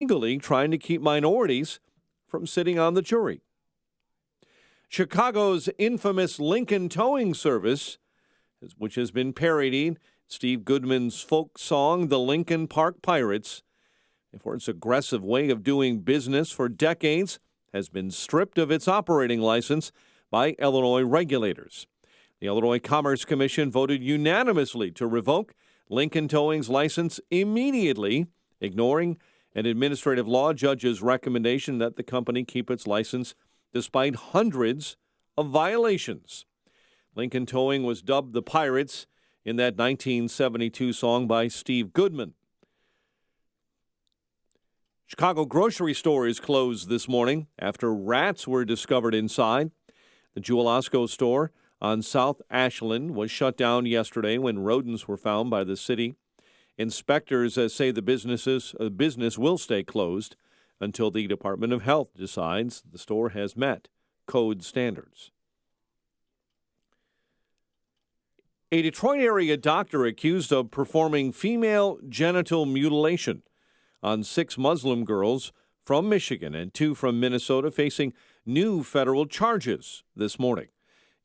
legally trying to keep minorities from sitting on the jury. Chicago's infamous Lincoln towing service, which has been parodying Steve Goodman's folk song, The Lincoln Park Pirates, for its aggressive way of doing business for decades, has been stripped of its operating license by Illinois regulators. The Illinois Commerce Commission voted unanimously to revoke Lincoln Towing's license immediately, ignoring an administrative law judge's recommendation that the company keep its license despite hundreds of violations. Lincoln Towing was dubbed the Pirates in that 1972 song by Steve Goodman. Chicago grocery store is closed this morning after rats were discovered inside. The Jewel-Osco store on South Ashland was shut down yesterday when rodents were found by the city. Inspectors say the business will stay closed until the Department of Health decides the store has met code standards. A Detroit area doctor accused of performing female genital mutilation on 6 Muslim girls from Michigan and 2 from Minnesota facing new federal charges this morning.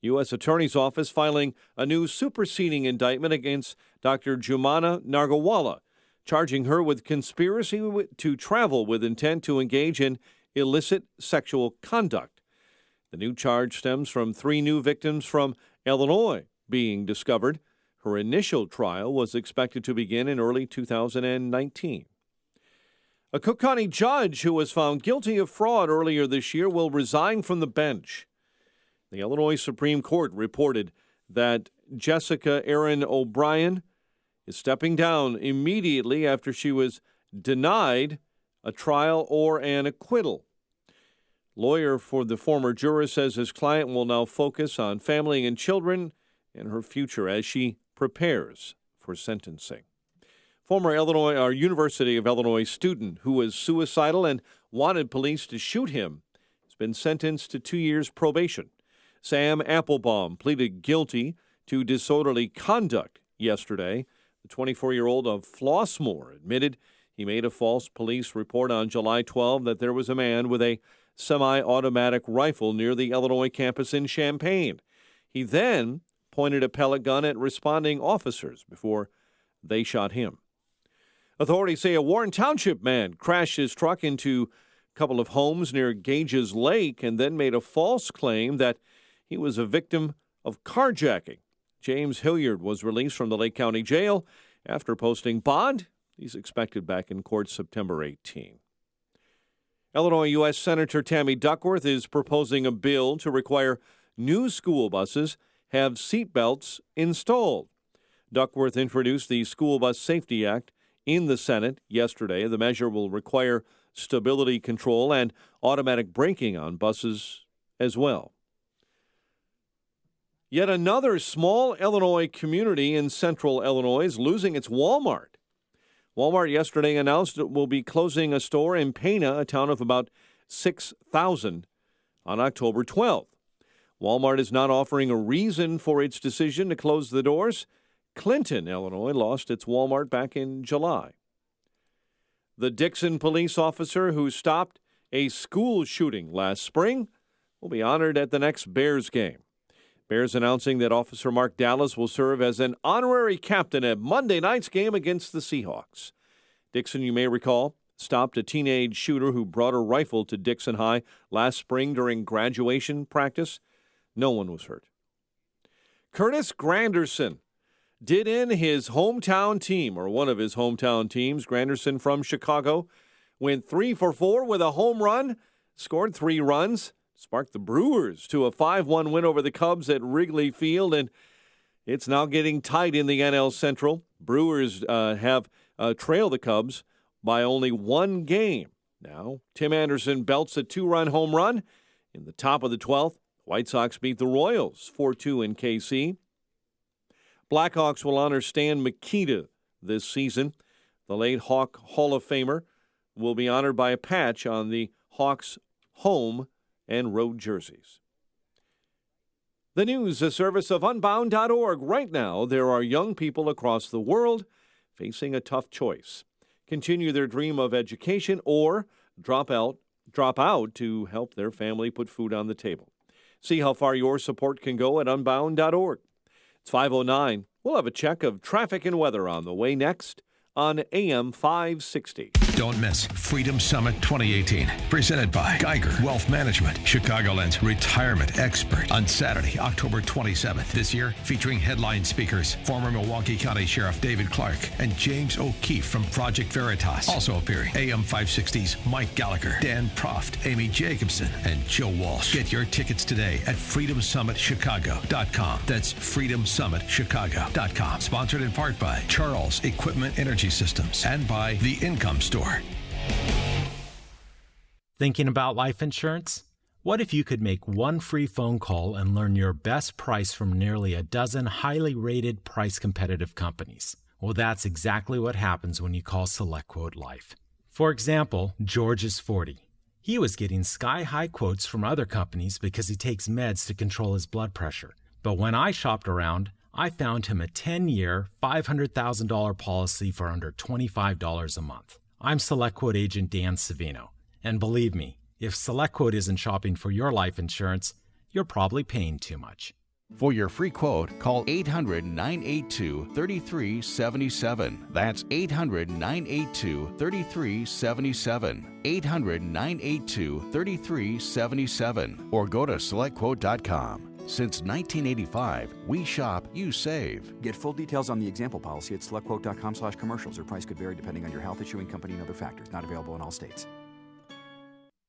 U.S. Attorney's Office filing a new superseding indictment against Dr. Jumana Nargawala, charging her with conspiracy to travel with intent to engage in illicit sexual conduct. The new charge stems from 3 new victims from Illinois being discovered. Her initial trial was expected to begin in early 2019. A Cook County judge who was found guilty of fraud earlier this year will resign from the bench. The Illinois Supreme Court reported that Jessica Erin O'Brien is stepping down immediately after she was denied a trial or an acquittal. Lawyer for the former juror says his client will now focus on family and children and her future as she prepares for sentencing. Former University of Illinois student who was suicidal and wanted police to shoot him has been sentenced to 2 years probation. Sam Applebaum pleaded guilty to disorderly conduct yesterday. The 24-year-old of Flossmoor admitted he made a false police report on July 12 that there was a man with a semi-automatic rifle near the Illinois campus in Champaign. He then pointed a pellet gun at responding officers before they shot him. Authorities say a Warren Township man crashed his truck into a couple of homes near Gage's Lake and then made a false claim that he was a victim of carjacking. James Hilliard was released from the Lake County Jail after posting bond. He's expected back in court September 18. Illinois U.S. Senator Tammy Duckworth is proposing a bill to require new school buses have seat belts installed. Duckworth introduced the School Bus Safety Act in the Senate yesterday. The measure will require stability control and automatic braking on buses as well. Yet another small Illinois community in central Illinois is losing its Walmart. Walmart yesterday announced it will be closing a store in Pana, a town of about 6,000, on October 12th. Walmart is not offering a reason for its decision to close the doors. Clinton, Illinois, lost its Walmart back in July. The Dixon police officer who stopped a school shooting last spring will be honored at the next Bears game. Bears announcing that Officer Mark Dallas will serve as an honorary captain at Monday night's game against the Seahawks. Dixon, you may recall, stopped a teenage shooter who brought a rifle to Dixon High last spring during graduation practice. No one was hurt. Curtis Granderson did in his hometown team, or one of his hometown teams. Granderson from Chicago went 3 for 4 with a home run, scored 3 runs, sparked the Brewers to a 5-1 win over the Cubs at Wrigley Field, and it's now getting tight in the NL Central. Brewers have trailed the Cubs by only 1 game. Now, Tim Anderson belts a 2-run home run in the top of the 12th. White Sox beat the Royals 4-2 in KC. Blackhawks will honor Stan Mikita this season. The late Hawk Hall of Famer will be honored by a patch on the Hawks' home and road jerseys. The news, a service of Unbound.org. Right now, there are young people across the world facing a tough choice. continue their dream of education, or drop out to help their family put food on the table. See how far your support can go at unbound.org. It's 5:09. We'll have a check of traffic and weather on the way next on AM 560. Don't miss Freedom Summit 2018, presented by Geiger Wealth Management, Chicagoland's retirement expert, on Saturday, October 27th. This year, featuring headline speakers, former Milwaukee County Sheriff David Clarke and James O'Keefe from Project Veritas. Also appearing, AM 560's Mike Gallagher, Dan Proft, Amy Jacobson, and Joe Walsh. Get your tickets today at freedomsummitchicago.com. That's freedomsummitchicago.com. Sponsored in part by Charles Equipment Energy Systems and by The Income Store. Thinking about life insurance? What if you could make one free phone call and learn your best price from nearly a dozen highly rated, price-competitive companies? Well, that's exactly what happens when you call SelectQuote Life. For example, George is 40. He was getting sky-high quotes from other companies because he takes meds to control his blood pressure. But when I shopped around, I found him a 10-year, $500,000 policy for under $25 a month. I'm SelectQuote agent Dan Savino, and believe me, if SelectQuote isn't shopping for your life insurance, you're probably paying too much. For your free quote, call 800-982-3377. That's 800-982-3377. 800-982-3377. Or go to SelectQuote.com. Since 1985, we shop, you save. Get full details on the example policy at selectquote.com/commercials. Or price could vary depending on your health, issuing company, and other factors. Not available in all states.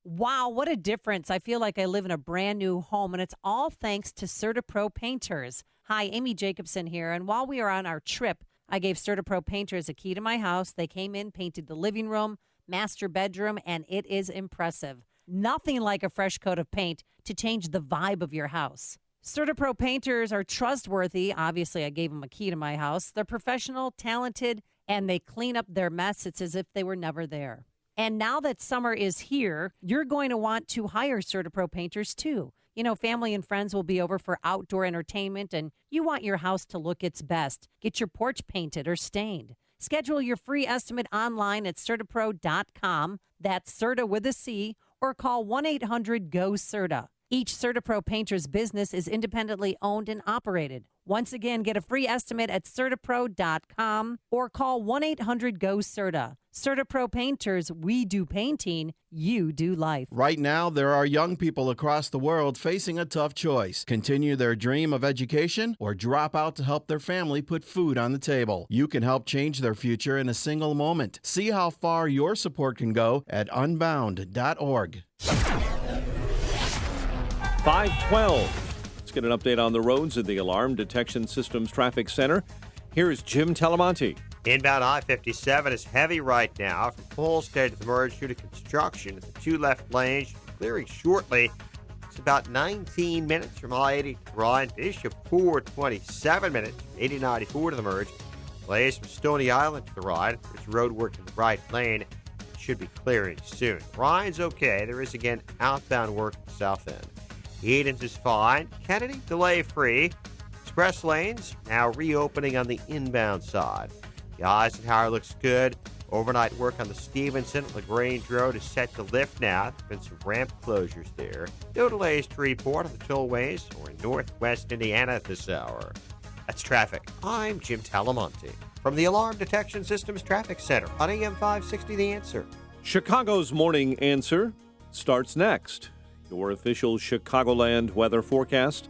Wow, what a difference. I feel like I live in a brand new home, and it's all thanks to CertaPro Painters. Hi, Amy Jacobson here, and while we were on our trip, I gave CertaPro Painters a key to my house. They came in, painted the living room, master bedroom, and it is impressive. Nothing like a fresh coat of paint to change the vibe of your house. CertaPro Painters are trustworthy. Obviously, I gave them a key to my house. They're professional, talented, and they clean up their mess. It's as if they were never there. And now that summer is here, you're going to want to hire CertaPro Painters too. You know, family and friends will be over for outdoor entertainment, and you want your house to look its best. Get your porch painted or stained. Schedule your free estimate online at CertaPro.com. That's Certa with a C, or call 1-800-GO-CERTA. Each CertaPro Painter's business is independently owned and operated. Once again, get a free estimate at CertaPro.com or call 1-800-GO-CERTA. CertaPro Painters, we do painting, you do life. Right now, there are young people across the world facing a tough choice. Continue their dream of education or drop out to help their family put food on the table. You can help change their future in a single moment. See how far your support can go at unbound.org. 5:12. Let's get an update on the roads at the Alarm Detection Systems Traffic Center. Here's Jim Talamonte. Inbound I-57 is heavy right now from Polstead to the merge due to construction. The two left lanes clearing shortly. It's about 19 minutes from I-80 to Ryan. Bishop Ford, 27 minutes from 80-94 to the merge. Delays from Stony Island to the Ryan. There's road work in the right lane. It should be clearing soon. Ryan's okay. There is again outbound work at the south end. Edens is fine. Kennedy, delay-free. Express lanes now reopening on the inbound side. The Eisenhower looks good. Overnight work on the Stevenson LaGrange Road is set to lift now. There's been some ramp closures there. No delays to report on the tollways or in northwest Indiana at this hour. That's traffic. I'm Jim Talamonte from the Alarm Detection Systems Traffic Center on AM 560 The Answer. Chicago's Morning Answer starts next. Your official Chicagoland weather forecast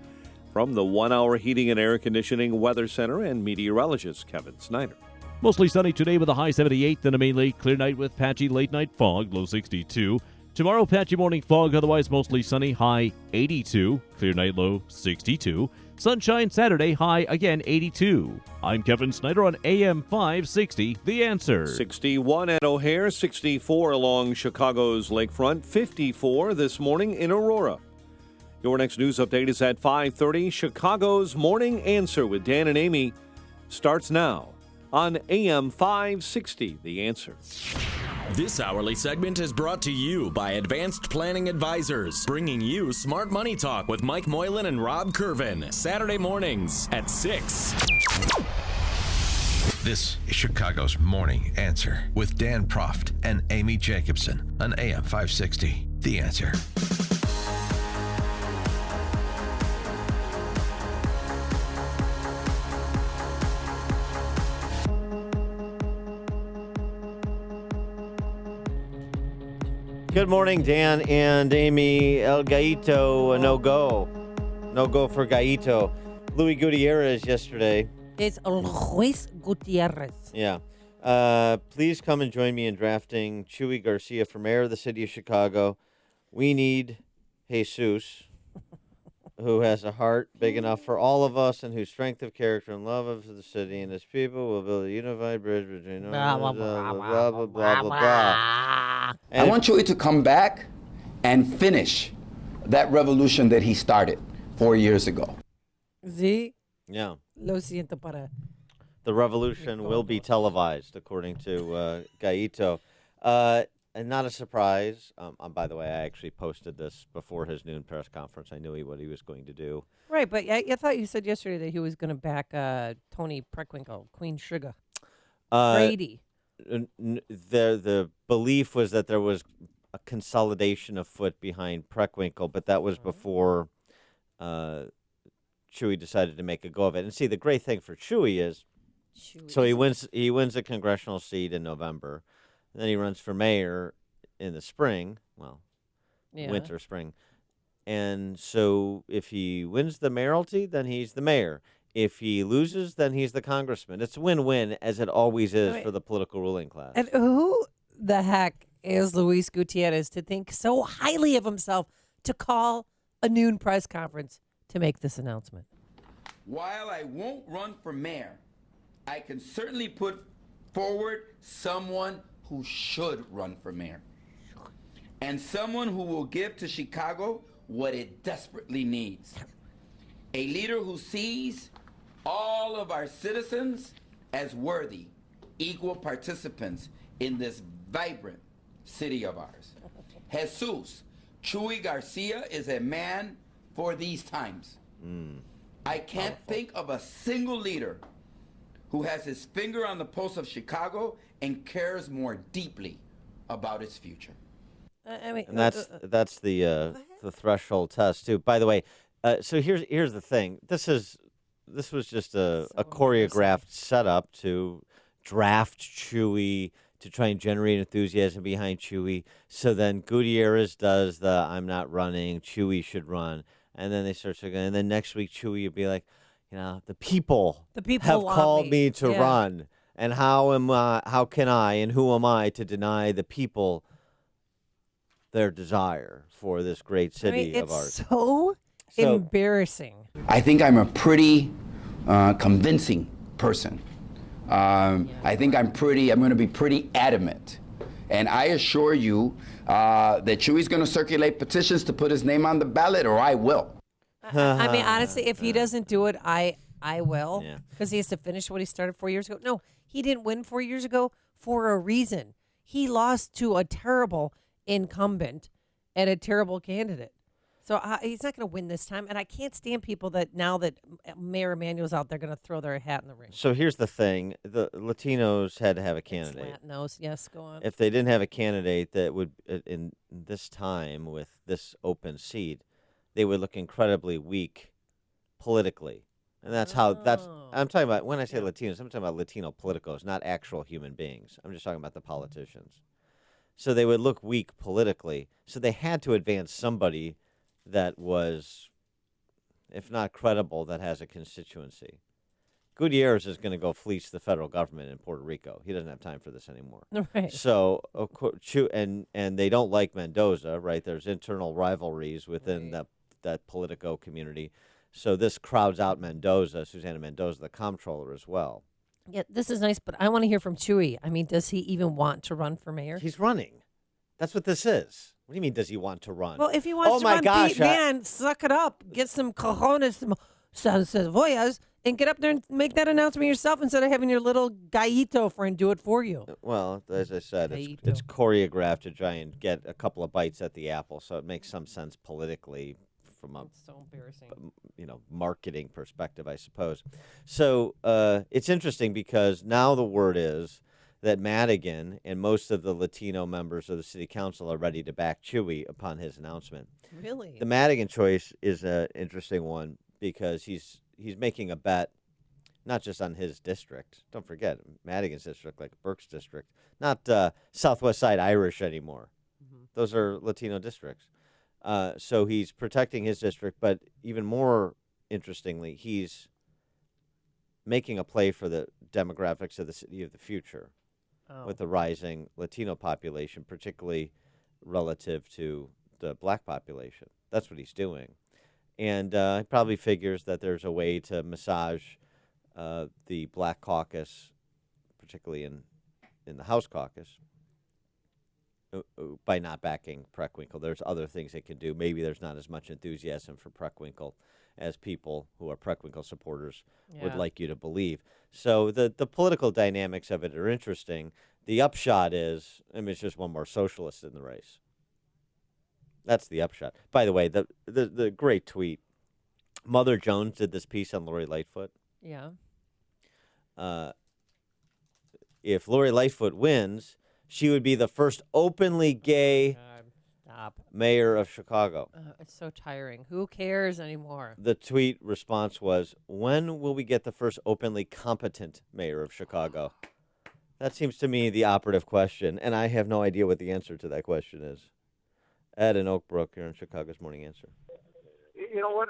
from the 1 Hour Heating and Air Conditioning Weather Center and meteorologist Kevin Snyder. Mostly sunny today with a high 78, then a mainly clear night with patchy late-night fog, low 62. Tomorrow, patchy morning fog, otherwise mostly sunny, high 82. Clear night, low 62. Sunshine Saturday, high again 82. I'm Kevin Snyder on AM 560, The Answer. 61 at O'Hare, 64 along Chicago's lakefront, 54 this morning in Aurora. Your next news update is at 5:30. Chicago's Morning Answer with Dan and Amy starts now on AM 560, The Answer. This hourly segment is brought to you by Advanced Planning Advisors, bringing you Smart Money Talk with Mike Moylan and Rob Curvin, Saturday mornings at 6. This is Chicago's Morning Answer with Dan Proft and Amy Jacobson on AM 560. The Answer. Good morning, Dan and Amy. El Gaito, no go. No go for Gaito. Luis Gutierrez yesterday. It's Luis Gutierrez. Yeah. Please come and join me in drafting Chuy Garcia for mayor of the city of Chicago. We need Jesus, who has a heart big enough for all of us and whose strength of character and love of the city and its people will build a unified bridge between blah, blah, blah, blah, blah, blah, blah. I want Chuy to come back and finish that revolution that he started 4 years ago. Sí. Yeah. Lo siento para. The revolution will be televised, according to Gaito. And not a surprise. By the way, I actually posted this before his noon press conference. I knew what he was going to do. Right, but I thought you said yesterday that he was going to back Tony Preckwinkle, Queen Sugar. Brady. The belief was that there was a consolidation afoot behind Preckwinkle, but that was before Chuy decided to make a go of it. And see, the great thing for Chuy is, so he wins a congressional seat in November, and then he runs for mayor in the spring, winter, spring. And so if he wins the mayoralty, then he's the mayor. If he loses, then he's the congressman. It's win-win, as it always is for the political ruling class. And who the heck is Luis Gutierrez to think so highly of himself to call a noon press conference to make this announcement? While I won't run for mayor, I can certainly put forward someone who should run for mayor. And someone who will give to Chicago what it desperately needs. A leader who sees all of our citizens as worthy, equal participants in this vibrant city of ours. Jesus, Chuy Garcia is a man for these times. I can't think of a single leader who has his finger on the pulse of Chicago and cares more deeply about its future. And that's the threshold test too. By the way, so here's the thing. This was just a choreographed setup to draft Chuy, to try and generate enthusiasm behind Chuy. So then Gutierrez does the "I'm not running, Chuy should run," and then they start to go. And then next week Chuy would be like, the people have called me to run, and how can I and who am I to deny the people their desire for this great city of ours? So embarrassing. I think I'm a pretty convincing person. I think I'm going to be pretty adamant. And I assure you that Chuy's going to circulate petitions to put his name on the ballot, or I will. I mean, honestly, if he doesn't do it, I will. Because he has to finish what he started 4 years ago. No, he didn't win 4 years ago for a reason. He lost to a terrible incumbent and a terrible candidate. So he's not going to win this time. And I can't stand people that now that Mayor Emanuel's out, they're going to throw their hat in the ring. So here's the thing. The Latinos had to have a candidate. Latinos, yes, go on. If they didn't have a candidate that would, in this time with this open seat, they would look incredibly weak politically. And I'm talking about, when I say Latinos, I'm talking about Latino politicos, not actual human beings. I'm just talking about the politicians. So they would look weak politically. So they had to advance somebody that was, if not credible, that has a constituency. Gutierrez is going to go fleece the federal government in Puerto Rico. He doesn't have time for this anymore. Right. So, and they don't like Mendoza, right? There's internal rivalries within that Politico community. So this crowds out Mendoza, Susana Mendoza, the comptroller, as well. Yeah, this is nice, but I want to hear from Chuy. I mean, does he even want to run for mayor? He's running. That's what this is. What do you mean, does he want to run? Well, if he wants to run, man, suck it up. Get some cojones, some cebollas, and get up there and make that announcement yourself instead of having your little Gaito friend do it for you. Well, as I said, it's choreographed to try and get a couple of bites at the apple, so it makes some sense politically from a It's so embarrassing. Marketing perspective, I suppose. So it's interesting because now the word is that Madigan and most of the Latino members of the city council are ready to back Chewy upon his announcement. Really? The Madigan choice is an interesting one because he's making a bet not just on his district. Don't forget, Madigan's district, like Burke's district, not Southwest Side Irish anymore. Mm-hmm. Those are Latino districts. So he's protecting his district, but even more interestingly, he's making a play for the demographics of the city of the future with the rising Latino population, particularly relative to the black population. That's what he's doing. And he probably figures that there's a way to massage the black caucus, particularly in the House caucus, by not backing Preckwinkle. There's other things they can do. Maybe there's not as much enthusiasm for Preckwinkle as people who are Preckwinkle supporters would like you to believe. So the political dynamics of it are interesting. The upshot is, it's just one more socialist in the race. That's the upshot. By the way, the great tweet. Mother Jones did this piece on Lori Lightfoot. Yeah. If Lori Lightfoot wins, she would be the first openly gay mayor of Chicago. It's so tiring. Who cares anymore? The tweet response was, when will we get the first openly competent mayor of Chicago? That seems to me the operative question, and I have no idea what the answer to that question is. Ed in Oak Brook here in Chicago's Morning Answer. You know what?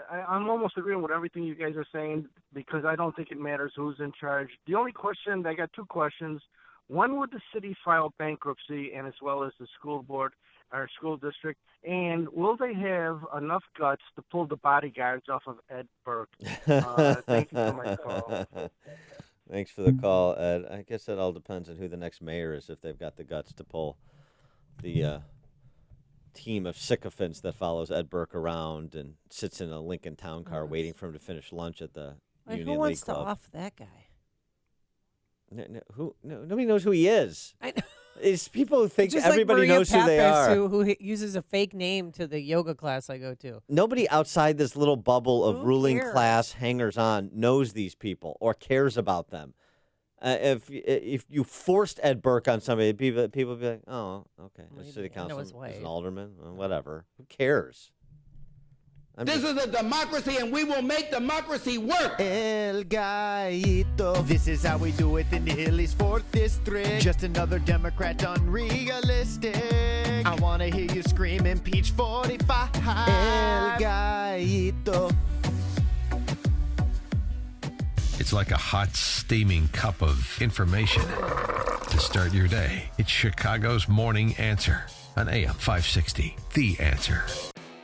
I'm almost agreeing with everything you guys are saying because I don't think it matters who's in charge. The only question, I got two questions. When would the city file bankruptcy, and as well as the school board or school district? And will they have enough guts to pull the bodyguards off of Ed Burke? Thank you for my call. Thanks for the call, Ed. I guess that all depends on who the next mayor is, if they've got the guts to pull the team of sycophants that follows Ed Burke around and sits in a Lincoln Town car waiting for him to finish lunch at the Union Who wants League Club. to off that guy? Nobody knows who he is. I know. It's people who think Just everybody like Maria knows who they Pappas, are. Who uses a fake name to the yoga class I go to. Nobody outside this little bubble of Who ruling cares? class hangers-on knows these people or cares about them. If you forced Ed Burke on somebody, people would be like, oh, okay, the city council is an alderman, whatever. Who cares? This is a democracy, and we will make democracy work. El Gallito. This is how we do it in the Hillies 4th District. Just another Democrat unrealistic. I want to hear you scream impeach 45. El Gallito. It's like a hot, steaming cup of information to start your day. It's Chicago's Morning Answer on AM 560. The Answer.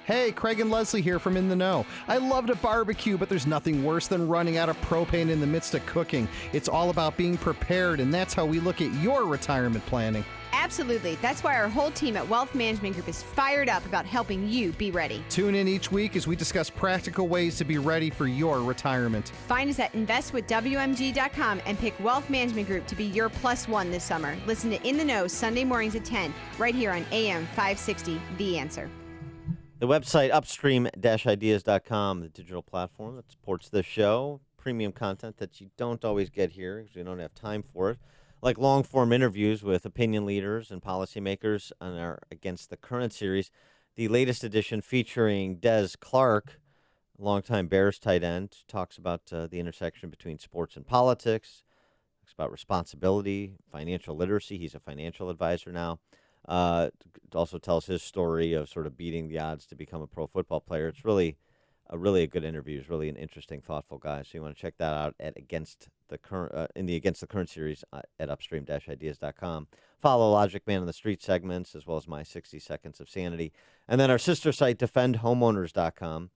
Hey, Craig and Leslie here from In the Know. I love to barbecue, but there's nothing worse than running out of propane in the midst of cooking. It's all about being prepared, and that's how we look at your retirement planning. Absolutely. That's why our whole team at Wealth Management Group is fired up about helping you be ready. Tune in each week as we discuss practical ways to be ready for your retirement. Find us at investwithwmg.com and pick Wealth Management Group to be your +1 this summer. Listen to In the Know Sunday mornings at 10, right here on AM 560, The Answer. The website, upstream-ideas.com, the digital platform that supports this show. Premium content that you don't always get here because we don't have time for it. Like long-form interviews with opinion leaders and policymakers on our Against the Current series. The latest edition featuring David Clarke, longtime Bears tight end, talks about the intersection between sports and politics. Talks about responsibility, financial literacy. He's a financial advisor now. Also tells his story of sort of beating the odds to become a pro football player. It's really a good interview. He's really an interesting, thoughtful guy. So you want to check that out at Against the Current series at upstream-ideas.com. Follow Logic Man on the Street segments as well as my 60 Seconds of Sanity. And then our sister site, defendhomeowners.com.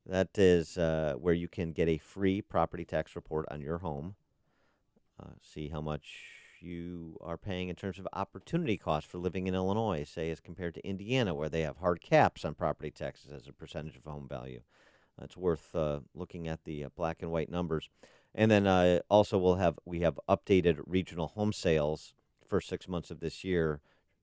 That is where you can get a free property tax report on your home. See how much you are paying in terms of opportunity cost for living in Illinois, say, as compared to Indiana, where they have hard caps on property taxes as a percentage of home value. It's worth looking at the black and white numbers. And then also we have updated regional home sales first 6 months of this year,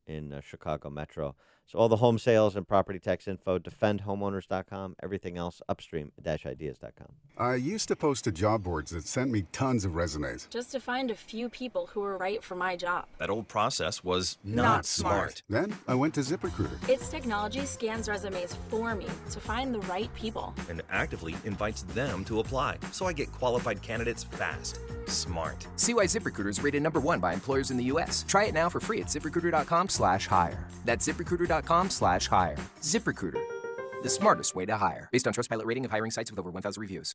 in Chicago Metro. So all the home sales and property tax info, defendhomeowners.com, everything else, upstream-ideas.com. I used to post to job boards that sent me tons of resumes. Just to find a few people who were right for my job. That old process was not smart. Then I went to ZipRecruiter. Its technology scans resumes for me to find the right people. And actively invites them to apply. So I get qualified candidates fast. Smart. See why ZipRecruiter is rated #1 by employers in the U.S. Try it now for free at ZipRecruiter.com/hire. That's ZipRecruiter.com/hire. ZipRecruiter, the smartest way to hire. Based on Trustpilot rating of hiring sites with over 1,000 reviews.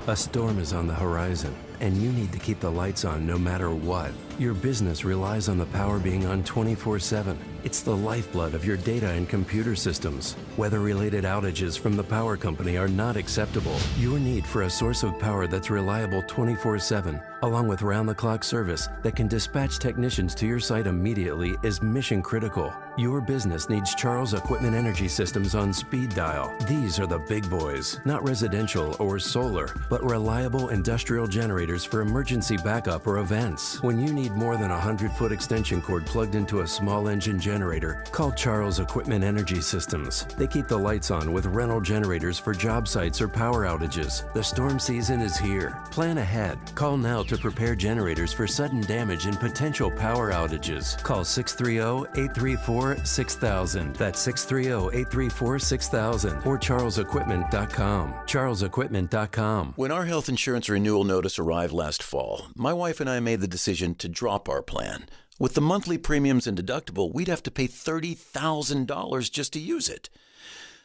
A storm is on the horizon, and you need to keep the lights on no matter what. Your business relies on the power being on 24/7. It's the lifeblood of your data and computer systems. Weather-related outages from the power company are not acceptable. Your need for a source of power that's reliable 24/7, along with round-the-clock service that can dispatch technicians to your site immediately, is mission critical. Your business needs Charles Equipment Energy Systems on speed dial. These are the big boys, not residential or solar, but reliable industrial generators for emergency backup or events. When you need more than a 100-foot extension cord plugged into a small engine generator, call Charles Equipment Energy Systems. They keep the lights on with rental generators for job sites or power outages. The storm season is here. Plan ahead. Call now to prepare generators for sudden damage and potential power outages. Call 630-834-6000. That's 630-834-6000 or charlesequipment.com. charlesequipment.com. When our health insurance renewal notice arrived last fall, my wife and I made the decision to drop our plan. With the monthly premiums and deductible, we'd have to pay $30,000 just to use it.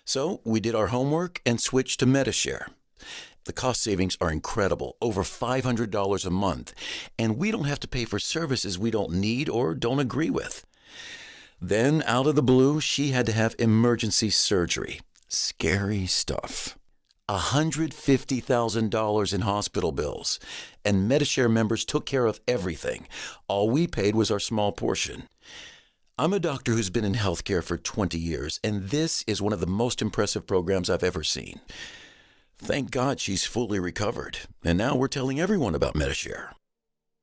So we did our homework and switched to MediShare. The cost savings are incredible, over $500 a month, and we don't have to pay for services we don't need or don't agree with. Then, out of the blue, she had to have emergency surgery. Scary stuff. $150,000 in hospital bills, and MediShare members took care of everything. All we paid was our small portion. I'm a doctor who's been in healthcare for 20 years, and this is one of the most impressive programs I've ever seen. Thank God she's fully recovered, and now we're telling everyone about MediShare.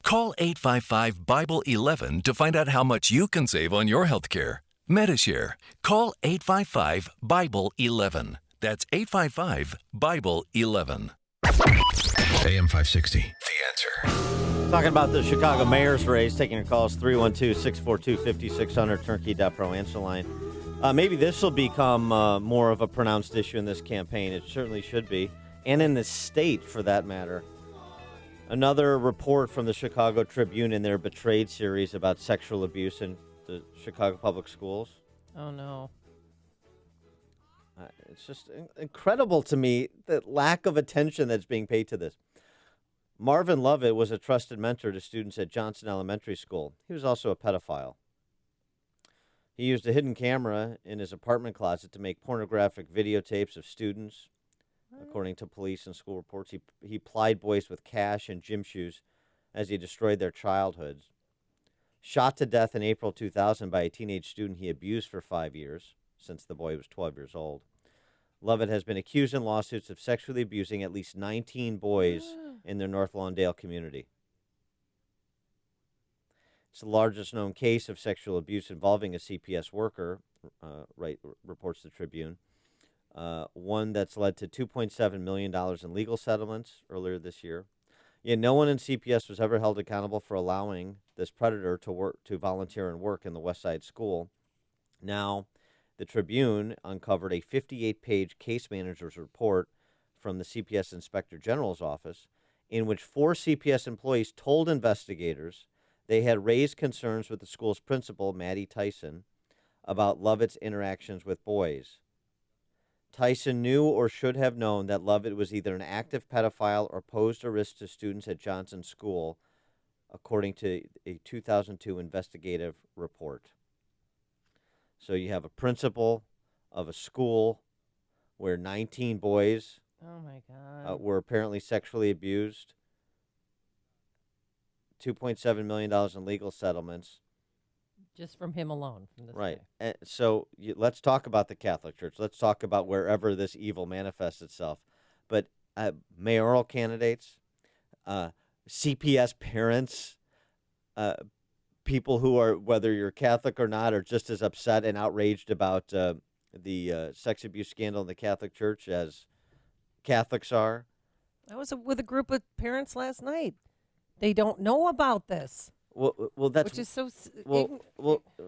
Call 855-BIBLE-11 to find out how much you can save on your healthcare. MediShare. Call 855-BIBLE-11. That's 855-BIBLE-11. AM 560. The Answer. Talking about the Chicago mayor's race, taking your calls 312-642-5600, turnkey.pro answer line. Maybe this will become more of a pronounced issue in this campaign. It certainly should be, and in the state for that matter. Another report from the Chicago Tribune in their Betrayed series about sexual abuse in the Chicago public schools. Oh, no. It's just incredible to me, the lack of attention that's being paid to this. Marvin Lovett was a trusted mentor to students at Johnson Elementary School. He was also a pedophile. He used a hidden camera in his apartment closet to make pornographic videotapes of students. According to police and school reports, he plied boys with cash and gym shoes as he destroyed their childhoods. Shot to death in April 2000 by a teenage student he abused for 5 years, since the boy was 12 years old. Lovett has been accused in lawsuits of sexually abusing at least 19 boys in their North Lawndale community. It's the largest known case of sexual abuse involving a CPS worker, reports the Tribune. One that's led to $2.7 million in legal settlements earlier this year. Yet no one in CPS was ever held accountable for allowing this predator to volunteer and work in the West Side School. Now, the Tribune uncovered a 58-page case manager's report from the CPS Inspector General's office in which 4 CPS employees told investigators they had raised concerns with the school's principal, Maddie Tyson, about Lovett's interactions with boys. Tyson knew or should have known that Lovett was either an active pedophile or posed a risk to students at Johnson School, according to a 2002 investigative report. So you have a principal of a school where 19 boys were apparently sexually abused, $2.7 million in legal settlements. Just from him alone. From this Right. guy. And so let's talk about the Catholic Church. Let's talk about wherever this evil manifests itself. But mayoral candidates, CPS parents, people who are, whether you're Catholic or not, are just as upset and outraged about the sex abuse scandal in the Catholic Church as Catholics are. I was with a group of parents last night. They don't know about this. Well, that's which is so.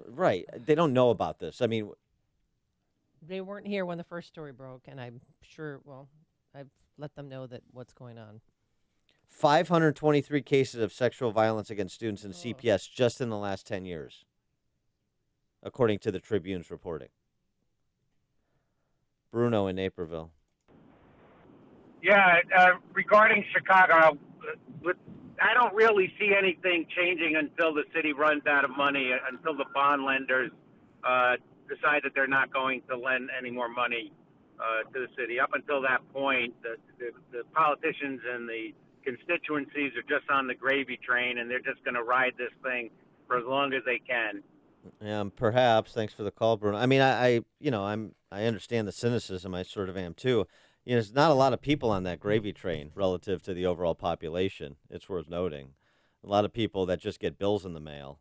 Right. They don't know about this. I mean, they weren't here when the first story broke, and I'm sure. Well, I've let them know that what's going on. 523 cases of sexual violence against students in CPS just in the last 10 years, according to the Tribune's reporting. Bruno in Naperville. Yeah, regarding Chicago, I don't really see anything changing until the city runs out of money, until the bond lenders decide that they're not going to lend any more money to the city. Up until that point, the politicians and the constituencies are just on the gravy train, and they're just going to ride this thing for as long as they can. Yeah, perhaps. Thanks for the call, Bruno. I mean, I understand the cynicism. I sort of am too. You know, there's not a lot of people on that gravy train relative to the overall population. It's worth noting. A lot of people that just get bills in the mail.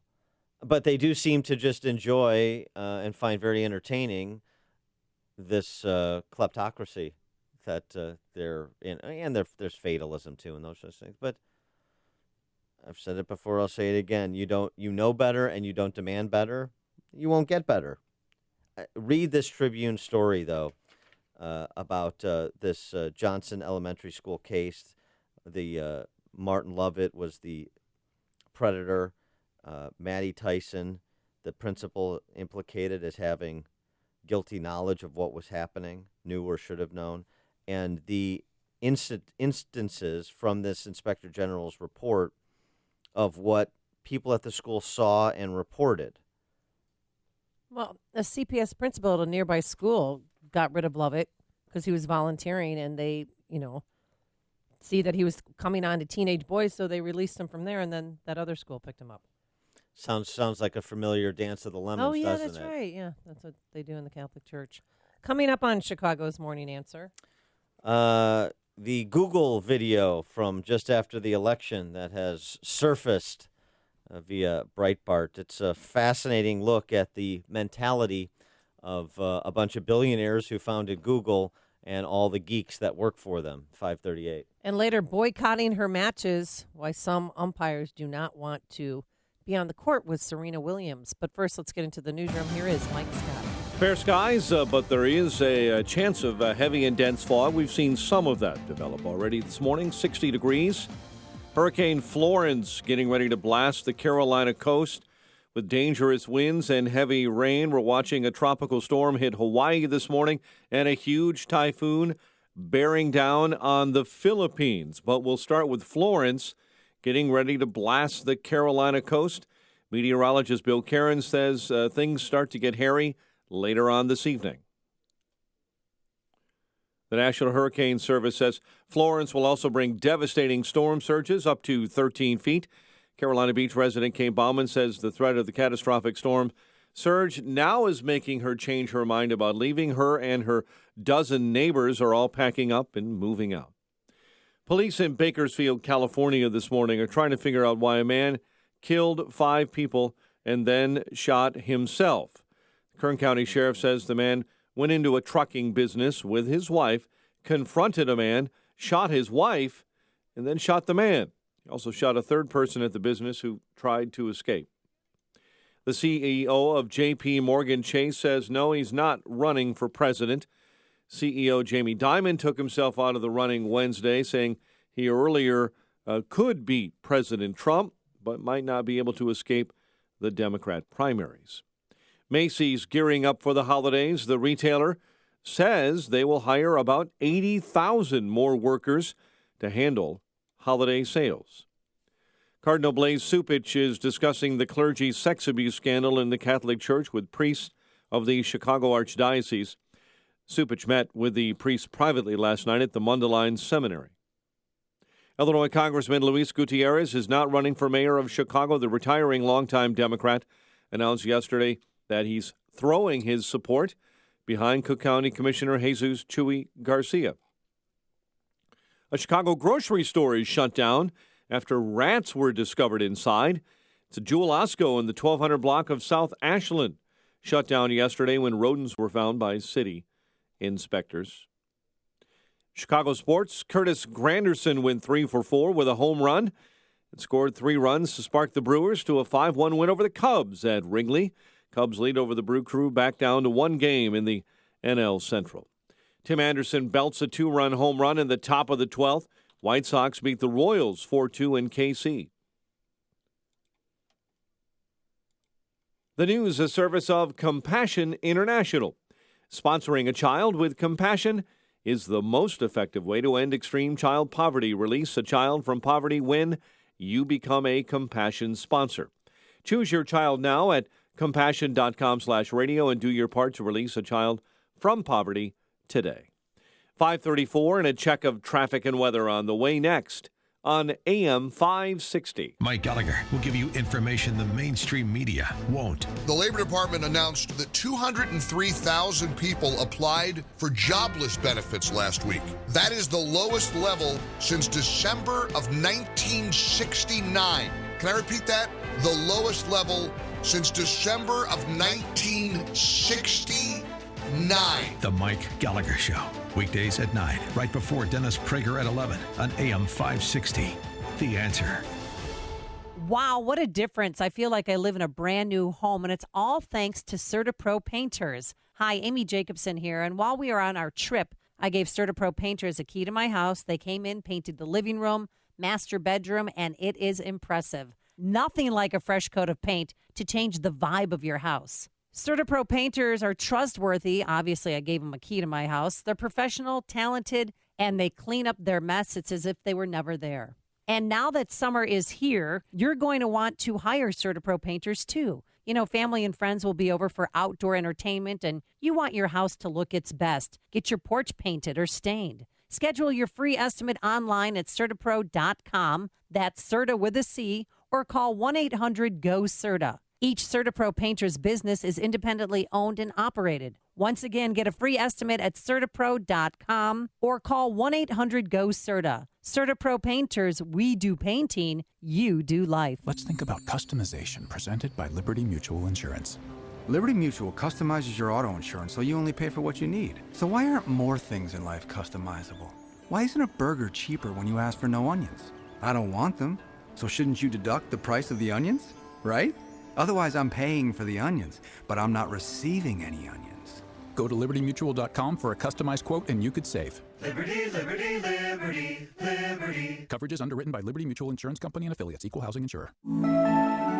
But they do seem to just enjoy and find very entertaining this kleptocracy that they're in. And there's fatalism, too, and those sorts of things. But I've said it before, I'll say it again. You know better and you don't demand better, you won't get better. Read this Tribune story, though. About this Johnson Elementary School case. The Martin Lovett was the predator. Maddie Tyson, the principal, implicated as having guilty knowledge of what was happening, knew or should have known. And the instances from this Inspector General's report of what people at the school saw and reported. Well, a CPS principal at a nearby school got rid of Lovett because he was volunteering, and they, see that he was coming on to teenage boys, so they released him from there, and then that other school picked him up. Sounds like a familiar dance of the lemons, doesn't it? Oh, yeah, that's right. Yeah, that's what they do in the Catholic Church. Coming up on Chicago's Morning Answer. The Google video from just after the election that has surfaced via Breitbart. It's a fascinating look at the mentality of a bunch of billionaires who founded Google and all the geeks that work for them. 538. And later, boycotting her matches, why some umpires do not want to be on the court with Serena Williams. But first, let's get into the newsroom. Here is Mike Scott. Fair skies, but there is a chance of heavy and dense fog. We've seen some of that develop already this morning. 60 degrees. Hurricane Florence getting ready to blast the Carolina coast with dangerous winds and heavy rain. We're watching a tropical storm hit Hawaii this morning and a huge typhoon bearing down on the Philippines. But we'll start with Florence getting ready to blast the Carolina coast. Meteorologist Bill Caron says things start to get hairy later on this evening. The National Hurricane Service says Florence will also bring devastating storm surges up to 13 feet. Carolina Beach resident Kay Bauman says the threat of the catastrophic storm surge now is making her change her mind about leaving. Her and her dozen neighbors are all packing up and moving out. Police in Bakersfield, California this morning are trying to figure out why a man killed 5 people and then shot himself. The Kern County Sheriff says the man went into a trucking business with his wife, confronted a man, shot his wife, and then shot the man. He also shot a third person at the business who tried to escape. The CEO of J.P. Morgan Chase says no, he's not running for president. CEO Jamie Dimon took himself out of the running Wednesday, saying he earlier could beat President Trump, but might not be able to escape the Democrat primaries. Macy's gearing up for the holidays. The retailer says they will hire about 80,000 more workers to handle holiday sales. Cardinal Blaise Cupich is discussing the clergy sex abuse scandal in the Catholic Church with priests of the Chicago Archdiocese. Cupich met with the priests privately last night at the Mundelein Seminary. Illinois Congressman Luis Gutierrez is not running for mayor of Chicago. The retiring longtime Democrat announced yesterday that he's throwing his support behind Cook County Commissioner Jesus Chuy Garcia. A Chicago grocery store is shut down after rats were discovered inside. It's a Jewel-Osco in the 1200 block of South Ashland. Shut down yesterday when rodents were found by city inspectors. Chicago sports, Curtis Granderson went 3 for 4 with a home run and scored 3 runs to spark the Brewers to a 5-1 win over the Cubs at Wrigley. Cubs lead over the Brew Crew back down to 1 game in the NL Central. Tim Anderson belts a 2-run home run in the top of the 12th. White Sox beat the Royals 4-2 in KC. The news, a service of Compassion International. Sponsoring a child with compassion is the most effective way to end extreme child poverty. Release a child from poverty when you become a Compassion sponsor. Choose your child now at compassion.com/radio and do your part to release a child from poverty today. 5:34 and a check of traffic and weather on the way next on AM 560. Mike Gallagher will give you information the mainstream media won't. The Labor Department announced that 203,000 people applied for jobless benefits last week. That is the lowest level since December of 1969. Can I repeat that? The lowest level since December of 1969. The Mike Gallagher Show. Weekdays at 9, right before Dennis Prager at 11 on AM 560. The Answer. Wow, what a difference. I feel like I live in a brand new home, and it's all thanks to CertaPro Painters. Hi, Amy Jacobson here, and while we were on our trip, I gave CertaPro Painters a key to my house. They came in, painted the living room, master bedroom, and it is impressive. Nothing like a fresh coat of paint to change the vibe of your house. CertaPro Painters are trustworthy. Obviously, I gave them a key to my house. They're professional, talented, and they clean up their mess. It's as if they were never there. And now that summer is here, you're going to want to hire CertaPro Painters too. You know, family and friends will be over for outdoor entertainment, and you want your house to look its best. Get your porch painted or stained. Schedule your free estimate online at CertaPro.com. That's Certa with a C, or call 1-800-GO-CERTA. Each CertaPro Painter's business is independently owned and operated. Once again, get a free estimate at CertaPro.com or call 1-800-GO-CERTA. CertaPro Painters, we do painting, you do life. Let's think about customization presented by Liberty Mutual Insurance. Liberty Mutual customizes your auto insurance so you only pay for what you need. So why aren't more things in life customizable? Why isn't a burger cheaper when you ask for no onions? I don't want them, so shouldn't you deduct the price of the onions, right? Otherwise, I'm paying for the onions, but I'm not receiving any onions. Go to libertymutual.com for a customized quote and you could save. Liberty, liberty, liberty, liberty. Coverage is underwritten by Liberty Mutual Insurance Company and affiliates. Equal housing insurer.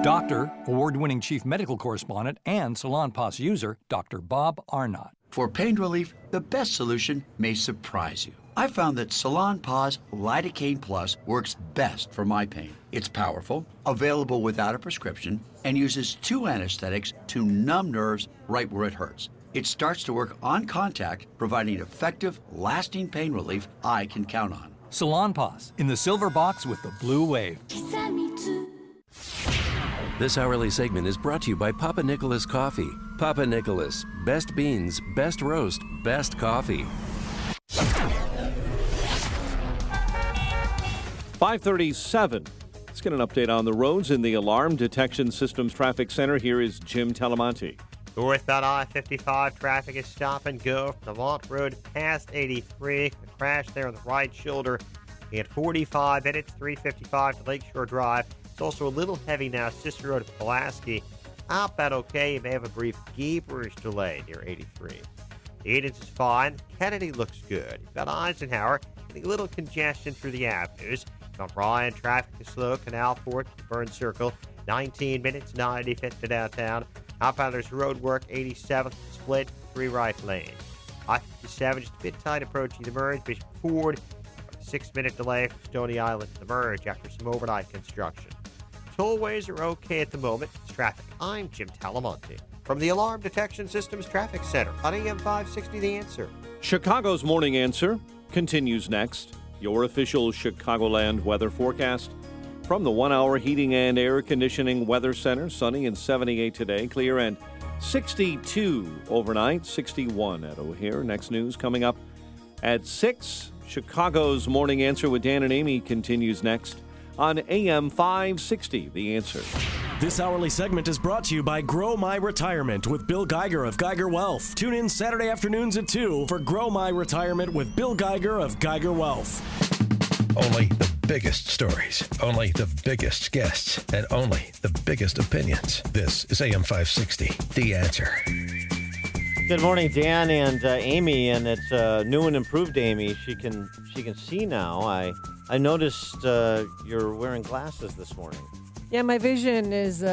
Doctor, award-winning chief medical correspondent, and Salon Pass user, Dr. Bob Arnott. For pain relief, the best solution may surprise you. I found that Salon Pa's Lidocaine Plus works best for my pain. It's powerful, available without a prescription, and uses 2 anesthetics to numb nerves right where it hurts. It starts to work on contact, providing effective, lasting pain relief I can count on. Salon Pass, in the silver box with the blue wave. This hourly segment is brought to you by Papa Nicholas Coffee. Papa Nicholas, best beans, best roast, best coffee. 5:37. Let's get an update on the roads in the Alarm Detection Systems Traffic Center. Here is Jim Talamonte. Northbound I-55 traffic is stop and go from the Mont Road past 83. A crash there on the right shoulder at 45 minutes, 355 to Lakeshore Drive. It's also a little heavy now, Sister Road to Pulaski. Outbound okay, you may have a brief Gabrers delay near 83. The Edens is fine. Kennedy looks good. You've got Eisenhower, getting a little congestion through the avenues. On Bryan, traffic is slow. Canal Fort to Burn Circle, 19 minutes, 95th to downtown. Outbound, there's road work, 87th split, 3 right lanes. I-57 just a bit tight approaching the merge. Bishop Ford, a 6-minute delay from Stony Island to the merge after some overnight construction. Tollways are okay at the moment. It's traffic. I'm Jim Talamonte from the Alarm Detection Systems Traffic Center on AM 560 The Answer. Chicago's Morning Answer continues next. Your official Chicagoland weather forecast from the 1-hour heating and air conditioning weather center. Sunny and 78 today, clear and 62 overnight, 61 at O'Hare. Next news coming up at 6. Chicago's Morning Answer with Dan and Amy continues next on AM 560, The Answer. This hourly segment is brought to you by Grow My Retirement with Bill Geiger of Geiger Wealth. Tune in Saturday afternoons at 2 for Grow My Retirement with Bill Geiger of Geiger Wealth. Only the biggest stories, only the biggest guests, and only the biggest opinions. This is AM 560, The Answer. Good morning, Dan and Amy, and it's new and improved Amy. She can see now. I noticed you're wearing glasses this morning. Yeah, my vision is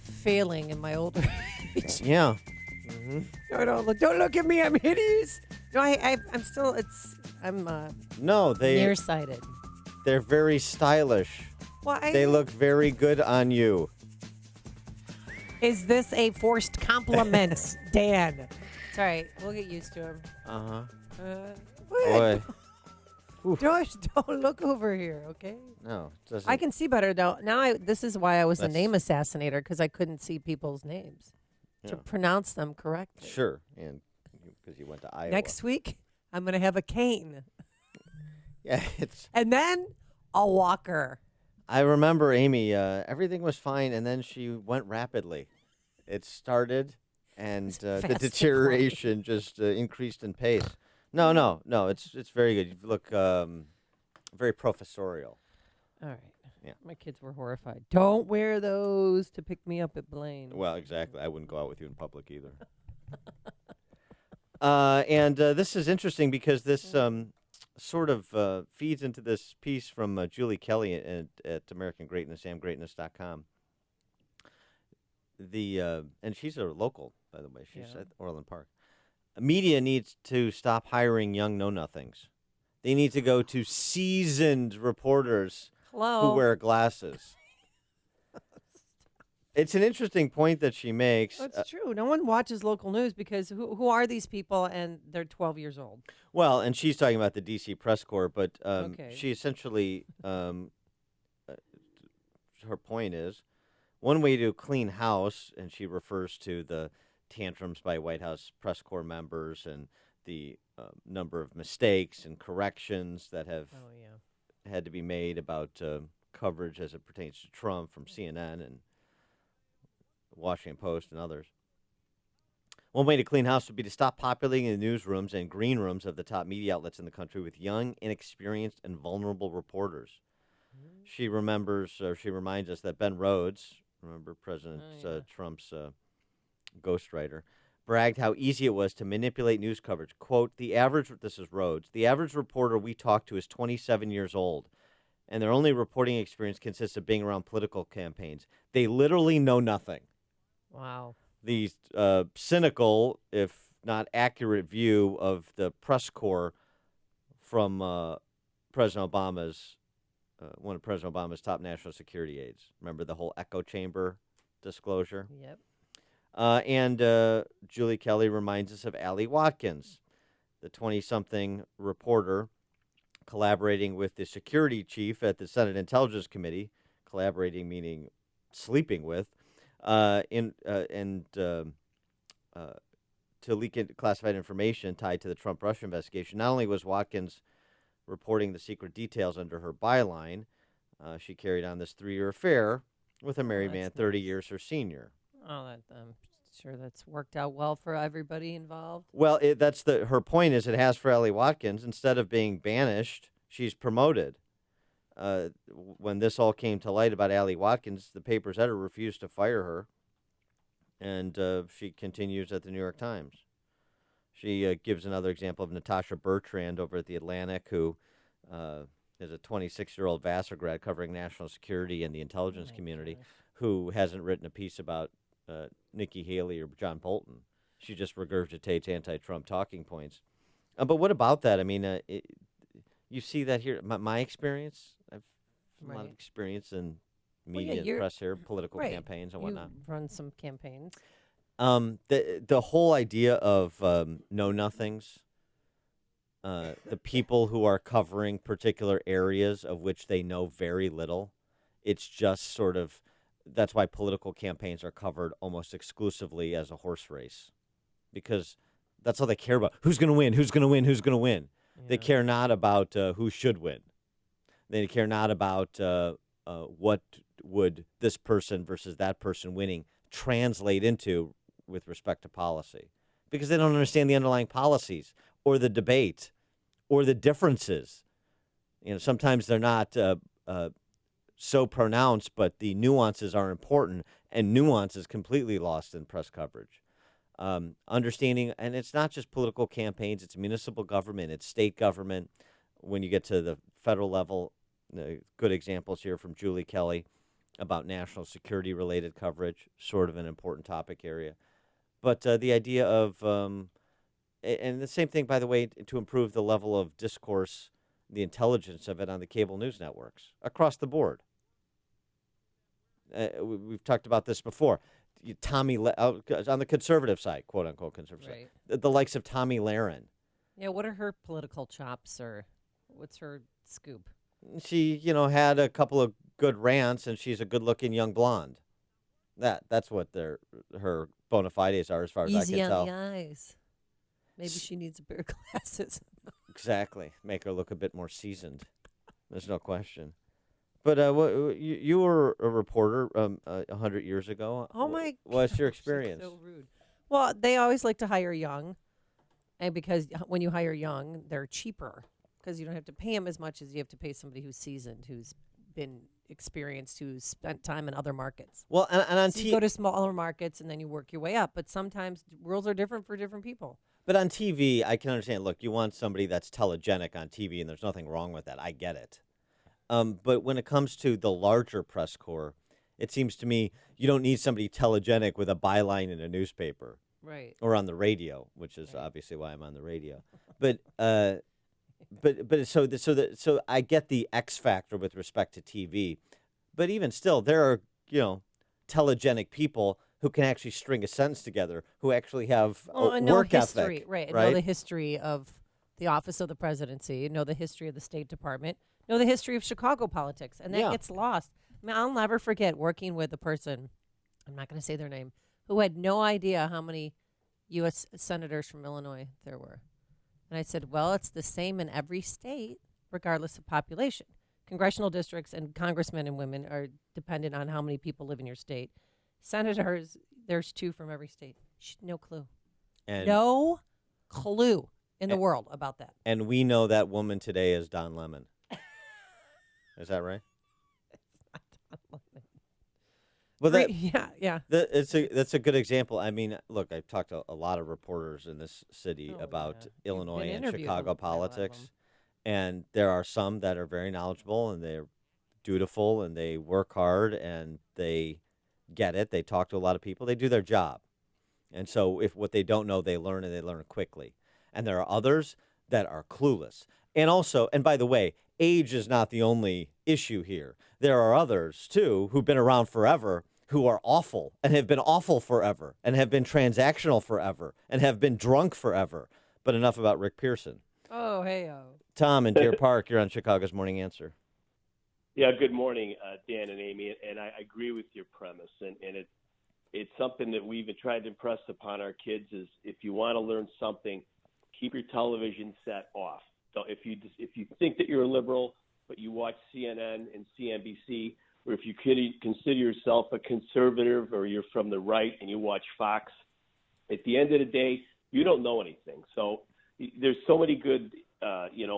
failing in my older age. Yeah. Mm-hmm. No, don't look at me. I'm hideous. No, I'm still. I'm no, nearsighted. They're very stylish. Well, they look very good on you. Is this a forced compliment, Dan? It's all right. We'll get used to him. Boy. Don't look over here, okay? No, it doesn't. I can see better now. This is why I was a That's- name assassinator, because I couldn't see people's names to Yeah. pronounce them correctly. Sure, and because you went to Iowa. Next week, I'm going to have a cane. Yeah, and then a walker. I remember Amy. Everything was fine, and then she went rapidly. It started, and the fast deterioration just increased in pace. No. It's very good. You look very professorial. All right. Yeah. My kids were horrified. Don't wear those to pick me up at Blaine. Well, exactly. I wouldn't go out with you in public either. And this is interesting because this sort of feeds into this piece from Julie Kelly at American Greatness, amgreatness.com. And she's a local, by the way. She's at Orland Park. Media needs to stop hiring young know-nothings. They need to go to seasoned reporters who wear glasses. It's an interesting point that she makes. That's true. No one watches local news because who are these people, and they're 12 years old. Well, and she's talking about the D.C. press corps, but she essentially, her point is, one way to clean house, and she refers to the tantrums by White House press corps members and the number of mistakes and corrections that have had to be made about coverage as it pertains to Trump from CNN and Washington Post and others. One way to clean house would be to stop populating the newsrooms and green rooms of the top media outlets in the country with young, inexperienced, and vulnerable reporters. She reminds us that Ben Rhodes, remember President Trump's ghostwriter, bragged how easy it was to manipulate news coverage. Quote, this is Rhodes, the average reporter we talk to is 27 years old, and their only reporting experience consists of being around political campaigns. They literally know nothing. Wow. The cynical, if not accurate, view of the press corps from President Obama's, one of President Obama's top national security aides. Remember the whole echo chamber disclosure? Yep. And Julie Kelly reminds us of Allie Watkins, the 20-something reporter collaborating with the security chief at the Senate Intelligence Committee, collaborating meaning sleeping with, to leak classified information tied to the Trump-Russia investigation. Not only was Watkins reporting the secret details under her byline, she carried on this 3-year affair with a married man 30 years her senior. Oh, I'm sure that's worked out well for everybody involved. Well, her point is it has for Allie Watkins. Instead of being banished, she's promoted. When this all came to light about Allie Watkins, the paper's editor refused to fire her, and she continues at the New York Times. She gives another example of Natasha Bertrand over at The Atlantic, who is a 26-year-old Vassar grad covering national security and the intelligence community, who hasn't written a piece about Nikki Haley or John Bolton. She just regurgitates anti-Trump talking points. But what about that? I mean, you see that here. My experience, I've a lot of experience in media and press here, political campaigns and whatnot. You run some campaigns. The whole idea of know-nothings, the people who are covering particular areas of which they know very little, it's just sort of, that's why political campaigns are covered almost exclusively as a horse race, because that's all they care about. Who's going to win? Who's going to win? Who's going to win? Yeah. They care not about who should win. They care not about what would this person versus that person winning translate into with respect to policy, because they don't understand the underlying policies or the debate or the differences. Sometimes they're not so pronounced, but the nuances are important, and nuance is completely lost in press coverage. Understanding, and it's not just political campaigns, it's municipal government, it's state government. When you get to the federal level, good examples here from Julie Kelly about national security-related coverage, sort of an important topic area. But the idea of, and the same thing, by the way, to improve the level of discourse, the intelligence of it on the cable news networks across the board. We've talked about this before. On the conservative side, quote unquote conservative Right. side, the likes of Tommy Lahren. Yeah, what are her political chops, or what's her scoop? She, had a couple of good rants, and she's a good-looking young blonde. That's what her bona fides are, as far as I Easy can on tell. the eyes. Maybe she needs a pair of glasses. Exactly, make her look a bit more seasoned. There's no question. But you were a reporter 100 years ago. Oh my! What's your gosh, that's experience? so rude. Well, they always like to hire young, and because when you hire young, they're cheaper because you don't have to pay them as much as you have to pay somebody who's seasoned, who's been experienced, who's spent time in other markets. Well, and on so you go to smaller markets and then you work your way up. But sometimes rules are different for different people. But on TV, I can understand. Look, you want somebody that's telegenic on TV, and there's nothing wrong with that. I get it. But when it comes to the larger press corps, it seems to me you don't need somebody telegenic with a byline in a newspaper, right, or on the radio, which is obviously why I'm on the radio. But so I get the X factor with respect to TV, but even still, there are telegenic people who can actually string a sentence together, who actually have work history, ethic, right? Know the history of the office of the presidency, know the history of the State Department, know the history of Chicago politics, and that gets lost. I mean, I'll never forget working with a person, I'm not going to say their name, who had no idea how many U.S. senators from Illinois there were. And I said, well, it's the same in every state, regardless of population. Congressional districts and congressmen and women are dependent on how many people live in your state. Senators, there's 2 from every state. No clue. And no clue in the world about that. And we know that woman today is Don Lemon. Is that right? It's not Don Lemon. Well, yeah. That's a good example. I mean, look, I've talked to a lot of reporters in this city about Illinois and Chicago politics, and there are some that are very knowledgeable, and they're dutiful, and they work hard, and they get it. They talk to a lot of people. They do their job. And so if what they don't know, they learn, and they learn quickly. And there are others that are clueless. And also, and by the way, age is not the only issue here. There are others, too, who've been around forever, who are awful and have been awful forever and have been transactional forever and have been drunk forever. But enough about Rick Pearson. Oh, hey-o. Tom in Deer Park, you're on Chicago's Morning Answer. Yeah, good morning, Dan and Amy. And I agree with your premise. And it's something that we've been trying to impress upon our kids is if you want to learn something, keep your television set off. So if you think that you're a liberal, but you watch CNN and CNBC, or if you consider yourself a conservative or you're from the right and you watch Fox, at the end of the day, you don't know anything. So there's so many good,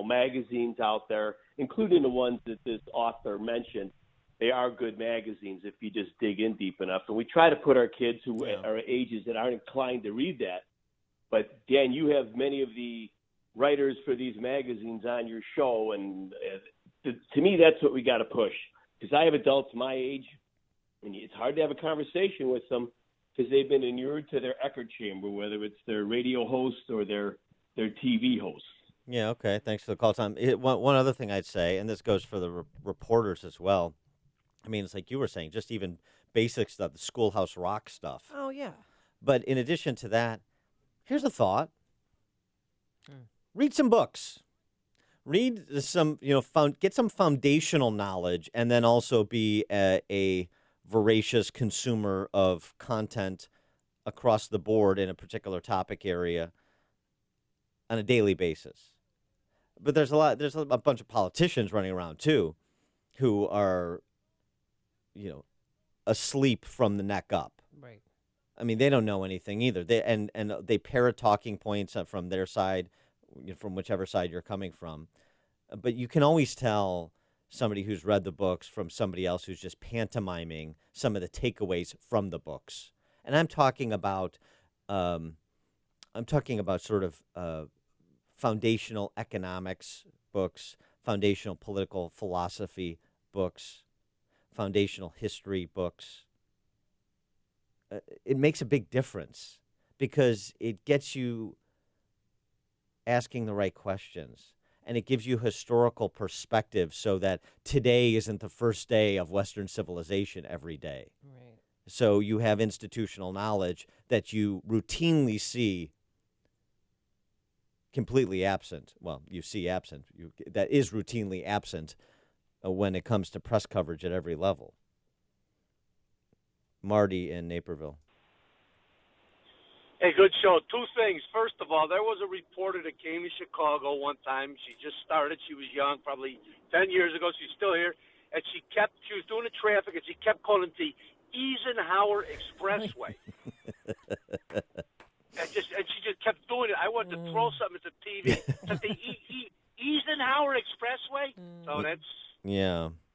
magazines out there, including the ones that this author mentioned. They are good magazines if you just dig in deep enough. And we try to put our kids who are ages that aren't inclined to read that. But, Dan, you have many of the writers for these magazines on your show, and to me, that's what we got to push. Because I have adults my age, and it's hard to have a conversation with them because they've been inured to their echo chamber, whether it's their radio host or their TV host. Yeah, okay. Thanks for the call, Tom. One other thing I'd say, and this goes for the reporters as well. I mean, it's like you were saying, just even basic stuff, the Schoolhouse Rock stuff. Oh, yeah. But in addition to that, here's a thought. Read some books. Read some, get some foundational knowledge, and then also be a voracious consumer of content across the board in a particular topic area on a daily basis. But there's a bunch of politicians running around too, who are asleep from the neck up. Right. I mean, they don't know anything either. They parrot talking points from their side, from whichever side you're coming from. But you can always tell somebody who's read the books from somebody else who's just pantomiming some of the takeaways from the books. And I'm talking about sort of foundational economics books, foundational political philosophy books, foundational history books. It makes a big difference because it gets you asking the right questions. And it gives you historical perspective so that today isn't the first day of Western civilization every day. Right. So you have institutional knowledge that you routinely see completely absent. Well, you see absent. That is routinely absent when it comes to press coverage at every level. Marty in Naperville. Hey, good show. Two things. First of all, there was a reporter that came to Chicago one time. She just started. She was young, probably 10 years ago. She's still here. And she was doing the traffic, and she kept calling it the Eisenhower Expressway. and she just kept doing it. I wanted to throw something at the TV. It's the Eisenhower Expressway? So that's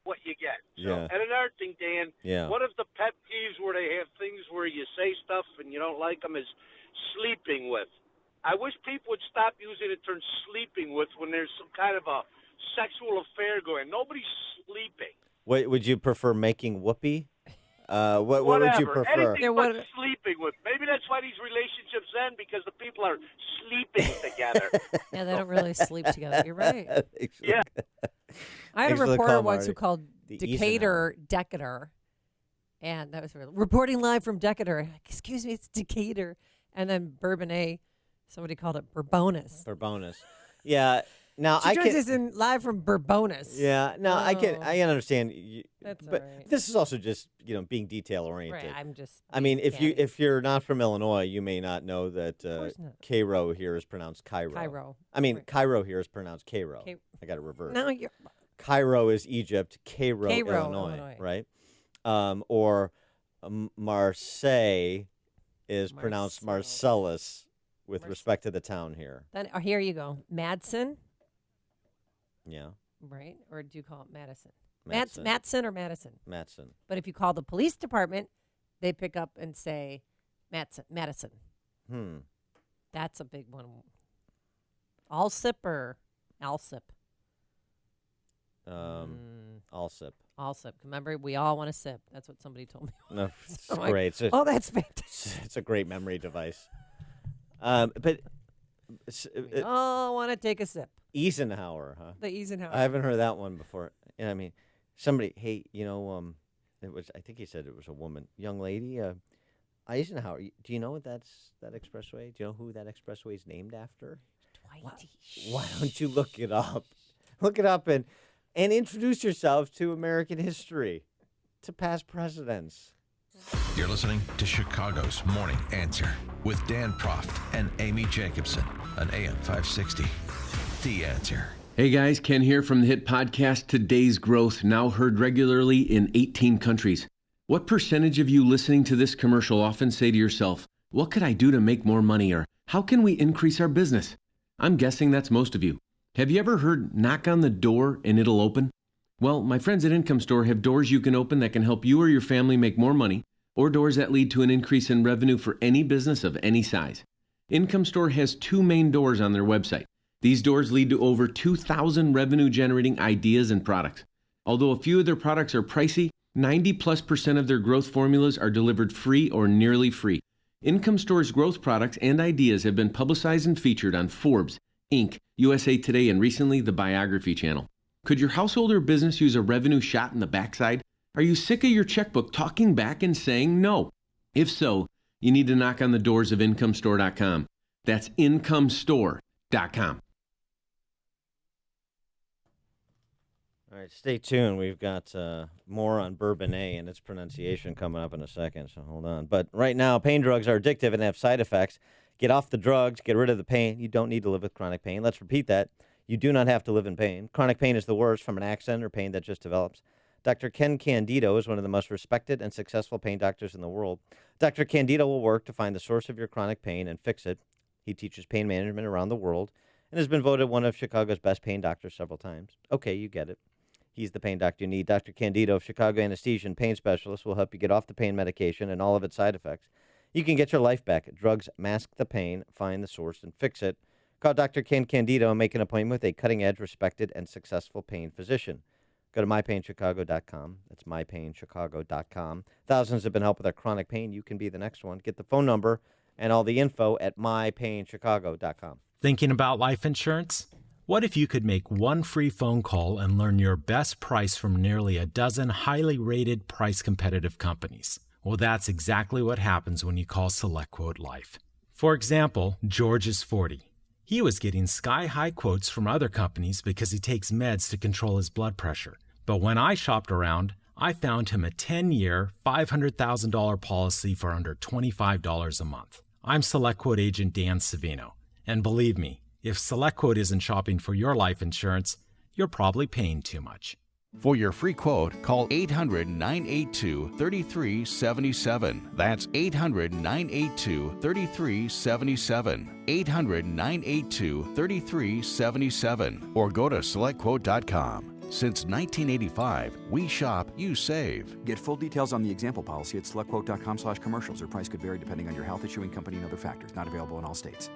what you get. So, and another thing, Dan, one of the pet peeves where they have things where you say stuff and you don't like them is sleeping with. I wish people would stop using the term sleeping with when there's some kind of a sexual affair going. Nobody's sleeping. What would you prefer, making whoopee? What would you prefer? Anything but sleeping with. Maybe that's why these relationships end, because the people are sleeping together. Yeah, they don't really sleep together. You're right. Yeah. I had a reporter once who called Decatur Decatur, and that was reporting live from Decatur. Excuse me, it's Decatur. And then Bourbonnais, somebody called it Bourbonus. Bourbonus. Yeah. Now she turns this in live from Bourbonus. Yeah. No, I can understand. That's but all right. this is also just being detail oriented. Right. I'm just. I mean, if you're not from Illinois, you may not know that Cairo here is pronounced Cairo. Cairo. I mean, Cairo here is pronounced Cairo. I got to reverse. No, you're. Cairo is Egypt. Cairo, Illinois. Right. Or Marseille is pronounced Marcellus with respect to the town here. Then here you go, Madsen. Yeah. Right? Or do you call it Madison? Madsen. Madsen or Madison? Madsen. But if you call the police department, they pick up and say Madison. That's a big one. Allsip or Alsip? Allsip. Allsip. Remember, we all want to sip. That's what somebody told me. No, it's So great. that's fantastic. It's a great memory device. But We all want to take a sip. Eisenhower, huh? The Eisenhower. I haven't heard that one before. Yeah, I mean, somebody, hey, it was. I think he said it was a woman, young lady, Eisenhower. Do you know what that expressway? Do you know who that expressway is named after? Why don't you look it up? Look it up and introduce yourself to American history, to past presidents. You're listening to Chicago's Morning Answer with Dan Proft and Amy Jacobson on AM 560. The Answer. Hey guys, Ken here from the hit podcast Today's Growth, now heard regularly in 18 countries. What percentage of you listening to this commercial often say to yourself, what could I do to make more money, or how can we increase our business? I'm guessing that's most of you. Have you ever heard knock on the door and it'll open? Well, my friends at Income Store have doors you can open that can help you or your family make more money, or doors that lead to an increase in revenue for any business of any size. Income Store has 2 main doors on their website. These doors lead to over 2,000 revenue-generating ideas and products. Although a few of their products are pricey, 90+% of their growth formulas are delivered free or nearly free. Income Store's growth products and ideas have been publicized and featured on Forbes, Inc., USA Today, and recently the Biography Channel. Could your household or business use a revenue shot in the backside? Are you sick of your checkbook talking back and saying no? If so, you need to knock on the doors of IncomeStore.com. That's IncomeStore.com. All right, stay tuned. We've got more on Bourbonnais and its pronunciation coming up in a second, so hold on. But right now, pain drugs are addictive and have side effects. Get off the drugs. Get rid of the pain. You don't need to live with chronic pain. Let's repeat that. You do not have to live in pain. Chronic pain is the worst from an accident or pain that just develops. Dr. Ken Candido is one of the most respected and successful pain doctors in the world. Dr. Candido will work to find the source of your chronic pain and fix it. He teaches pain management around the world and has been voted one of Chicago's best pain doctors several times. Okay, you get it. He's the pain doctor you need. Dr. Candido of Chicago Anesthesia and Pain Specialist will help you get off the pain medication and all of its side effects. You can get your life back. Drugs mask the pain, find the source, and fix it. Call Dr. Ken Candido and make an appointment with a cutting-edge, respected, and successful pain physician. Go to mypainchicago.com. That's mypainchicago.com. Thousands have been helped with their chronic pain. You can be the next one. Get the phone number and all the info at mypainchicago.com. Thinking about life insurance? What if you could make one free phone call and learn your best price from nearly a dozen highly rated, price-competitive companies? Well, that's exactly what happens when you call SelectQuote Life. For example, George is 40. He was getting sky-high quotes from other companies because he takes meds to control his blood pressure. But when I shopped around, I found him a 10-year, $500,000 policy for under $25 a month. I'm SelectQuote agent Dan Savino. And believe me, if SelectQuote isn't shopping for your life insurance, you're probably paying too much. For your free quote, call 800-982-3377. That's 800-982-3377. 800-982-3377. Or go to SelectQuote.com. Since 1985, we shop, you save. Get full details on the example policy at SelectQuote.com/commercials. Or price could vary depending on your health, issuing company, and other factors. Not available in all states.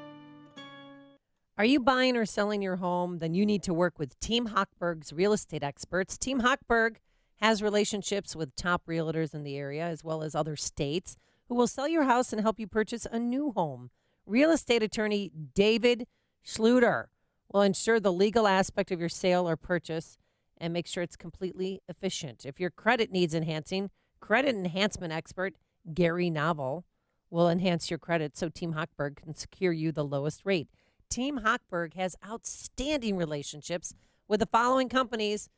Are you buying or selling your home? Then you need to work with Team Hochberg's real estate experts. Team Hochberg has relationships with top realtors in the area as well as other states who will sell your house and help you purchase a new home. Real estate attorney David Schluter will ensure the legal aspect of your sale or purchase and make sure it's completely efficient. If your credit needs enhancing, credit enhancement expert Gary Novel will enhance your credit so Team Hochberg can secure you the lowest rate. Team Hochberg has outstanding relationships with the following companies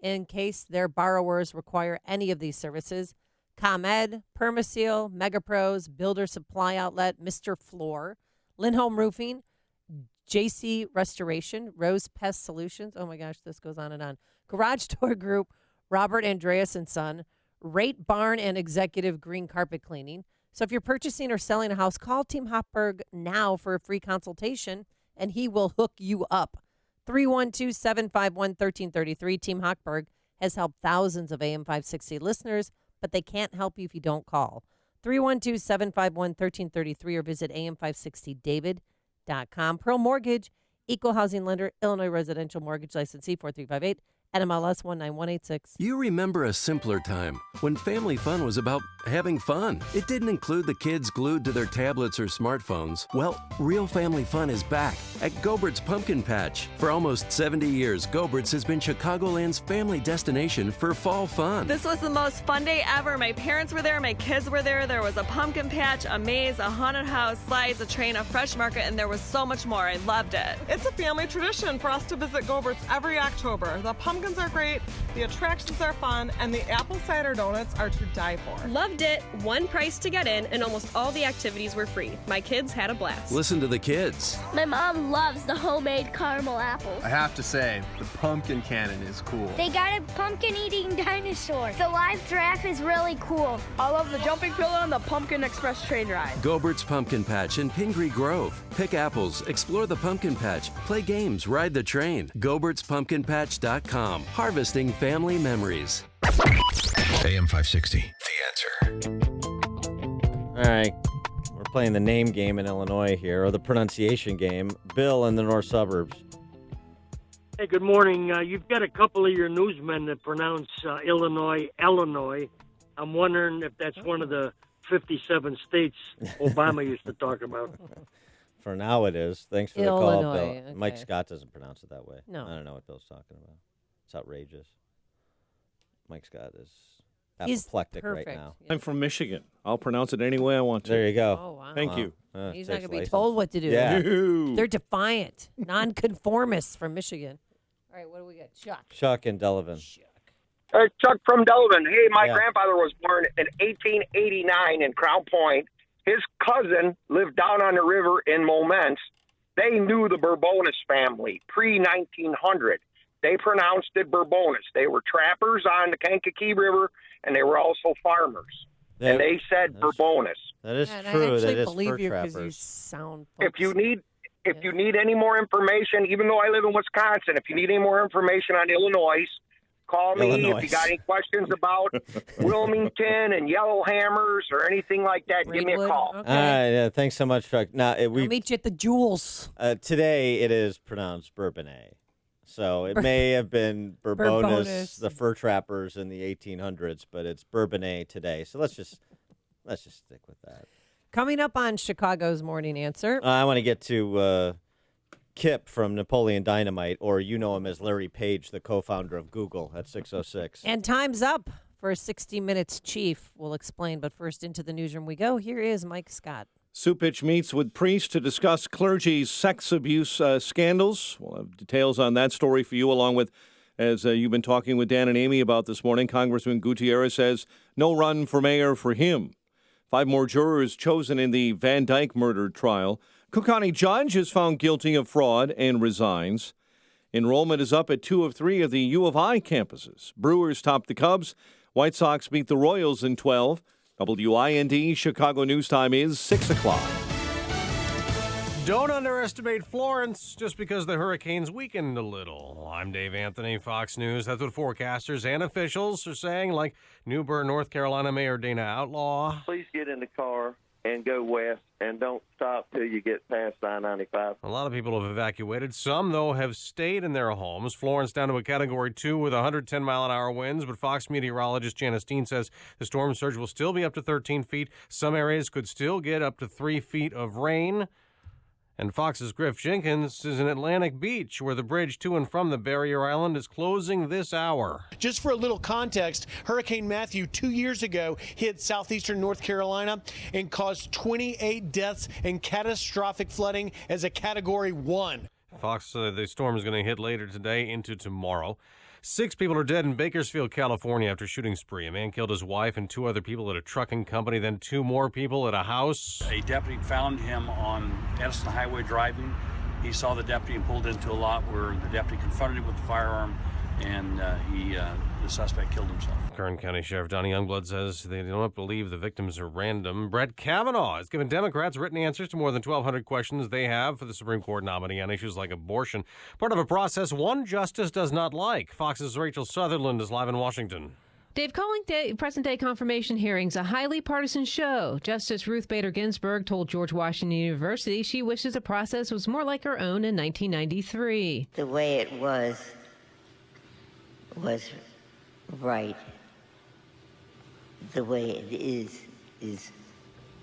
in case their borrowers require any of these services: ComEd, Permaseal, MegaPros, Builder Supply Outlet, Mr. Floor, Lindholm Roofing, JC Restoration, Rose Pest Solutions. Oh my gosh, this goes on and on. Garage Door Group, Robert Andreas and Son, Rate Barn and Executive Green Carpet Cleaning. So if you're purchasing or selling a house, call Team Hochberg now for a free consultation, and he will hook you up. 312-751-1333. Team Hochberg has helped thousands of AM 560 listeners, but they can't help you if you don't call. 312-751-1333 or visit am560david.com. Pearl Mortgage, Equal Housing Lender, Illinois Residential Mortgage Licensee 4358. NMLS 19186. You remember a simpler time when family fun was about having fun. It didn't include the kids glued to their tablets or smartphones. Well, real family fun is back at Gobert's Pumpkin Patch. For almost 70 years, Gobert's has been Chicagoland's family destination for fall fun. This was the most fun day ever. My parents were there, my kids were there. There was a pumpkin patch, a maze, a haunted house, slides, a train, a fresh market, and there was so much more. I loved it. It's a family tradition for us to visit Gobert's every October. The pumpkins are great, the attractions are fun, and the apple cider donuts are to die for. Loved it. One price to get in, and almost all the activities were free. My kids had a blast. Listen to the kids. My mom loves the homemade caramel apples. I have to say, the pumpkin cannon is cool. They got a pumpkin-eating dinosaur. The live giraffe is really cool. I love the jumping pillow and the pumpkin express train ride. Gobert's Pumpkin Patch in Pingree Grove. Pick apples, explore the pumpkin patch, play games, ride the train. Gobert'sPumpkinPatch.com. Harvesting family memories. AM 560. The answer. All right. We're playing the name game in Illinois here, or the pronunciation game. Bill in the north suburbs. Hey, good morning. You've got a couple of your newsmen that pronounce Illinois. I'm wondering if that's one of the 57 states Obama used to talk about. For now it is. Thanks for Illinois, the call, Bill. okay. Mike Scott doesn't pronounce it that way. No. I don't know what Bill's talking about. It's outrageous. Mike Scott is He's apoplectic right perfect. now. I'm from Michigan. I'll pronounce it any way I want to. There you go. Oh, wow. Thank you. He's not going to be told what to do. Yeah. They're defiant, nonconformists from Michigan. All right, what do we got? Chuck in Delavan. Chuck from Delavan. Hey, my grandfather was born in 1889 in Crown Point. His cousin lived down on the river in Momence. They knew the Bourbonis family pre-1900. they pronounced it Bourbonus. They were trappers on the Kankakee River, and they were also farmers. And they said Bourbonus. That is And true. I actually That is believe fur you because trappers. you sound. If you need any more information, even though I live in Wisconsin, if you need any more information on Illinois, call me. If you got any questions about Wilmington and Yellowhammers or anything like that, give me a call. Okay. Yeah, thanks so much, Chuck. Now, I'll meet you at the Jewels. Today it is pronounced Bourbonnais. So it may have been Bourbonus, the fur trappers in the 1800s, but it's Bourbonnais today. So let's just stick with that. Coming up on Chicago's Morning Answer. I want to get to Kip from Napoleon Dynamite, or you know him as Larry Page, the co-founder of Google, at 6:06. And time's up for 60 Minutes Chief. We'll explain, but first into the newsroom we go. Here is Mike Scott. Supich meets with priests to discuss clergy's sex abuse scandals. We'll have details on that story for you, along with, as you've been talking with Dan and Amy about this morning, Congressman Gutierrez says no run for mayor for him. 5 more jurors chosen in the Van Dyke murder trial. Cook County judge is found guilty of fraud and resigns. Enrollment is up at 2 of 3 of the U of I campuses. Brewers top the Cubs. White Sox beat the Royals in 12. WIND Chicago News Time is 6 o'clock. Don't underestimate Florence just because the hurricane's weakened a little. I'm Dave Anthony, Fox News. That's what forecasters and officials are saying, like New Bern, North Carolina Mayor Dana Outlaw. Please get in the car and go west and don't stop till you get past I-95. A lot of people have evacuated. Some, though, have stayed in their homes. Florence down to a Category 2 with 110-mile-an-hour winds, but Fox meteorologist Janice Dean says the storm surge will still be up to 13 feet. Some areas could still get up to 3 feet of rain. And Fox's Griff Jenkins is in Atlantic Beach, where the bridge to and from the barrier island is closing this hour. Just for a little context, Hurricane Matthew 2 years ago hit southeastern North Carolina and caused 28 deaths and catastrophic flooding as a Category 1. Fox, the storm is going to hit later today into tomorrow. 6 people are dead in Bakersfield, California after shooting spree. A man killed his wife and 2 other people at a trucking company, then 2 more people at a house. A deputy found him on Edison Highway driving. He saw the deputy and pulled into a lot where the deputy confronted him with the firearm, and the suspect killed himself. Kern County Sheriff Donnie Youngblood says they don't believe the victims are random. Brett Kavanaugh has given Democrats written answers to more than 1,200 questions they have for the Supreme Court nominee on issues like abortion, part of a process one justice does not like. Fox's Rachel Sutherland is live in Washington. Dave, calling present-day confirmation hearings a highly partisan show. Justice Ruth Bader Ginsburg told George Washington University she wishes the process was more like her own in 1993. The way it was right. The way it is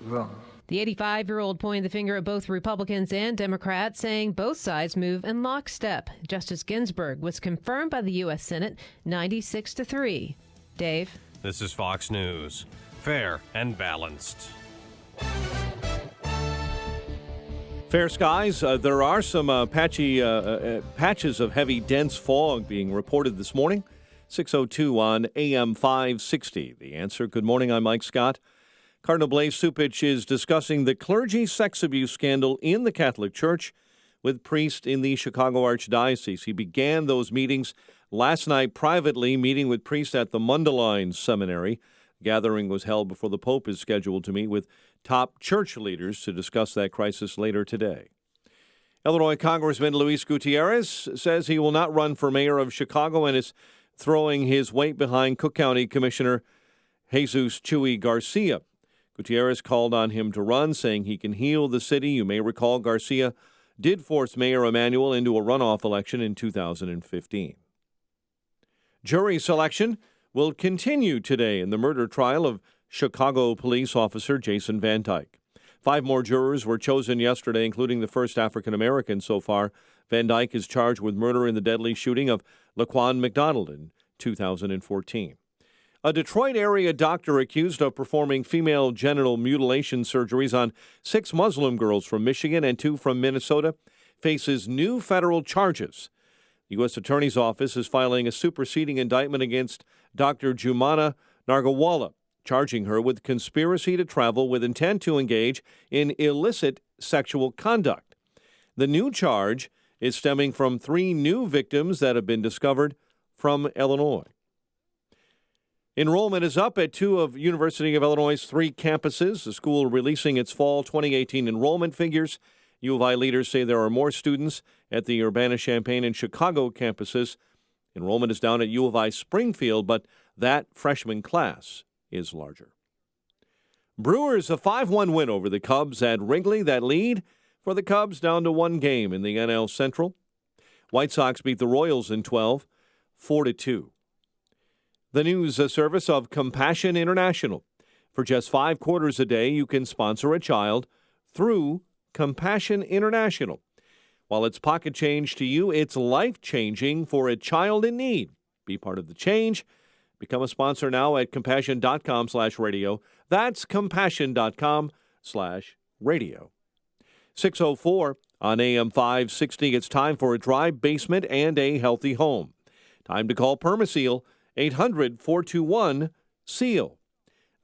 wrong. The 85-year-old pointed the finger at both Republicans and Democrats, saying both sides move in lockstep. Justice Ginsburg was confirmed by the U.S. Senate 96-3. Dave? This is Fox News. Fair and balanced. Fair skies. There are some patches of heavy, dense fog being reported this morning. 6:02 on AM 560. The Answer. Good morning. I'm Mike Scott. Cardinal Blaise Supich is discussing the clergy sex abuse scandal in the Catholic Church with priests in the Chicago Archdiocese. He began those meetings last night privately, meeting with priests at the Mundelein Seminary. The gathering was held before the Pope is scheduled to meet with top church leaders to discuss that crisis later today. Illinois Congressman Luis Gutierrez says he will not run for mayor of Chicago and is throwing his weight behind Cook County Commissioner Jesus Chuy Garcia. Gutierrez called on him to run, saying he can heal the city. You may recall Garcia did force Mayor Emanuel into a runoff election in 2015. Jury selection will continue today in the murder trial of Chicago police officer Jason Van Dyke. 5 more jurors were chosen yesterday, including the first African-American so far. Van Dyke is charged with murder in the deadly shooting of Laquan McDonald in 2014. A Detroit area doctor accused of performing female genital mutilation surgeries on 6 Muslim girls from Michigan and 2 from Minnesota faces new federal charges. The U.S. Attorney's Office is filing a superseding indictment against Dr. Jumana Nargawala, charging her with conspiracy to travel with intent to engage in illicit sexual conduct. The new charge is stemming from 3 new victims that have been discovered from Illinois. Enrollment is up at 2 of University of Illinois' 3 campuses. The school releasing its fall 2018 enrollment figures. U of I leaders say there are more students at the Urbana-Champaign and Chicago campuses. Enrollment is down at U of I Springfield, but that freshman class is larger. Brewers a 5-1 win over the Cubs at Wrigley. That lead for the Cubs down to 1 game in the NL Central. White Sox beat the Royals in 12, 4-2. The news service of Compassion International. For just $5 a day, you can sponsor a child through Compassion International. While it's pocket change to you, it's life-changing for a child in need. Be part of the change. Become a sponsor now at compassion.com/radio. That's compassion.com/radio. 6:04 on AM 560. It's time for a dry basement and a healthy home. Time to call Permaseal, 800-421-SEAL.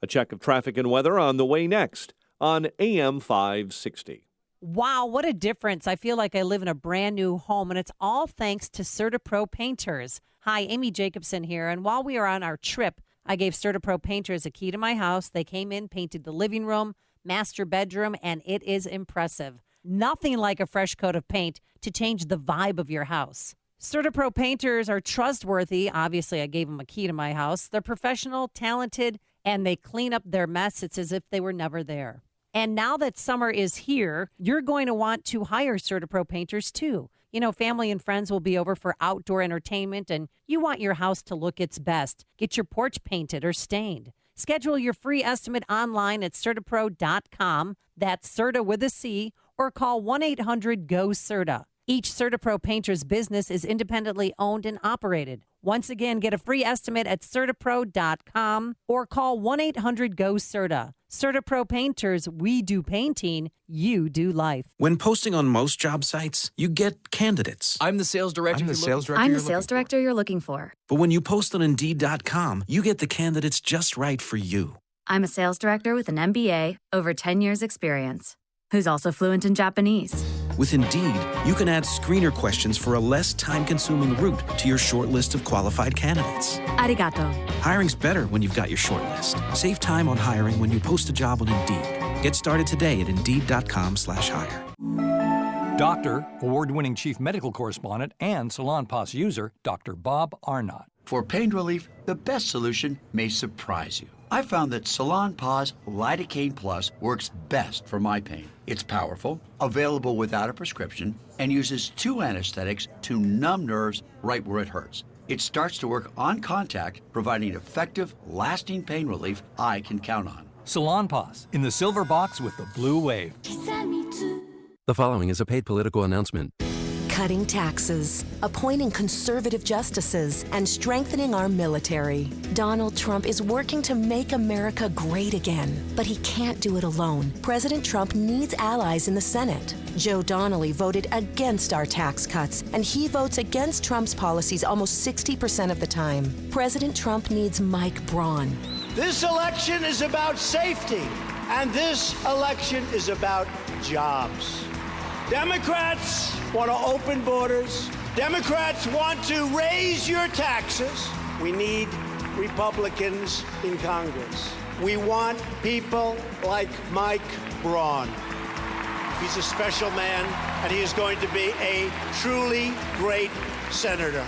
A check of traffic and weather on the way next on AM 560. Wow, what a difference. I feel like I live in a brand new home, and it's all thanks to CertaPro Painters. Hi, Amy Jacobson here, and while we were on our trip, I gave CertaPro Painters a key to my house. They came in, painted the living room, master bedroom, and it is impressive. Nothing like a fresh coat of paint to change the vibe of your house. CertaPro Painters are trustworthy. Obviously, I gave them a key to my house. They're professional, talented, and they clean up their mess. It's as if they were never there. And now that summer is here, you're going to want to hire CertaPro Painters too. You know, family and friends will be over for outdoor entertainment, and you want your house to look its best. Get your porch painted or stained. Schedule your free estimate online at CertaPro.com. That's Certa with a C, or call 1-800-GO-CERTA. Each CertaPro Painter's business is independently owned and operated. Once again, get a free estimate at CertaPro.com or call 1-800-GO-CERTA. CertaPro Painters, we do painting, you do life. When posting on most job sites, you get candidates. I'm the sales director. I'm the sales director you're looking for. But when you post on Indeed.com, you get the candidates just right for you. I'm a sales director with an MBA, over 10 years experience, who's also fluent in Japanese. With Indeed, you can add screener questions for a less time-consuming route to your short list of qualified candidates. Arigato. Hiring's better when you've got your short list. Save time on hiring when you post a job on Indeed. Get started today at Indeed.com/hire. Doctor, award-winning chief medical correspondent, and Salon Pass user, Dr. Bob Arnott. For pain relief, the best solution may surprise you. I found that Salon Pa's Lidocaine Plus works best for my pain. It's powerful, available without a prescription, and uses 2 anesthetics to numb nerves right where it hurts. It starts to work on contact, providing effective, lasting pain relief I can count on. Salon Pass, in the silver box with the blue wave. The following is a paid political announcement. Cutting taxes, appointing conservative justices, and strengthening our military. Donald Trump is working to make America great again, but he can't do it alone. President Trump needs allies in the Senate. Joe Donnelly voted against our tax cuts, and he votes against Trump's policies almost 60% of the time. President Trump needs Mike Braun. This election is about safety, and this election is about jobs. Democrats want to open borders. Democrats want to raise your taxes. We need Republicans in Congress. We want people like Mike Braun. He's a special man, and he is going to be a truly great senator.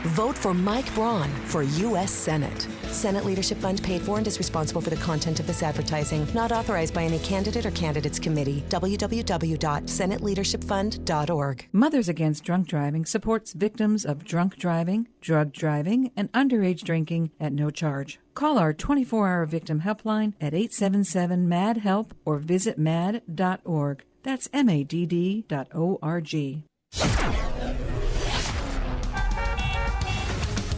Vote for Mike Braun for U.S. Senate. Senate Leadership Fund paid for and is responsible for the content of this advertising. Not authorized by any candidate or candidates committee. www.senateleadershipfund.org. Mothers Against Drunk Driving supports victims of drunk driving, drug driving, and underage drinking at no charge. Call our 24-hour victim helpline at 877-MAD-HELP or visit mad.org. That's MADD.org.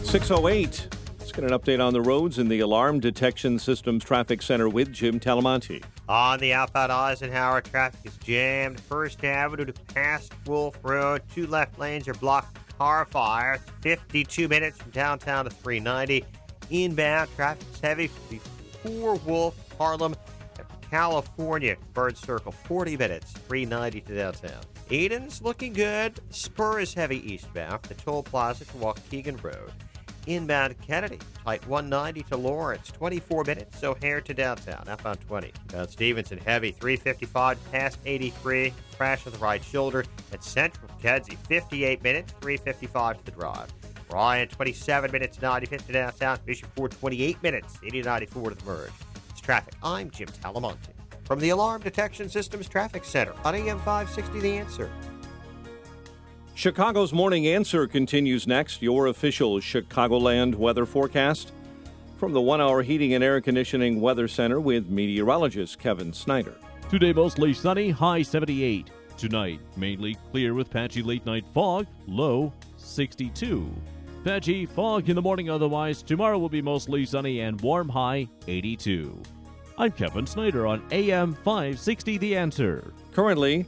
6:08. Let's get an update on the roads in the Alarm Detection Systems Traffic Center with Jim Talamonte. On the outbound Eisenhower, traffic is jammed. First Avenue to past Wolf Road. 2 left lanes are blocked with car fire. 52 minutes from downtown to 390. Inbound traffic is heavy before Wolf, Harlem, California, Bird Circle, 40 minutes, 390 to downtown. Eden's looking good. Spur is heavy eastbound, the Toll Plaza to Waukegan Road. Inbound Kennedy, tight 190 to Lawrence, 24 minutes, O'Hare to downtown, outbound 20. Bound Stevenson, heavy 355 past 83, crash on the right shoulder. At Central Kedzie, 58 minutes, 355 to the drive. Ryan, 27 minutes, 95 to downtown. Bishop Ford, 28 minutes, 80-94 to the merge. It's traffic. I'm Jim Talamonte from the Alarm Detection Systems Traffic Center on AM 560 The Answer. Chicago's Morning Answer continues next. Your official Chicagoland weather forecast from the 1 Hour Heating and Air Conditioning Weather Center with meteorologist Kevin Snyder. Today mostly sunny, high 78. Tonight, mainly clear with patchy late-night fog, low 62. Patchy fog in the morning otherwise. Tomorrow will be mostly sunny and warm, high 82. I'm Kevin Snyder on AM 560 The Answer. Currently,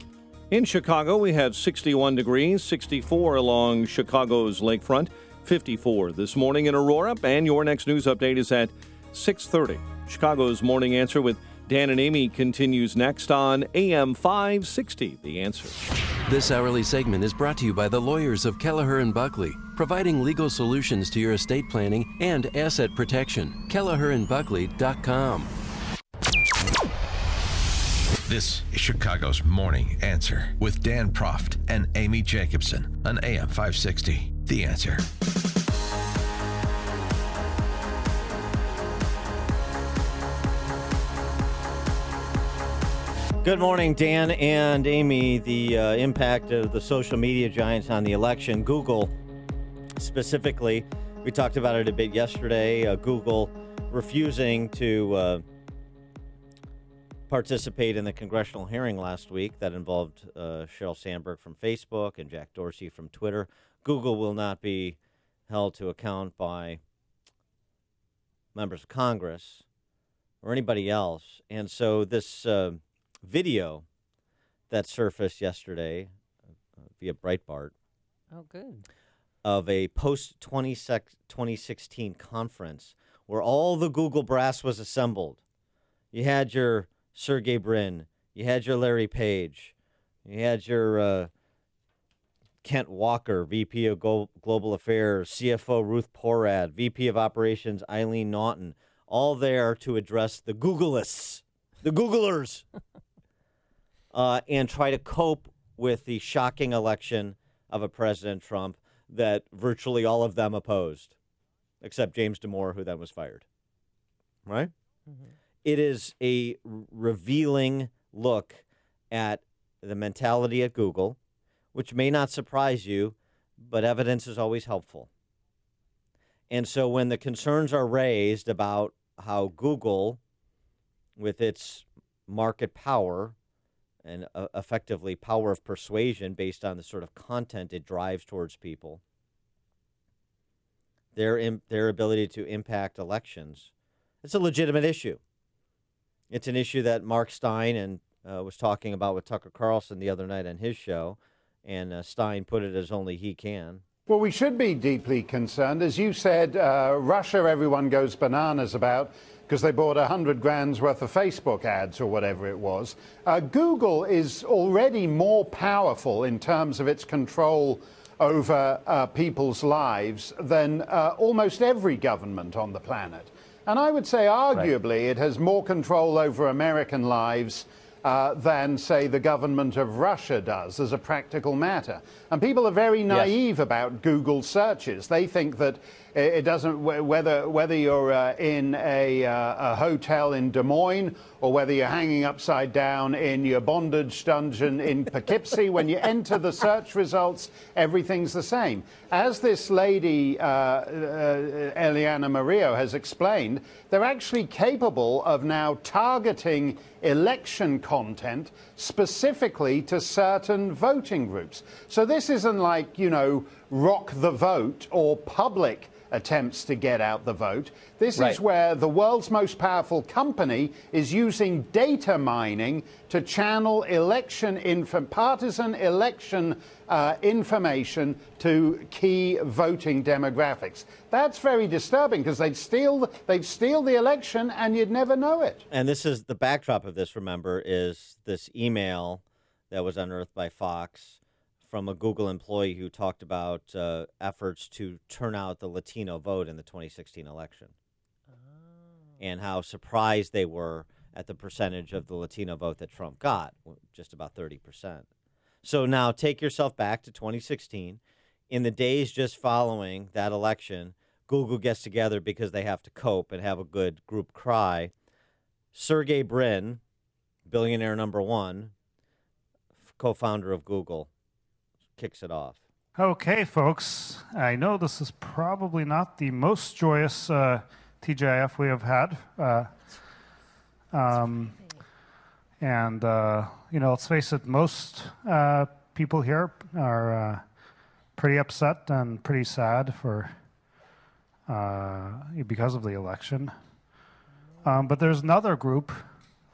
in Chicago, we have 61 degrees, 64 along Chicago's lakefront, 54 this morning in Aurora, and your next news update is at 6:30. Chicago's Morning Answer with Dan and Amy continues next on AM 560, The Answer. This hourly segment is brought to you by the lawyers of Kelleher and Buckley, providing legal solutions to your estate planning and asset protection. KelleherandBuckley.com. This is Chicago's Morning Answer with Dan Proft and Amy Jacobson on AM 560. The Answer. Good morning, Dan and Amy. The impact of the social media giants on the election, Google specifically, we talked about it a bit yesterday. Google refusing to participate in the congressional hearing last week that involved Sheryl Sandberg from Facebook and Jack Dorsey from Twitter. Google will not be held to account by members of Congress or anybody else. And so this video that surfaced yesterday via Breitbart of a post-2016 conference where all the Google brass was assembled. You had your Sergey Brin, you had your Larry Page, you had your Kent Walker, VP of Global Affairs, CFO Ruth Porad, VP of Operations Eileen Naughton, all there to address the Googlers, and try to cope with the shocking election of a President Trump that virtually all of them opposed, except James Damore, who then was fired. Right? Mm-hmm. It is a revealing look at the mentality at Google, which may not surprise you, but evidence is always helpful. And so when the concerns are raised about how Google, with its market power and effectively power of persuasion based on the sort of content it drives towards people, their ability to impact elections, it's a legitimate issue. It's an issue that Mark Stein was talking about with Tucker Carlson the other night on his show, and Stein put it as only he can. Well, we should be deeply concerned. As you said, Russia, everyone goes bananas about because they bought 100 grand's worth of Facebook ads or whatever it was. Google is already more powerful in terms of its control over people's lives than almost every government on the planet. And I would say, arguably, it has more control over American lives than, say, the government of Russia does as a practical matter. And people are very naive about Google searches. They think that it doesn't, whether you're in a hotel in Des Moines or whether you're hanging upside down in your bondage dungeon in Poughkeepsie, when you enter the search results, everything's the same. As this lady, Eliana Murillo, has explained, they're actually capable of now targeting election content specifically to certain voting groups. So this isn't like, rock the vote or public attempts to get out the vote. This Right. is where the world's most powerful company is using data mining to channel partisan election information to key voting demographics. That's very disturbing because they'd steal the election and you'd never know it. And this is the backdrop of this, remember, is this email that was unearthed by Fox from a Google employee who talked about efforts to turn out the Latino vote in the 2016 election. And how surprised they were at the percentage of the Latino vote that Trump got, just about 30%. So now take yourself back to 2016. In the days just following that election, Google gets together because they have to cope and have a good group cry. Sergey Brin, billionaire number one, co-founder of Google, kicks it off. Okay, folks, I know this is probably not the most joyous TGIF we have had. Let's face it, most people here are pretty upset and pretty sad because of the election. But there's another group,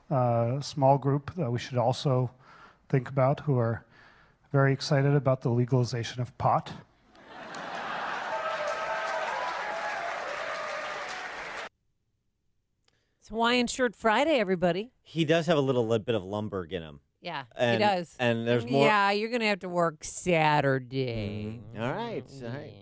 small group, that we should also think about, who are very excited about the legalization of pot. It's Hawaiian Shirt Friday, everybody. He does have a little bit of Lumberg in him. Yeah, And- he does. and there's more- Yeah, you're going to have to work Saturday. All right. Okay.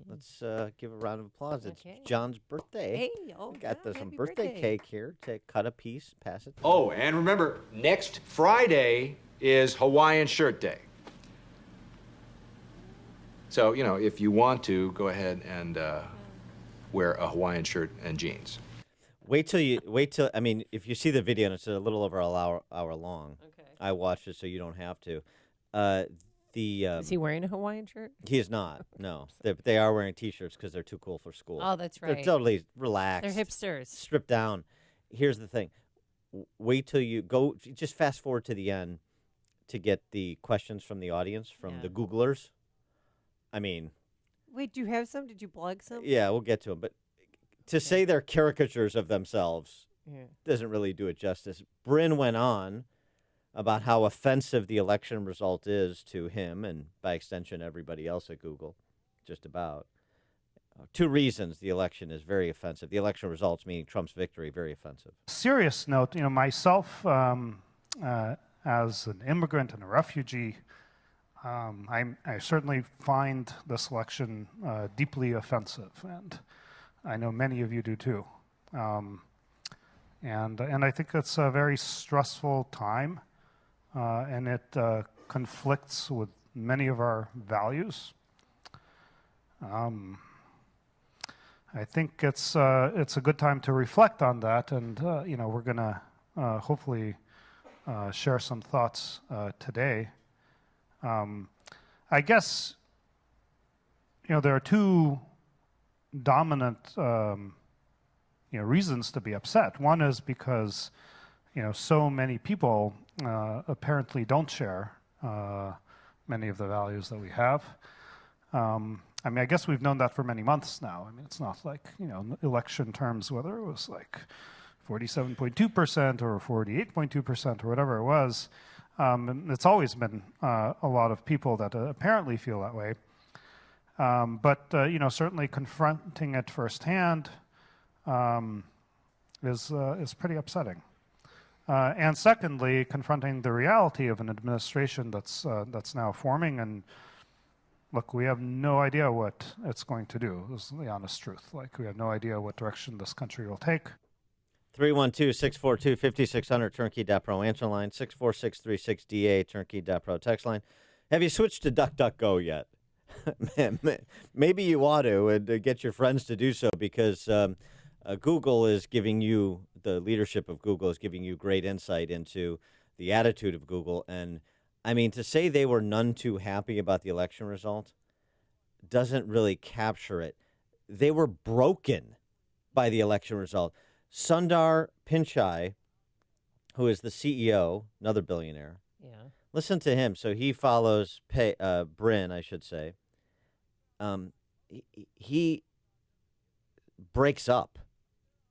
Let's give a round of applause. It's John's birthday. Hey, oh, Got yeah, some happy birthday cake here to cut a piece, pass it. Oh, and remember, next Friday is Hawaiian Shirt Day. So, if you want to, go ahead and wear a Hawaiian shirt and jeans. Wait till, I mean, if you see the video, and it's a little over an hour long. Okay. I watched it so you don't have to. Is he wearing a Hawaiian shirt? He is not, no. They are wearing T-shirts because they're too cool for school. Oh, that's right. They're totally relaxed. They're hipsters. Stripped down. Here's the thing. Wait till you go, just fast forward to the end to get the questions from the audience, from the Googlers. I mean... Wait, do you have some? Did you plug some? Yeah, we'll get to them. But to say they're caricatures of themselves doesn't really do it justice. Brin went on about how offensive the election result is to him and, by extension, everybody else at Google, just about. Two reasons the election is very offensive. The election results, meaning Trump's victory, very offensive. Serious note, myself, as an immigrant and a refugee, I certainly find this election deeply offensive, and I know many of you do too. And I think it's a very stressful time, and it conflicts with many of our values. I think it's a good time to reflect on that, and we're going to hopefully share some thoughts today. I guess there are two dominant reasons to be upset. One is because so many people apparently don't share many of the values that we have. I mean, I guess we've known that for many months now. I mean, it's not like, election terms, whether it was like 47.2% or 48.2% or whatever it was. It's always been a lot of people that apparently feel that way. But certainly confronting it firsthand is pretty upsetting. And secondly, confronting the reality of an administration that's now forming, and look, we have no idea what it's going to do. This is the honest truth. Like, we have no idea what direction this country will take. 312-642-5600, turnkey.pro answer line, 64636DA, turnkey.pro text line. Have you switched to DuckDuckGo yet? Maybe you ought to, and get your friends to do so, because Google is giving you, the leadership of Google is giving you great insight into the attitude of Google. And I mean, to say they were none too happy about the election result doesn't really capture it. They were broken by the election result. Sundar Pichai, who is the CEO, another billionaire. Yeah. Listen to him. So he follows Brin, I should say. He breaks up.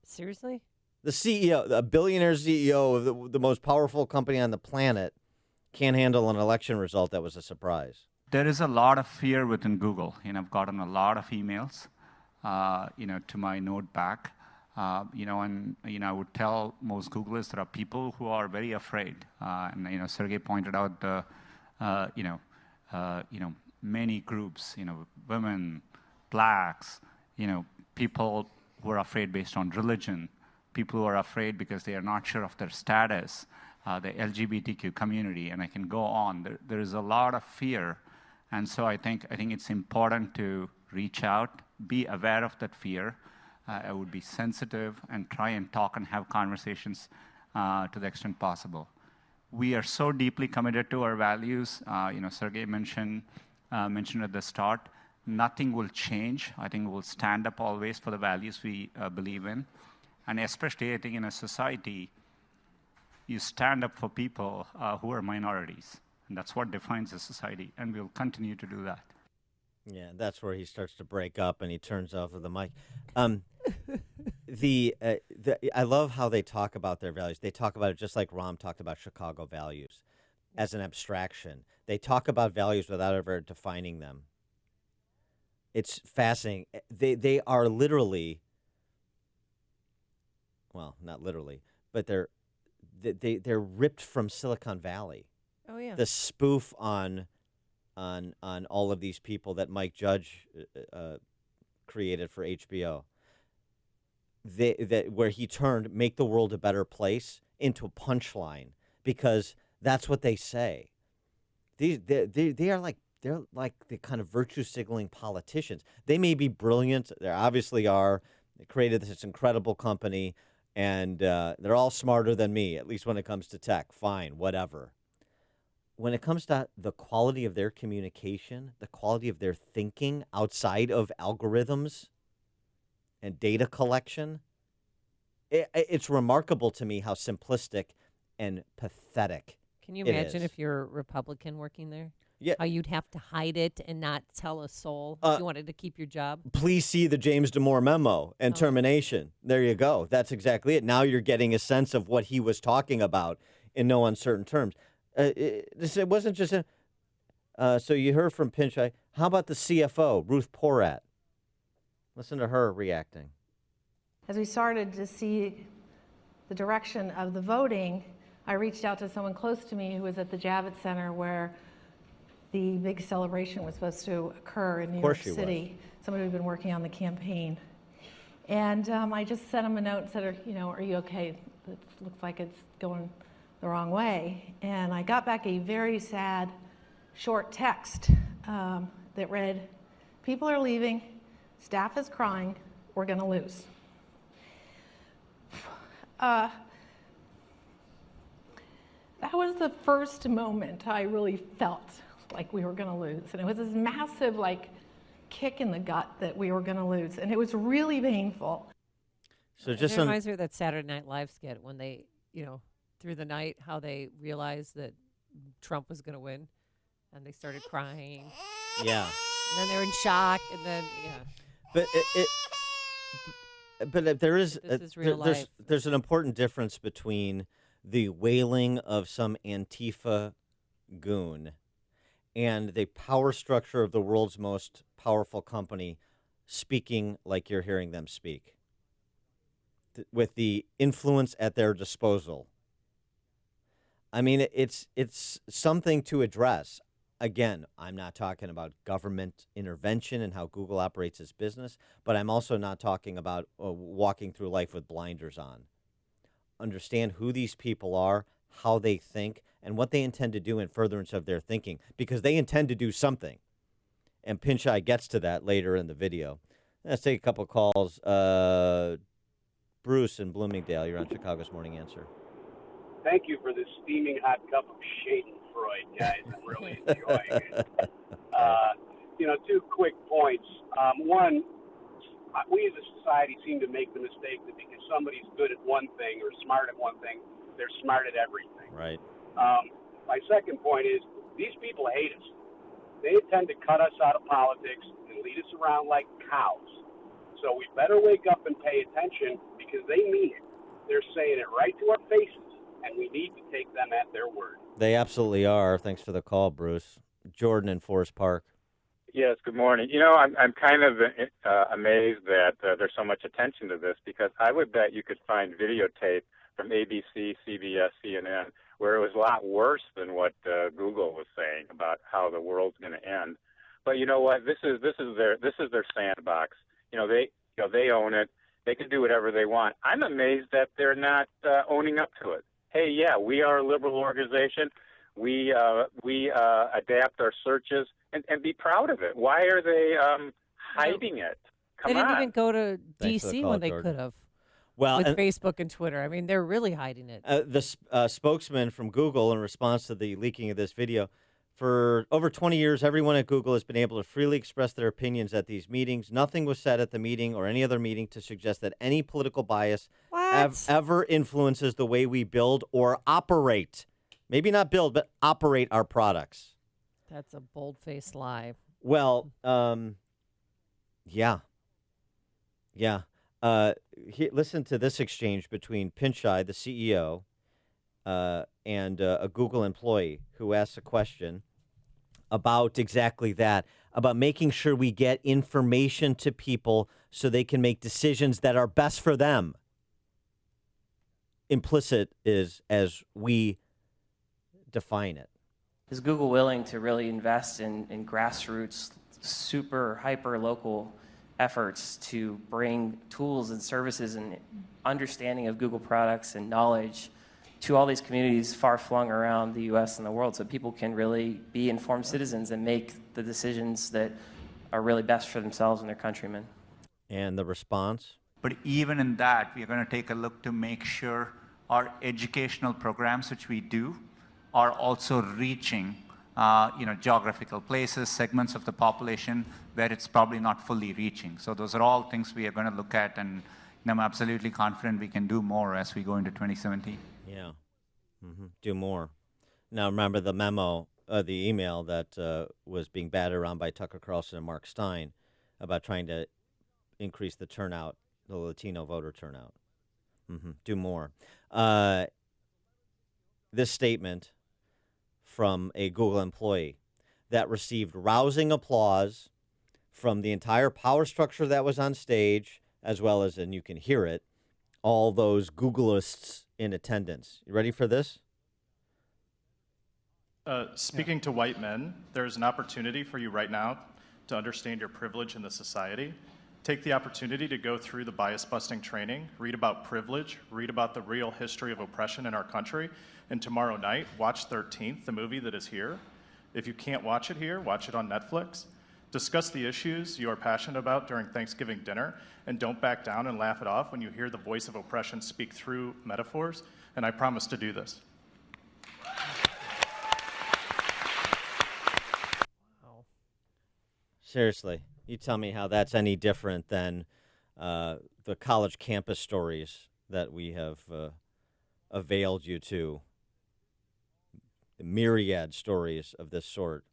Seriously? The CEO, a billionaire CEO of the most powerful company on the planet, can't handle an election result that was a surprise. There is a lot of fear within Google. I've gotten a lot of emails, to my note back. I would tell most Googlers there are people who are very afraid. Sergey pointed out the, many groups, women, blacks, people who are afraid based on religion, people who are afraid because they are not sure of their status, the LGBTQ community, and I can go on. There is a lot of fear, and so I think it's important to reach out, be aware of that fear. I would be sensitive and try and talk and have conversations to the extent possible. We are so deeply committed to our values. Sergey mentioned at the start, nothing will change. I think we'll stand up always for the values we believe in. And especially, I think, in a society, you stand up for people who are minorities. And that's what defines a society. And we'll continue to do that. Yeah, that's where he starts to break up and he turns off of the mic. I love how they talk about their values. They talk about it just like Rahm talked about Chicago values as an abstraction. They talk about values without ever defining them. It's fascinating. They are literally, well, not literally, but they're ripped from Silicon Valley. Oh yeah. The spoof on all of these people that Mike Judge created for HBO. Where he turned "Make the World a Better Place" into a punchline because that's what they say. They're like the kind of virtue signaling politicians. They may be brilliant. They obviously are. They created this incredible company, and they're all smarter than me, at least when it comes to tech. Fine, whatever. When it comes to the quality of their communication, the quality of their thinking outside of algorithms and data collection, it's remarkable to me how simplistic and pathetic. Can you imagine if you're a Republican working there? Yeah. How you'd have to hide it and not tell a soul if you wanted to keep your job? Please see the James Damore memo and termination. There you go. That's exactly it. Now you're getting a sense of what he was talking about in no uncertain terms. It wasn't just so you heard from Pinchai. How about the CFO, Ruth Porat? Listen to her reacting. As we started to see the direction of the voting, I reached out to someone close to me who was at the Javits Center where the big celebration was supposed to occur in New York City. Somebody who'd been working on the campaign. And I just sent him a note and said, are you okay? It looks like it's going the wrong way. And I got back a very sad, short text that read, "People are leaving, staff is crying, we're going to lose." That was the first moment I really felt like we were going to lose. And it was this massive, kick in the gut that we were going to lose. And it was really painful. So it reminds me of that Saturday Night Live skit when they, through the night, how they realized that Trump was going to win. And they started crying. Yeah. And then they're in shock. And then, But there is real life. There's an important difference between the wailing of some Antifa goon and the power structure of the world's most powerful company speaking like you're hearing them speak, with the influence at their disposal. I mean, it's something to address. Again, I'm not talking about government intervention and how Google operates its business, but I'm also not talking about walking through life with blinders on. Understand who these people are, how they think, and what they intend to do in furtherance of their thinking, because they intend to do something. And Pinchai gets to that later in the video. Let's take a couple calls. Bruce in Bloomingdale, you're on Chicago's Morning Answer. Thank you for this steaming hot cup of Schadenfreude, guys. I'm really enjoying it. Two quick points. One, we as a society seem to make the mistake that because somebody's good at one thing or smart at one thing, they're smart at everything. Right. My second point is these people hate us. They intend to cut us out of politics and lead us around like cows. So we better wake up and pay attention because they mean it. They're saying it right to our faces, and we need to take them at their word. They absolutely are. Thanks for the call, Bruce. Jordan in Forest Park. Yes, good morning. You know, I'm kind of amazed that there's so much attention to this, because I would bet you could find videotape from ABC, CBS, CNN, where it was a lot worse than what Google was saying about how the world's going to end. But you know what? This is their sandbox. They own it. They can do whatever they want. I'm amazed that they're not owning up to it. Hey, yeah, we are a liberal organization. We adapt our searches and be proud of it. Why are they hiding it? They didn't even go to Thanks for the D.C. call, when they Jordan. could have. Well, with and- Facebook and Twitter. I mean, they're really hiding it. The spokesman from Google, in response to the leaking of this video, for over 20 years, everyone at Google has been able to freely express their opinions at these meetings. Nothing was said at the meeting or any other meeting to suggest that any political bias ever influences the way we build or operate. Maybe not build, but operate our products. That's a bold-faced lie. Well, yeah. Listen to this exchange between Pinchai, the CEO, and a Google employee who asks a question about exactly that, about making sure we get information to people so they can make decisions that are best for them. Implicit is as we define it. Is Google willing to really invest in grassroots, super hyper local efforts to bring tools and services and understanding of Google products and knowledge to all these communities far flung around the U.S. and the world, so people can really be informed citizens and make the decisions that are really best for themselves and their countrymen? And the response? But even in that, we're going to take a look to make sure our educational programs, which we do, are also reaching geographical places, segments of the population where it's probably not fully reaching. So those are all things we are going to look at, and I'm absolutely confident we can do more as we go into 2017. Yeah. Do more. Now, remember the memo, the email that was being batted around by Tucker Carlson and Mark Stein about trying to increase the turnout, the Latino voter turnout. Do more. This statement from a Google employee that received rousing applause from the entire power structure that was on stage, as well as, and you can hear it, all those Googleists in attendance. You ready for this? Speaking to white men, there's an opportunity for you right now to understand your privilege in the society. Take the opportunity to go through the bias-busting training, read about privilege, read about the real history of oppression in our country, and tomorrow night, watch 13th, the movie that is here. If you can't watch it here, watch it on Netflix. Discuss the issues you are passionate about during Thanksgiving dinner, and don't back down and laugh it off when you hear the voice of oppression speak through metaphors, and I promise to do this. Seriously, you tell me how that's any different than the college campus stories that we have availed you to. The myriad stories of this sort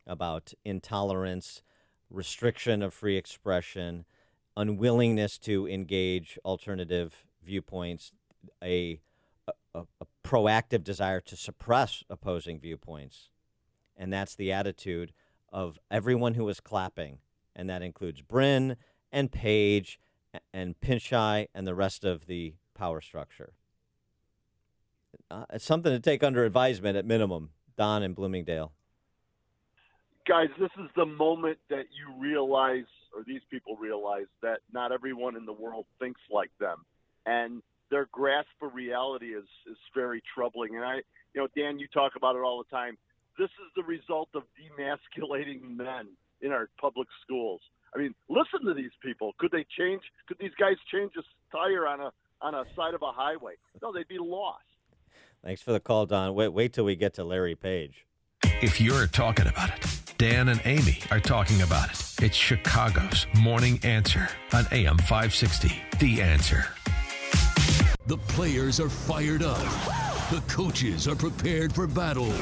about intolerance, restriction of free expression, unwillingness to engage alternative viewpoints, a proactive desire to suppress opposing viewpoints. And that's the attitude of everyone who was clapping, and that includes Brin and Page and Pinchai and the rest of the power structure. It's something to take under advisement at minimum. Don in Bloomingdale. Guys, this is the moment that you realize, or these people realize, that not everyone in the world thinks like them. And their grasp of reality is very troubling. And Dan, you talk about it all the time. This is the result of demasculating men in our public schools. I mean, listen to these people. Could they change? Could these guys change a tire on a side of a highway? No, they'd be lost. Thanks for the call, Don. Wait till we get to Larry Page. If you're talking about it, Dan and Amy are talking about it. It's Chicago's Morning Answer on AM 560. The Answer. The players are fired up. The coaches are prepared for battle.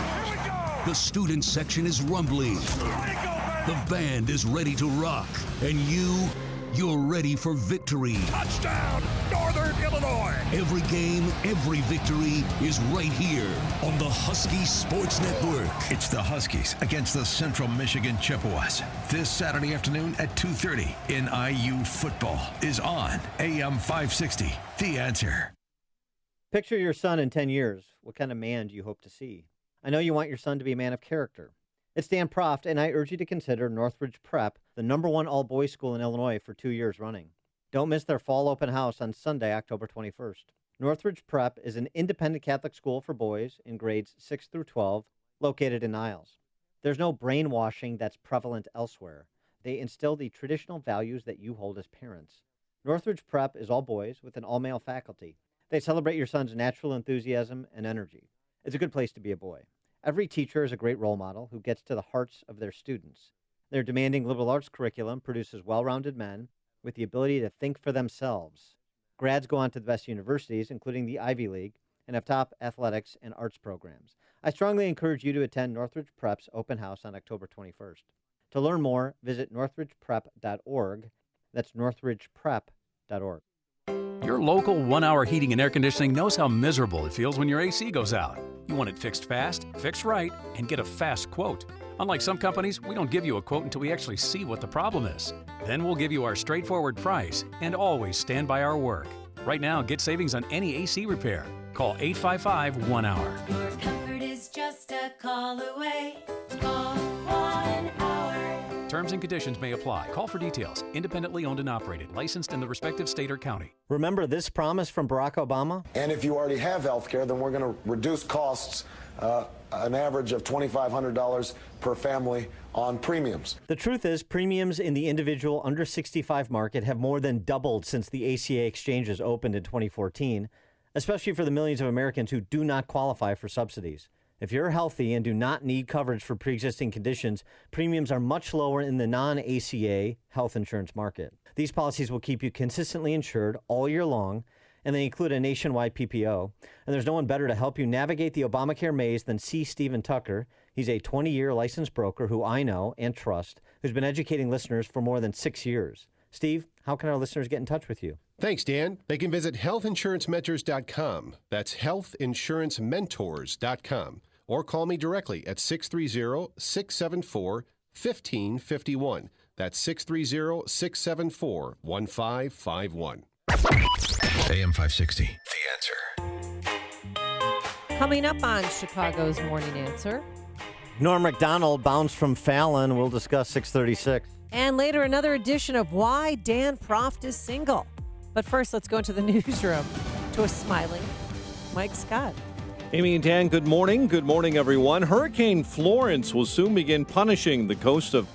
The student section is rumbling. The band is ready to rock. And you you're ready for victory. Touchdown, Northern Illinois! Every game, every victory is right here on the Husky Sports Network. It's the Huskies against the Central Michigan Chippewas. This Saturday afternoon at 2:30 in IU football is on AM 560. The Answer. Picture your son in 10 years. What kind of man do you hope to see? I know you want your son to be a man of character. It's Dan Proft, and I urge you to consider Northridge Prep, the #1 all-boys school in Illinois for 2 years running. Don't miss their fall open house on Sunday, October 21st. Northridge Prep is an independent Catholic school for boys in grades 6 through 12, located in Niles. There's no brainwashing that's prevalent elsewhere. They instill the traditional values that you hold as parents. Northridge Prep is all boys with an all-male faculty. They celebrate your son's natural enthusiasm and energy. It's a good place to be a boy. Every teacher is a great role model who gets to the hearts of their students. Their demanding liberal arts curriculum produces well-rounded men with the ability to think for themselves. Grads go on to the best universities, including the Ivy League, and have top athletics and arts programs. I strongly encourage you to attend Northridge Prep's open house on October 21st. To learn more, visit northridgeprep.org. That's northridgeprep.org. Your local 1-hour heating and air conditioning knows how miserable it feels when your AC goes out. You want it fixed fast, fixed right, and get a fast quote. Unlike some companies, we don't give you a quote until we actually see what the problem is. Then we'll give you our straightforward price and always stand by our work. Right now, get savings on any AC repair. Call 855-1-HOUR. Your comfort is just a call away. Call 1 hour. Terms and conditions may apply. Call for details. Independently owned and operated. Licensed in the respective state or county. Remember this promise from Barack Obama? And if you already have health care, then we're going to reduce costs an average of $2,500 per family on premiums. The truth is, premiums in the individual under 65 market have more than doubled since the ACA exchanges opened in 2014, especially for the millions of Americans who do not qualify for subsidies. If you're healthy and do not need coverage for pre-existing conditions, premiums are much lower in the non-ACA health insurance market. These policies will keep you consistently insured all year long, and they include a nationwide PPO. And there's no one better to help you navigate the Obamacare maze than C. Stephen Tucker. He's a 20-year licensed broker who I know and trust, who's been educating listeners for more than 6 years. Steve, how can our listeners get in touch with you? Thanks, Dan. They can visit healthinsurancementors.com. That's healthinsurancementors.com. Or call me directly at 630-674-1551. That's 630-674-1551. AM 560, The Answer. Coming up on Chicago's Morning Answer. Norm Macdonald bounced from Fallon. We'll discuss 636. And later, another edition of Why Dan Proft is Single. But first, let's go into the newsroom to a smiling Mike Scott. Amy and Dan, good morning. Good morning, everyone. Hurricane Florence will soon begin punishing the coast of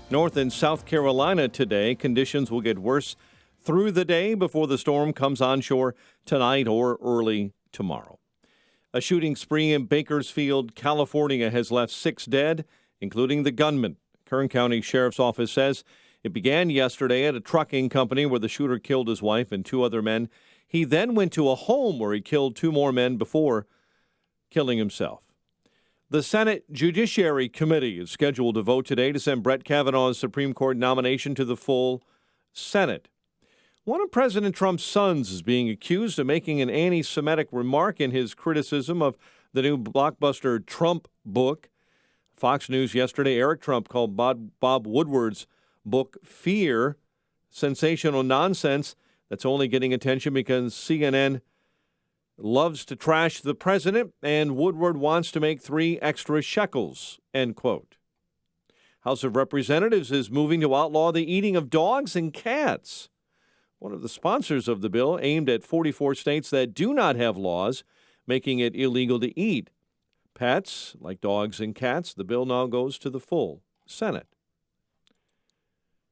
North and South Carolina today. Conditions will get worse through the day before the storm comes onshore tonight or early tomorrow. A shooting spree in Bakersfield, California has left 6 dead, including the gunman. Kern County Sheriff's Office says it began yesterday at a trucking company where the shooter killed his wife and 2 other men. He then went to a home where he killed 2 more men before killing himself. The Senate Judiciary Committee is scheduled to vote today to send Brett Kavanaugh's Supreme Court nomination to the full Senate. One of President Trump's sons is being accused of making an anti-Semitic remark in his criticism of the new blockbuster Trump book. Fox News yesterday, Eric Trump called Bob Woodward's book Fear sensational nonsense that's only getting attention because CNN loves to trash the president, and Woodward wants to make 3 extra shekels, end quote. House of Representatives is moving to outlaw the eating of dogs and cats. One of the sponsors of the bill aimed at 44 states that do not have laws making it illegal to eat pets, like dogs and cats. The bill now goes to the full Senate.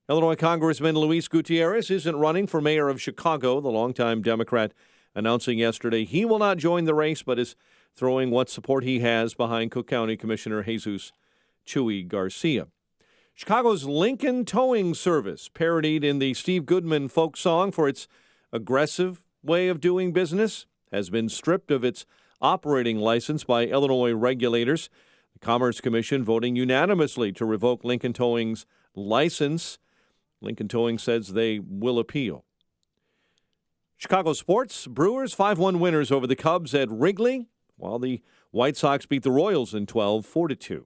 Illinois Congressman Luis Gutierrez isn't running for mayor of Chicago. The longtime Democrat announcing yesterday he will not join the race, but is throwing what support he has behind Cook County Commissioner Jesus Chuy Garcia. Chicago's Lincoln Towing Service, parodied in the Steve Goodman folk song for its aggressive way of doing business, has been stripped of its operating license by Illinois regulators. The Commerce Commission voting unanimously to revoke Lincoln Towing's license. Lincoln Towing says they will appeal. Chicago sports, Brewers 5-1 winners over the Cubs at Wrigley, while the White Sox beat the Royals in 12, 4-2.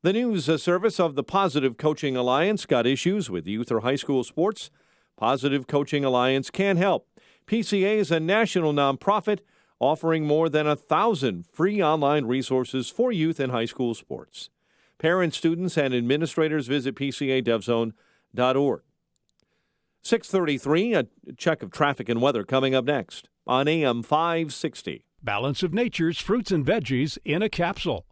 The news service of the Positive Coaching Alliance got issues with youth or high school sports. Positive Coaching Alliance can help. PCA is a national nonprofit offering more than 1,000 free online resources for youth and high school sports. Parents, students, and administrators visit pcadevzone.org. 6:33, a check of traffic and weather coming up next on AM 560. Balance of Nature's fruits and veggies in a capsule.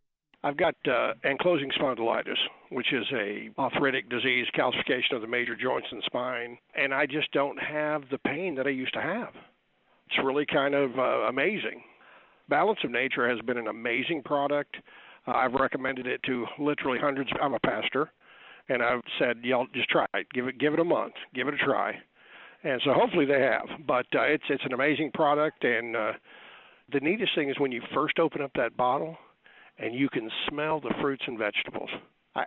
I've got ankylosing spondylitis, which is a arthritic disease, calcification of the major joints and spine, and I just don't have the pain that I used to have. It's really kind of amazing. Balance of Nature has been an amazing product. I've recommended it to literally hundreds. I'm a pastor, and I've said, y'all just try it. Give it a month. Give it a try. And so hopefully they have. But it's an amazing product, and the neatest thing is when you first open up that bottle and you can smell the fruits and vegetables.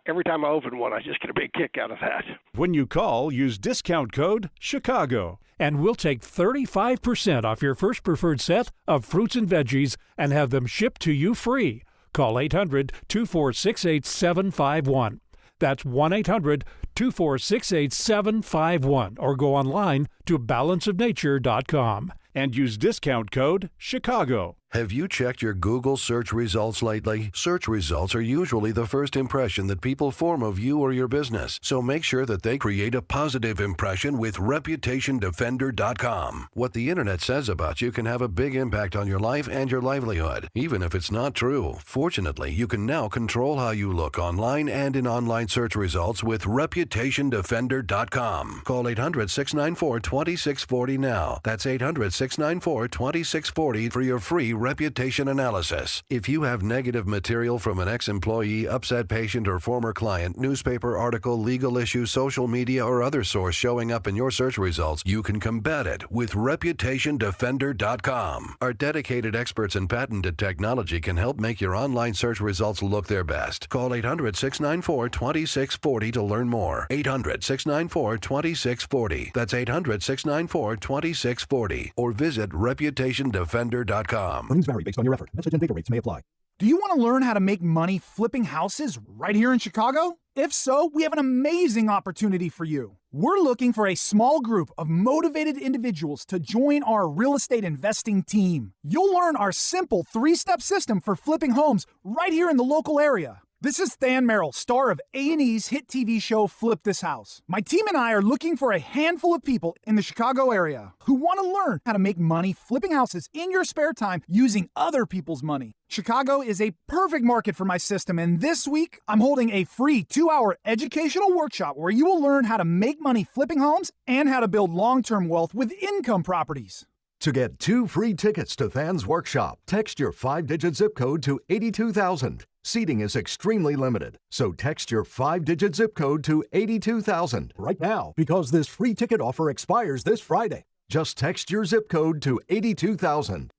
Every time I open one, I just get a big kick out of that. When you call, use discount code CHICAGO, and we'll take 35% off your first preferred set of fruits and veggies and have them shipped to you free. Call 800-246-8751. That's 1-800-246-8751, or go online to balanceofnature.com and use discount code CHICAGO. Have you checked your Google search results lately? Search results are usually the first impression that people form of you or your business, so make sure that they create a positive impression with ReputationDefender.com. What the internet says about you can have a big impact on your life and your livelihood, even if it's not true. Fortunately, you can now control how you look online and in online search results with ReputationDefender.com. Call 800-694-2640 now. That's 800-694-2640 for your free reputation analysis. If you have negative material from an ex-employee, upset patient, or former client, newspaper article, legal issue, social media, or other source showing up in your search results, you can combat it with ReputationDefender.com. Our dedicated experts in patented technology can help make your online search results look their best. Call 800-694-2640 to learn more. 800-694-2640. That's 800-694-2640. Or visit ReputationDefender.com. Earnings vary based on your effort. Message and data rates may apply. Do you want to learn how to make money flipping houses right here in Chicago? If so, we have an amazing opportunity for you. We're looking for a small group of motivated individuals to join our real estate investing team. You'll learn our simple 3-step system for flipping homes right here in the local area. This is Than Merrill, star of A&E's hit TV show Flip This House. My team and I are looking for a handful of people in the Chicago area who want to learn how to make money flipping houses in your spare time using other people's money. Chicago is a perfect market for my system, and this week I'm holding a free 2-hour educational workshop where you will learn how to make money flipping homes and how to build long-term wealth with income properties. To get 2 free tickets to Than's workshop, text your 5-digit zip code to 82,000. Seating is extremely limited, so text your 5-digit zip code to 82,000 right now because this free ticket offer expires this Friday. Just text your zip code to 82,000.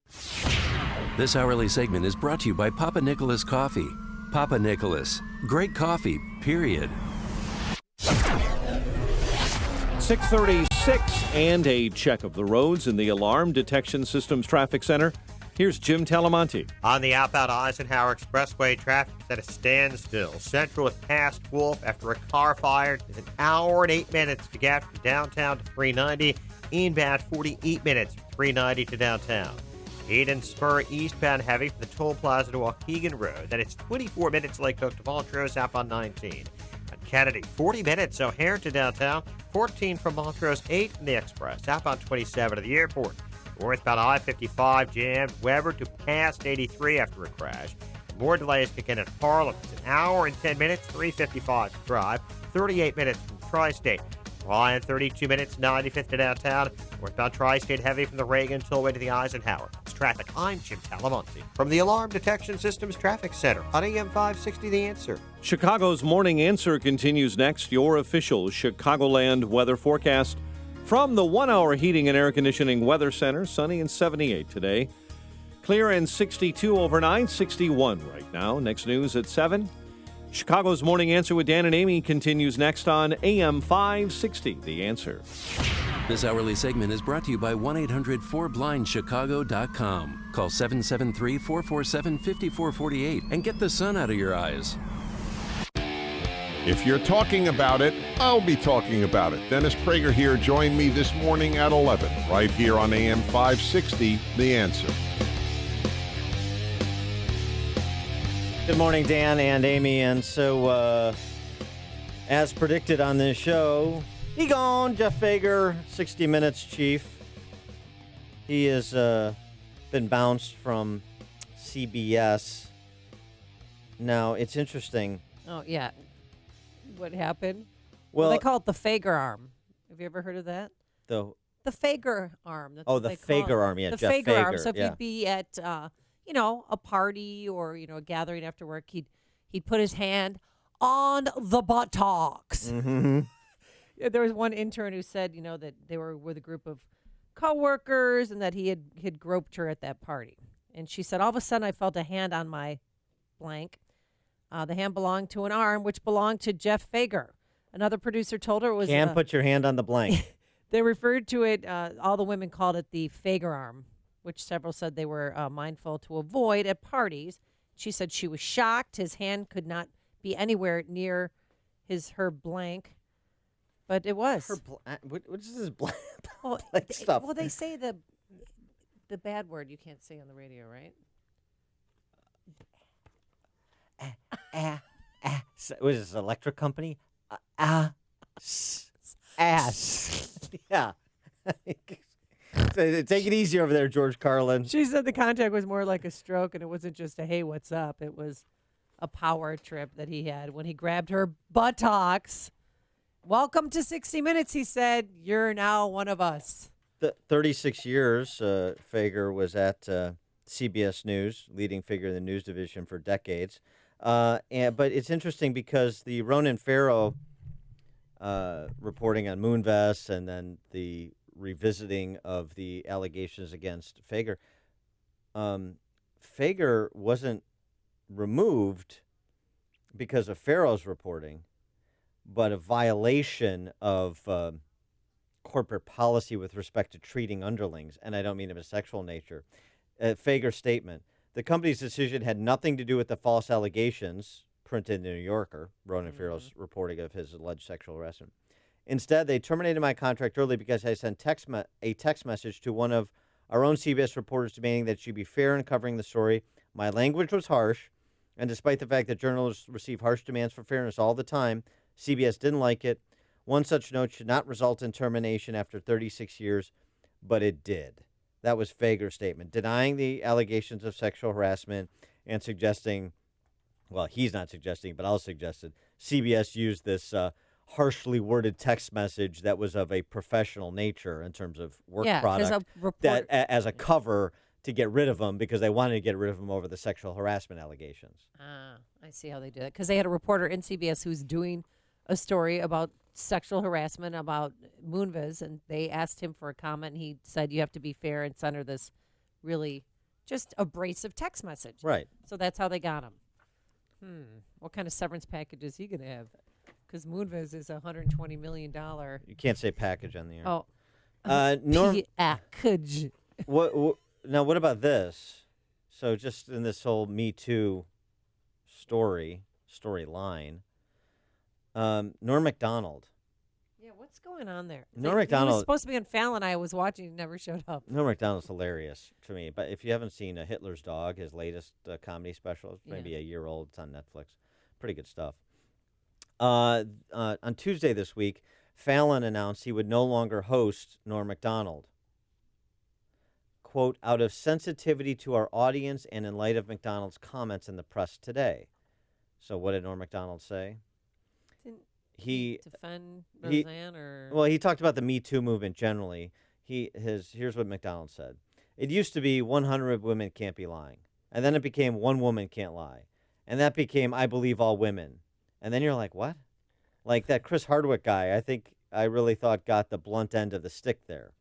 This hourly segment is brought to you by Papa Nicholas Coffee. Papa Nicholas, great coffee, period. 6:36 and a check of the roads in the Alarm Detection Systems Traffic Center. Here's Jim Talamonte. On the outbound Eisenhower Expressway, traffic is at a standstill. Central with past Wolf after a car fire. It's an hour and 8 minutes to get from downtown to 390. Inbound 48 minutes from 390 to downtown. Eden Spur eastbound heavy from the toll plaza to Waukegan Road. Then it's 24 minutes Lake Cook to Montrose up on 19. On Kennedy, 40 minutes O'Hare to downtown. 14 from Montrose, 8 from the Express. Up on 27 to the airport. Northbound I-55 jammed Weber to past 83 after a crash. More delays kick in at Harlem. It's an hour and 10 minutes, 3:55 to drive. 38 minutes from Tri-State. Ryan, 32 minutes, 95th to downtown. Northbound Tri-State heavy from the Reagan Tollway to the Eisenhower. It's traffic. I'm Jim Talamonte from the Alarm Detection Systems Traffic Center on AM 560 The Answer. Chicago's Morning Answer continues next. Your official Chicagoland weather forecast from the 1-hour Heating and Air Conditioning Weather Center. Sunny and 78 today. Clear and 62 overnight, 61 right now. Next news at 7. Chicago's Morning Answer with Dan and Amy continues next on AM 560, The Answer. This hourly segment is brought to you by 1-800-4BLIND-CHICAGO.com. Call 773-447-5448 and get the sun out of your eyes. If you're talking about it, I'll be talking about it. Dennis Prager here. Join me this morning at 11, right here on AM 560, The Answer. Good morning, Dan and Amy. And so, as predicted on this show, he gone, Jeff Fager, 60 Minutes chief. He has been bounced from CBS. Now, it's interesting. Oh, yeah. What happened? Well, they call it the Fager arm. Have you ever heard of that? The Fager arm. That's oh, what the they call Fager it. arm, yeah, The Jeff Fager arm. Fager, So if yeah. you'd be at, a party or, a gathering after work, he'd put his hand on the buttocks. Mm-hmm. Yeah, there was one intern who said, that they were with a group of coworkers and that he had groped her at that party. And she said, all of a sudden I felt a hand on my blank. The hand belonged to an arm, which belonged to Jeff Fager. Another producer told her it was... Can't put your hand on the blank. They referred to it, all the women called it the Fager arm, which several said they were mindful to avoid at parties. She said she was shocked. His hand could not be anywhere near her blank. But it was. What is this blank stuff? Well, they say the bad word you can't say on the radio, right? What is this, electric company? Ass. Yeah. Take it easy over there, George Carlin. She said the contact was more like a stroke, and it wasn't just a, hey, what's up? It was a power trip that he had when he grabbed her buttocks. Welcome to 60 Minutes, he said. You're now one of us. 36 years, Fager was at CBS News, leading figure in the news division for decades. But it's interesting because the Ronan Farrow reporting on Moonves and then the revisiting of the allegations against Fager, Fager wasn't removed because of Farrow's reporting, but a violation of corporate policy with respect to treating underlings, and I don't mean of a sexual nature. Fager's statement, the company's decision had nothing to do with the false allegations printed in the New Yorker, Ronan Farrow's reporting of his alleged sexual harassment. Instead, they terminated my contract early because I sent a text message to one of our own CBS reporters demanding that she be fair in covering the story. My language was harsh, and despite the fact that journalists receive harsh demands for fairness all the time, CBS didn't like it. One such note should not result in termination after 36 years, but it did. That was Fager's statement, denying the allegations of sexual harassment and suggesting, well, he's not suggesting, but I'll suggest it, CBS used this harshly worded text message that was of a professional nature in terms of work product as a cover to get rid of him because they wanted to get rid of him over the sexual harassment allegations. I see how they do that. Because they had a reporter in CBS who's doing a story about sexual harassment about Moonves, and they asked him for a comment, and he said, you have to be fair and center this really just abrasive text message. Right. So that's how they got him. What kind of severance package is he going to have? Because Moonves is $120 million. You can't say package on the air. Oh. Package. Now, what about this? So just in this whole Me Too storyline, Norm Macdonald. Yeah, what's going on there? Norm Macdonald. He was supposed to be on Fallon. I was watching. He never showed up. Norm Macdonald's hilarious to me. But if you haven't seen Hitler's Dog, his latest comedy special, it's maybe a year old. It's on Netflix. Pretty good stuff. On Tuesday this week, Fallon announced he would no longer host Norm Macdonald. Quote, out of sensitivity to our audience and in light of Macdonald's comments in the press today. So what did Norm Macdonald say? He defend Roseanne or... Well, he talked about the Me Too movement generally. Here's what Macdonald said. It used to be 100 women can't be lying. And then it became one woman can't lie. And that became I believe all women. And then you're like, what? Like that Chris Hardwick guy, I really thought got the blunt end of the stick there.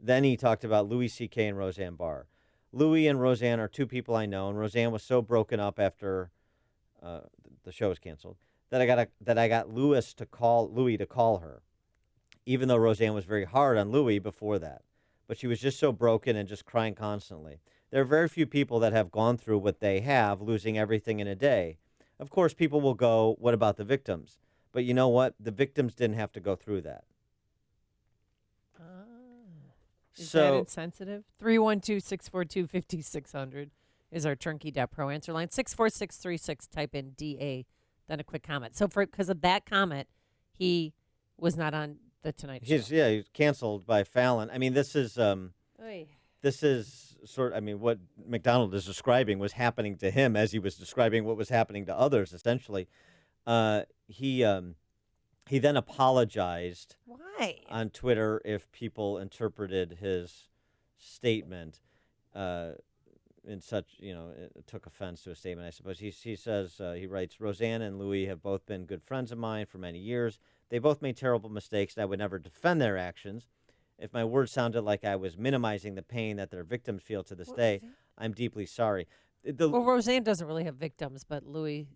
Then he talked about Louis C.K. and Roseanne Barr. Louis and Roseanne are two people I know, and Roseanne was so broken up after the show was canceled, that I got Louis to call her, even though Roseanne was very hard on Louis before that. But she was just so broken and just crying constantly. There are very few people that have gone through what they have, losing everything in a day. Of course, people will go, what about the victims? But you know what? The victims didn't have to go through that. Is that insensitive? 312-642-5600 is our Turnkey.pro answer line. 64636, type in DA, then a quick comment. So because of that comment, he was not on the Tonight Show. He's canceled by Fallon. I mean, this is what McDonald is describing was happening to him as he was describing what was happening to others, essentially. He then apologized. Why? On Twitter if people interpreted his statement in such, took offense to a statement, I suppose. He says, he writes, Roseanne and Louis have both been good friends of mine for many years. They both made terrible mistakes, and I would never defend their actions. If my words sounded like I was minimizing the pain that their victims feel to this day, I'm deeply sorry. Well, Roseanne doesn't really have victims, but Louis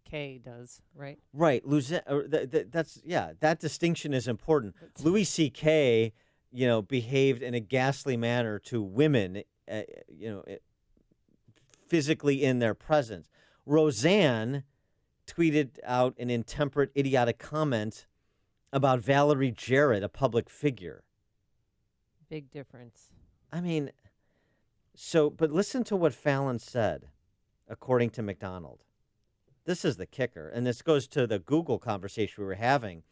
K does, right? Right. That distinction is important. Louis C.K., behaved in a ghastly manner to women, physically in their presence. Roseanne tweeted out an intemperate, idiotic comment about Valerie Jarrett, a public figure. Big difference. I mean, but listen to what Fallon said, according to McDonald. This is the kicker, and this goes to the Google conversation we were having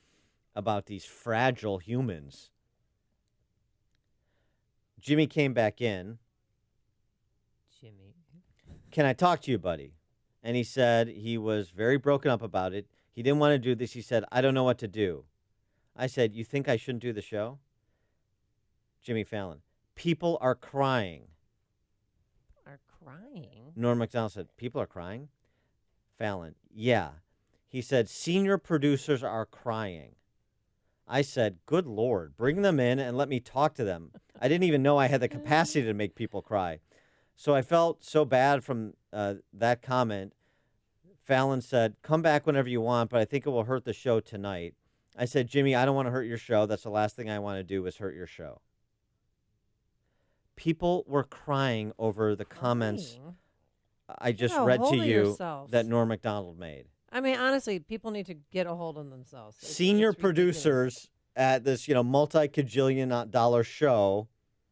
about these fragile humans. Jimmy came back in. Jimmy. Can I talk to you, buddy? And he said he was very broken up about it. He didn't want to do this. He said, I don't know what to do. I said, you think I shouldn't do the show? Jimmy Fallon. People are crying. Are crying? Norm MacDonald said, people are crying? Fallon, yeah. He said, senior producers are crying. I said, good Lord, bring them in and let me talk to them. I didn't even know I had the capacity to make people cry. So I felt so bad from that comment. Fallon said, come back whenever you want, but I think it will hurt the show tonight. I said, Jimmy, I don't want to hurt your show. That's the last thing I want to do is hurt your show. People were crying over the comments I just read to you that Norm MacDonald made. I mean, honestly, people need to get a hold of themselves. Senior producers at this, multi-cajillion dollar show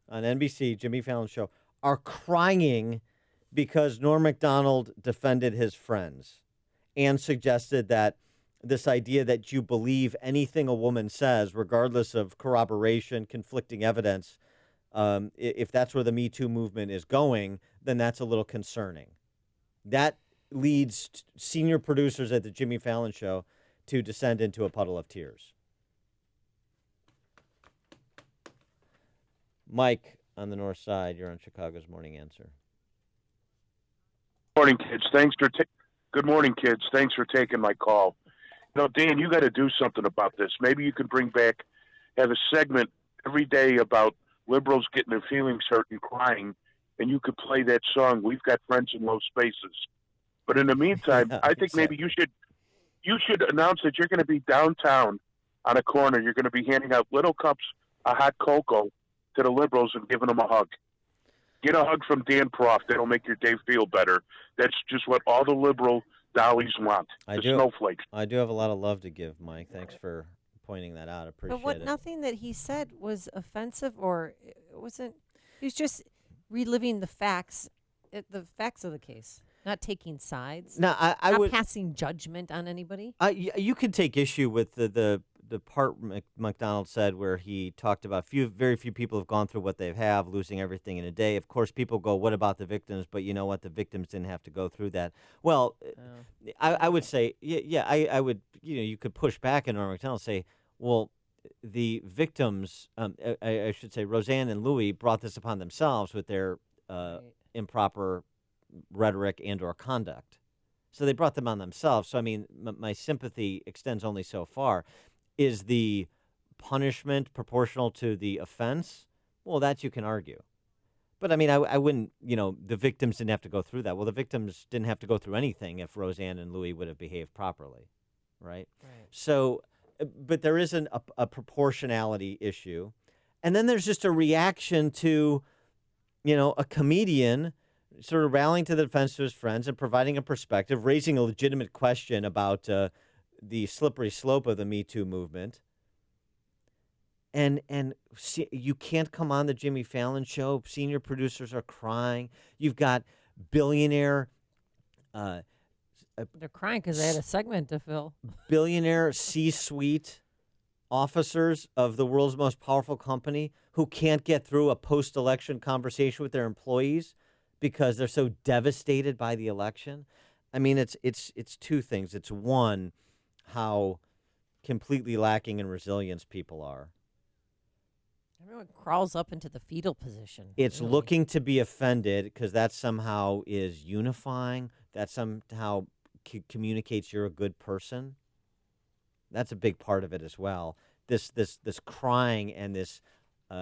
on NBC, Jimmy Fallon show, are crying because Norm MacDonald defended his friends and suggested that this idea that you believe anything a woman says, regardless of corroboration, conflicting evidence, if that's where the Me Too movement is going, then that's a little concerning. That leads senior producers at the Jimmy Fallon show to descend into a puddle of tears. Mike on the north side, you're on Chicago's Morning Answer. Morning, kids. Good morning, kids. Thanks for taking my call. Dan, you got to do something about this. Maybe you could have a segment every day about liberals getting their feelings hurt and crying, and you could play that song, We've Got Friends in Low Spaces. But in the meantime, I think maybe you should announce that you're going to be downtown on a corner. You're going to be handing out little cups of hot cocoa to the liberals and giving them a hug. Get a hug from Dan Proft. That'll make your day feel better. That's just what all the liberal dollies want. Snowflakes. I do have a lot of love to give, Mike. Thanks for pointing that out. Appreciate it. Nothing that he said was offensive, or it wasn't. He was just reliving the facts of the case, not taking sides. No, I not would passing judgment on anybody. You could take issue with the part McDonald said where he talked about very few people have gone through what they have, losing everything in a day. Of course, people go, what about the victims? But you know what? The victims didn't have to go through that. Well, I would say, I would, you could push back and Norm MacDonald say, well, the victims, I should say, Roseanne and Louis brought this upon themselves with their improper rhetoric and or conduct. So they brought them on themselves. So, I mean, my sympathy extends only so far. Is the punishment proportional to the offense? Well, that you can argue. But I mean, I wouldn't, the victims didn't have to go through that. Well, the victims didn't have to go through anything if Roseanne and Louis would have behaved properly, right? So, but there isn't a proportionality issue. And then there's just a reaction to, a comedian sort of rallying to the defense of his friends and providing a perspective, raising a legitimate question about the slippery slope of the Me Too movement. And see, you can't come on the Jimmy Fallon show. Senior producers are crying. You've got billionaire. They're crying because they had a segment to fill. Billionaire C-suite officers of the world's most powerful company who can't get through a post-election conversation with their employees because they're so devastated by the election. I mean, it's two things. It's one, how completely lacking in resilience people are. Everyone crawls up into the fetal position. It's looking to be offended because that somehow is unifying. That somehow communicates you're a good person. That's a big part of it as well. This crying and this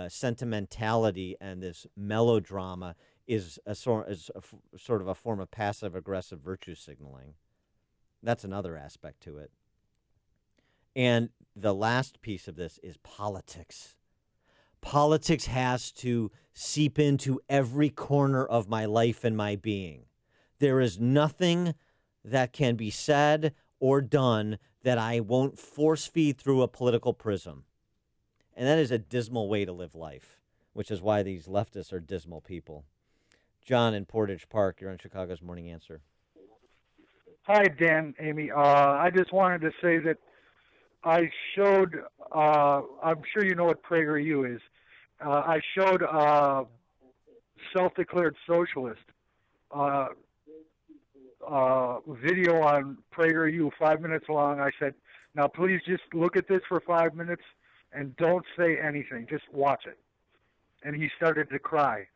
sentimentality and this melodrama is sort of a form of passive-aggressive virtue signaling. That's another aspect to it. And the last piece of this is politics. Politics has to seep into every corner of my life and my being. There is nothing that can be said or done that I won't force feed through a political prism. And that is a dismal way to live life, which is why these leftists are dismal people. John in Portage Park, you're on Chicago's Morning Answer. Hi, Dan, Amy. I just wanted to say that I showed, I'm sure you know what PragerU is. I showed a self-declared socialist video on PragerU, 5 minutes long. I said, now please just look at this for 5 minutes and don't say anything. Just watch it. And he started to cry.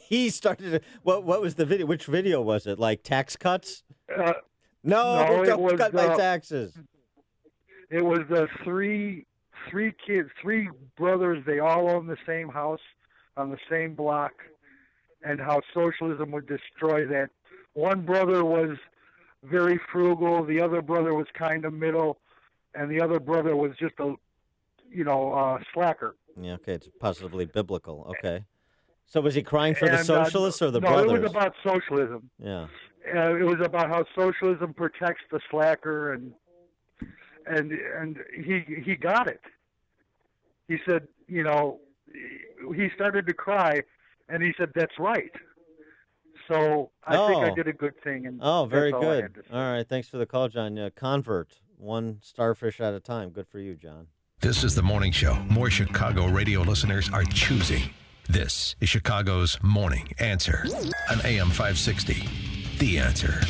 He started to, what was the video? Which video was it? Like tax cuts? No, don't cut my taxes. It was the three kids, three brothers. They all own the same house on the same block, and how socialism would destroy that. One brother was very frugal. The other brother was kind of middle, and the other brother was just a slacker. Yeah, okay, it's positively biblical. Okay. So was he crying for the socialists or the brothers? No, it was about socialism. Yeah. It was about how socialism protects the slacker, and he got it. He said, he started to cry, and he said, "That's right." So I think I did a good thing. And very that's good. All right, thanks for the call, John. Convert, one starfish at a time. Good for you, John. This is the morning show more Chicago radio listeners are choosing. This is Chicago's Morning Answer on AM 560. The Answer.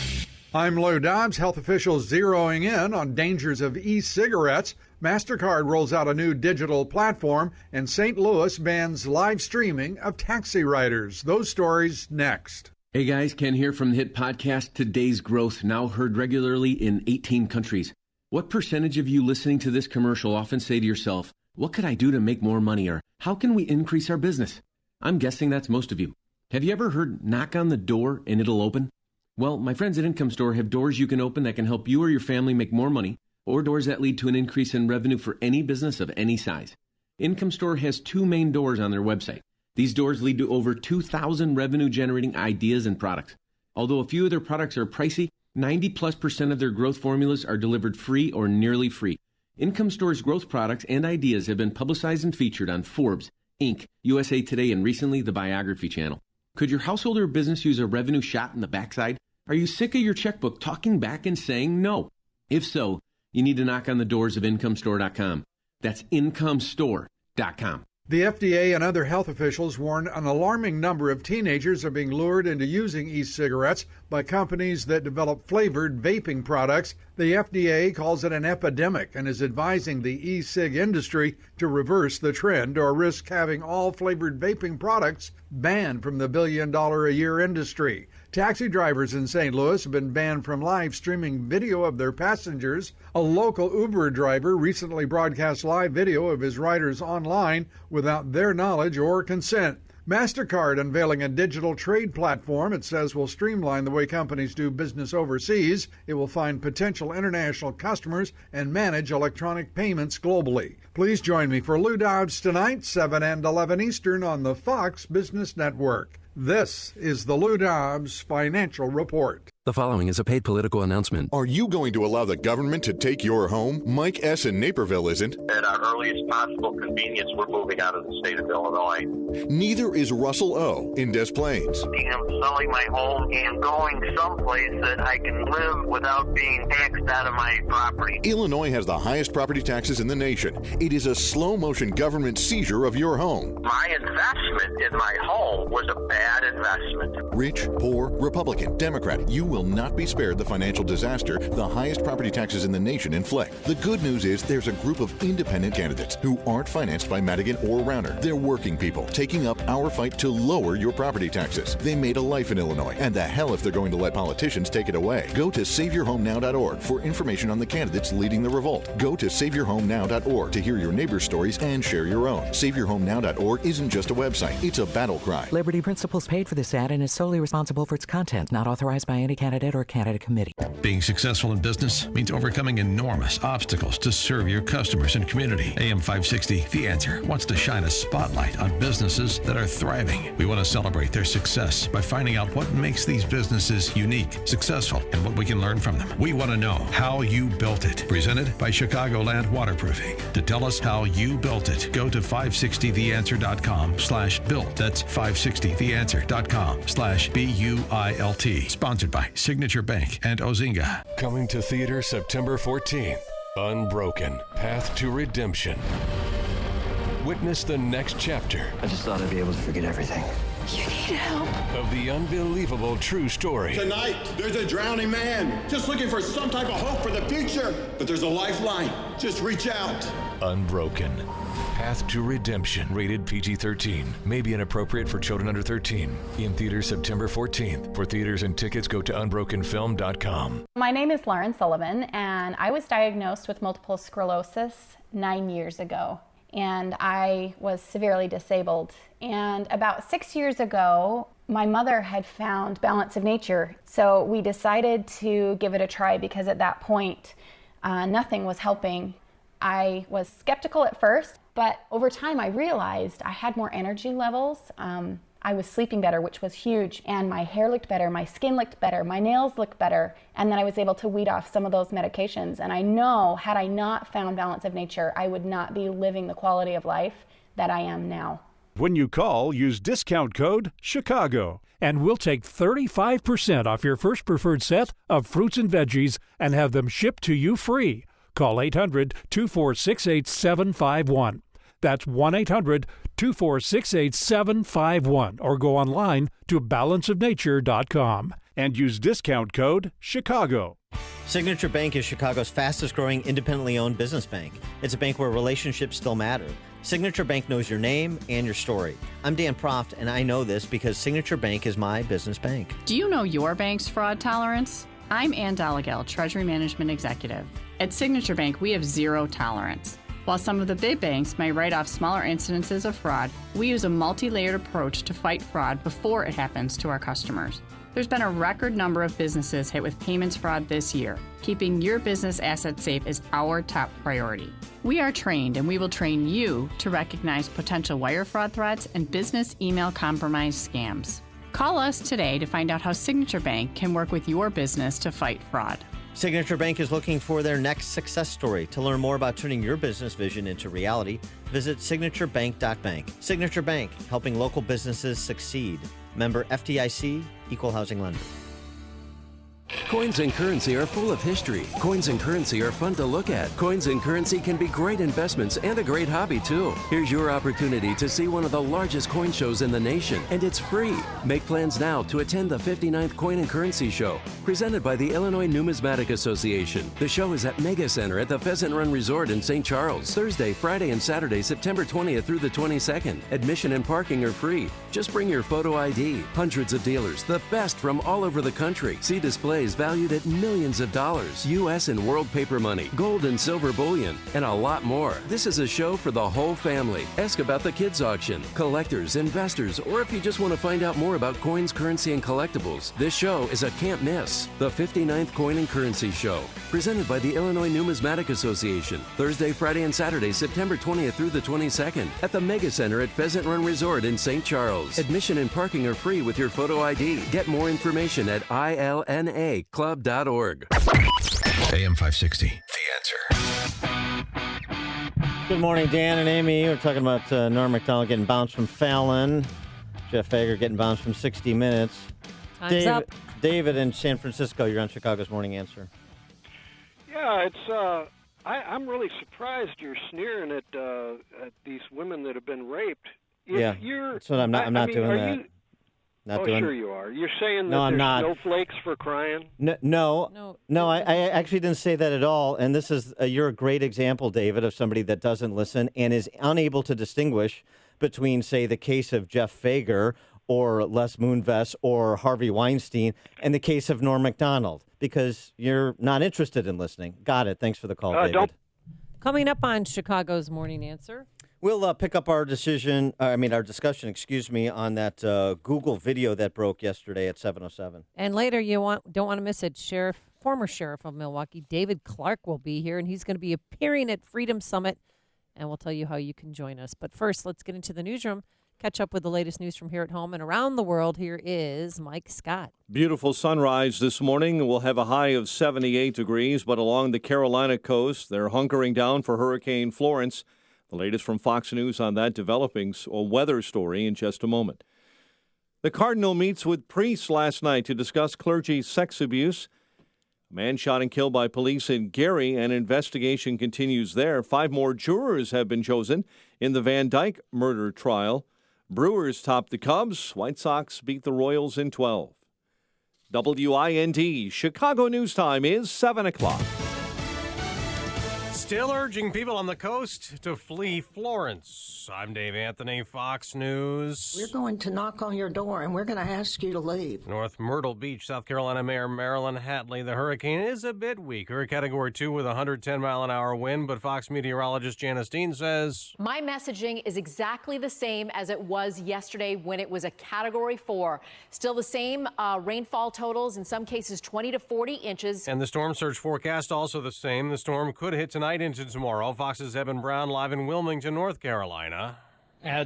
I'm Lou Dobbs. Health officials zeroing in on dangers of e-cigarettes. MasterCard rolls out a new digital platform, and St. Louis bans live streaming of taxi riders. Those stories next. Hey guys, Ken here from the hit podcast Today's Growth, now heard regularly in 18 countries. What percentage of you listening to this commercial often say to yourself, what could I do to make more money, or how can we increase our business? I'm guessing that's most of you. Have you ever heard knock on the door and it'll open? Well, my friends at Income Store have doors you can open that can help you or your family make more money, or doors that lead to an increase in revenue for any business of any size. Income Store has two main doors on their website. These doors lead to over 2,000 revenue-generating ideas and products. Although a few of their products are pricey, 90+% of their growth formulas are delivered free or nearly free. Income Store's growth products and ideas have been publicized and featured on Forbes, Inc., USA Today, and recently the Biography Channel. Could your household or business use a revenue shot in the backside? Are you sick of your checkbook talking back and saying no? If so, you need to knock on the doors of IncomeStore.com. That's IncomeStore.com. The FDA and other health officials warn an alarming number of teenagers are being lured into using e-cigarettes by companies that develop flavored vaping products. The FDA calls it an epidemic and is advising the e-cig industry to reverse the trend or risk having all flavored vaping products banned from the billion-dollar-a-year industry. Taxi drivers in St. Louis have been banned from live streaming video of their passengers. A local Uber driver recently broadcast live video of his riders online without their knowledge or consent. MasterCard unveiling a digital trade platform it says will streamline the way companies do business overseas. It will find potential international customers and manage electronic payments globally. Please join me for Lou Dobbs tonight, 7 and 11 Eastern on the Fox Business Network. This is the Lou Dobbs Financial Report. The following is a paid political announcement. Are you going to allow the government to take your home? Mike S. in Naperville isn't. At our earliest possible convenience, we're moving out of the state of Illinois. Neither is Russell O. in Des Plaines. I'm selling my home and going someplace that I can live without being taxed out of my property. Illinois has the highest property taxes in the nation. It is a slow-motion government seizure of your home. My investment in my home was a bad investment. Rich, poor, Republican, Democrat, you will not be spared the financial disaster the highest property taxes in the nation inflict. The good news is there's a group of independent candidates who aren't financed by Madigan or Rauner. They're working people taking up our fight to lower your property taxes. They made a life in Illinois, and the hell if they're going to let politicians take it away. Go to SaveYourHomeNow.org for information on the candidates leading the revolt. Go to SaveYourHomeNow.org to hear your neighbors' stories and share your own. SaveYourHomeNow.org isn't just a website, it's a battle cry. Liberty Principles paid for this ad and is solely responsible for its content, not authorized by any candidate or candidate committee. Being successful in business means overcoming enormous obstacles to serve your customers and community. AM 560, The Answer, wants to shine a spotlight on businesses that are thriving. We want to celebrate their success by finding out what makes these businesses unique, successful, and what we can learn from them. We want to know how you built it. Presented by Chicagoland Waterproofing. To tell us how you built it, go to 560theanswer.com/built. That's 560theanswer.com/BUILT. Sponsored by Signature Bank and Ozinga. Coming to theater September 14th, Unbroken, Path to Redemption. Witness the next chapter. I just thought I'd be able to forget everything. You need help. Of the unbelievable true story. Tonight, there's a drowning man just looking for some type of hope for the future. But there's a lifeline. Just reach out. Unbroken, Path to Redemption. Rated PG-13. May be inappropriate for children under 13. In theaters September 14th. For theaters and tickets, go to unbrokenfilm.com. My name is Lauren Sullivan, and I was diagnosed with multiple sclerosis 9 years ago. And I was severely disabled. And about 6 years ago, my mother had found Balance of Nature. So we decided to give it a try because at that point, nothing was helping. I was skeptical at first, but over time I realized I had more energy levels. I was sleeping better, which was huge, and my hair looked better, my skin looked better, my nails looked better, and then I was able to weed off some of those medications. And I know, had I not found Balance of Nature, I would not be living the quality of life that I am now. When you call, use discount code CHICAGO, and we'll take 35% off your first preferred set of fruits and veggies and have them shipped to you free. Call 800-246-8751. That's 1-800-246-8751, or go online to balanceofnature.com and use discount code CHICAGO. Signature Bank is Chicago's fastest growing independently owned business bank. It's a bank where relationships still matter. Signature Bank knows your name and your story. I'm Dan Proft, and I know this because Signature Bank is my business bank. Do you know your bank's fraud tolerance? I'm Ann Dollagall, Treasury Management Executive. At Signature Bank, we have zero tolerance. While some of the big banks may write off smaller incidences of fraud, we use a multi-layered approach to fight fraud before it happens to our customers. There's been a record number of businesses hit with payments fraud this year. Keeping your business assets safe is our top priority. We are trained, and we will train you to recognize potential wire fraud threats and business email compromise scams. Call us today to find out how Signature Bank can work with your business to fight fraud. Signature Bank is looking for their next success story. To learn more about turning your business vision into reality, visit signaturebank.bank. Signature Bank, helping local businesses succeed. Member FDIC, Equal Housing Lender. Coins and currency are full of history. Coins and currency are fun to look at. Coins and currency can be great investments and a great hobby, too. Here's your opportunity to see one of the largest coin shows in the nation, and it's free. Make plans now to attend the 59th Coin and Currency Show, presented by the Illinois Numismatic Association. The show is at Mega Center at the Pheasant Run Resort in St. Charles, Thursday, Friday, and Saturday, September 20th through the 22nd. Admission and parking are free. Just bring your photo ID. Hundreds of dealers, the best from all over the country. See displays, valued at millions of dollars, U.S. and world paper money, gold and silver bullion, and a lot more. This is a show for the whole family. Ask about the kids' auction, collectors, investors, or if you just want to find out more about coins, currency, and collectibles, this show is a can't miss. The 59th Coin and Currency Show, presented by the Illinois Numismatic Association, Thursday, Friday, and Saturday, September 20th through the 22nd, at the Mega Center at Pheasant Run Resort in St. Charles. Admission and parking are free with your photo ID. Get more information at ilnaclub.org. AM 560, The Answer. Good morning, Dan and Amy. We're talking about Norm Macdonald getting bounced from Fallon, Jeff Fager getting bounced from 60 Minutes. Time's up. David in San Francisco, you're on Chicago's Morning Answer. Yeah, it's. I'm really surprised you're sneering at these women that have been raped. If that's what I'm not doing that. Sure you are. You're saying that I'm there's not. snowflakes for crying? No, I actually didn't say that at all. And this is you're a great example, David, of somebody that doesn't listen and is unable to distinguish between, say, the case of Jeff Fager or Les Moonves or Harvey Weinstein and the case of Norm Macdonald, because you're not interested in listening. Got it. Thanks for the call, David. Coming up on Chicago's Morning Answer. We'll pick up our discussion, on that Google video that broke yesterday at 7:07. And later, don't want to miss it. Former Sheriff of Milwaukee, David Clarke, will be here, and he's going to be appearing at Freedom Summit, and we'll tell you how you can join us. But first, let's get into the newsroom, catch up with the latest news from here at home and around the world. Here is Mike Scott. Beautiful sunrise this morning. We'll have a high of 78 degrees, but along the Carolina coast, they're hunkering down for Hurricane Florence. The latest from Fox News on that developing weather story in just a moment. The Cardinal meets with priests last night to discuss clergy sex abuse. A man shot and killed by police in Gary. An investigation continues there. 5 more jurors have been chosen in the Van Dyke murder trial. Brewers top the Cubs. White Sox beat the Royals in 12. WIND Chicago News Time is 7 o'clock. Still urging people on the coast to flee Florence. I'm Dave Anthony, Fox News. We're going to knock on your door, and we're going to ask you to leave. North Myrtle Beach, South Carolina Mayor Marilyn Hatley. The hurricane is a bit weaker, Category 2 with a 110-mile-an-hour wind, but Fox meteorologist Janice Dean says, my messaging is exactly the same as it was yesterday when it was a Category 4. Still the same rainfall totals, in some cases 20 to 40 inches. And the storm surge forecast also the same. The storm could hit tonight into tomorrow. Fox's Evan Brown live in Wilmington, North Carolina.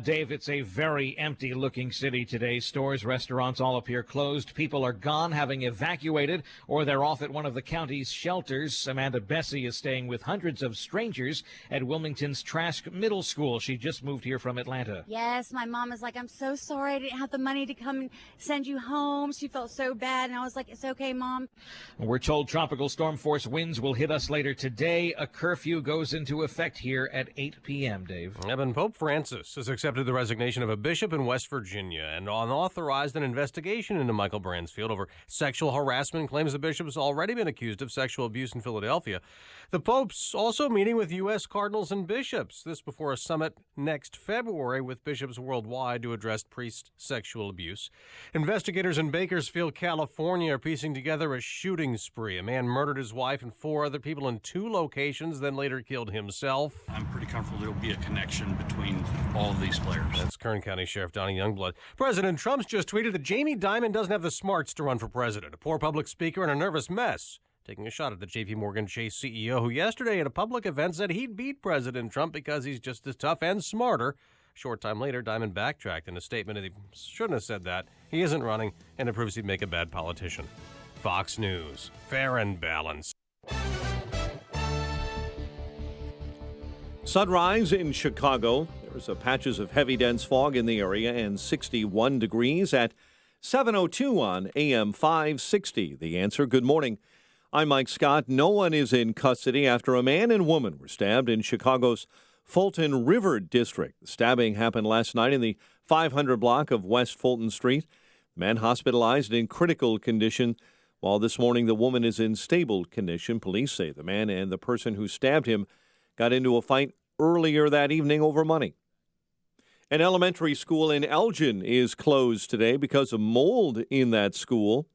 Dave, it's a very empty-looking city today. Stores, restaurants all appear closed. People are gone, having evacuated, or they're off at one of the county's shelters. Amanda Bessie is staying with hundreds of strangers at Wilmington's Trask Middle School. She just moved here from Atlanta. Yes, my mom is like, I'm so sorry I didn't have the money to come and send you home. She felt so bad, and I was like, it's okay, Mom. We're told tropical storm force winds will hit us later today. A curfew goes into effect here at 8 p.m., Dave. Evan, Pope Francis has accepted the resignation of a bishop in West Virginia and unauthorized an investigation into Michael Bransfield over sexual harassment. Claims the bishop has already been accused of sexual abuse in Philadelphia. The Pope's also meeting with U.S. cardinals and bishops. This before a summit next February with bishops worldwide to address priest sexual abuse. Investigators in Bakersfield, California are piecing together a shooting spree. A man murdered his wife and 4 other people in 2 locations, then later killed himself. I'm pretty comfortable there'll be a connection between all of these players. That's Kern County Sheriff Donnie Youngblood. President Trump's just tweeted that Jamie Dimon doesn't have the smarts to run for president. A poor public speaker and a nervous mess. Taking a shot at the J.P. Morgan Chase CEO, who yesterday at a public event said he'd beat President Trump because he's just as tough and smarter. A short time later, Dimon backtracked in a statement that he shouldn't have said that. He isn't running, and it proves he'd make a bad politician. Fox News. Fair and balanced. Sunrise in Chicago. There's patches of heavy, dense fog in the area and 61 degrees at 7:02 on AM 560. The Answer. Good morning. I'm Mike Scott. No one is in custody after a man and woman were stabbed in Chicago's Fulton River District. The stabbing happened last night in the 500 block of West Fulton Street. The man hospitalized in critical condition, while this morning the woman is in stable condition. Police say the man and the person who stabbed him got into a fight earlier that evening over money. An elementary school in Elgin is closed today because of mold in that school.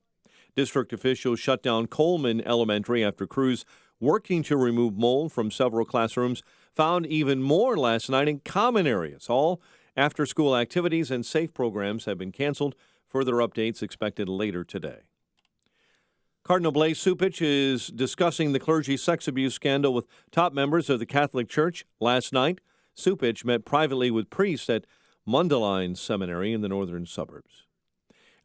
District officials shut down Coleman Elementary after crews working to remove mold from several classrooms found even more last night in common areas. All after-school activities and safe programs have been canceled. Further updates expected later today. Cardinal Blaise Cupich is discussing the clergy sex abuse scandal with top members of the Catholic Church. Last night, Cupich met privately with priests at Mundelein Seminary in the northern suburbs.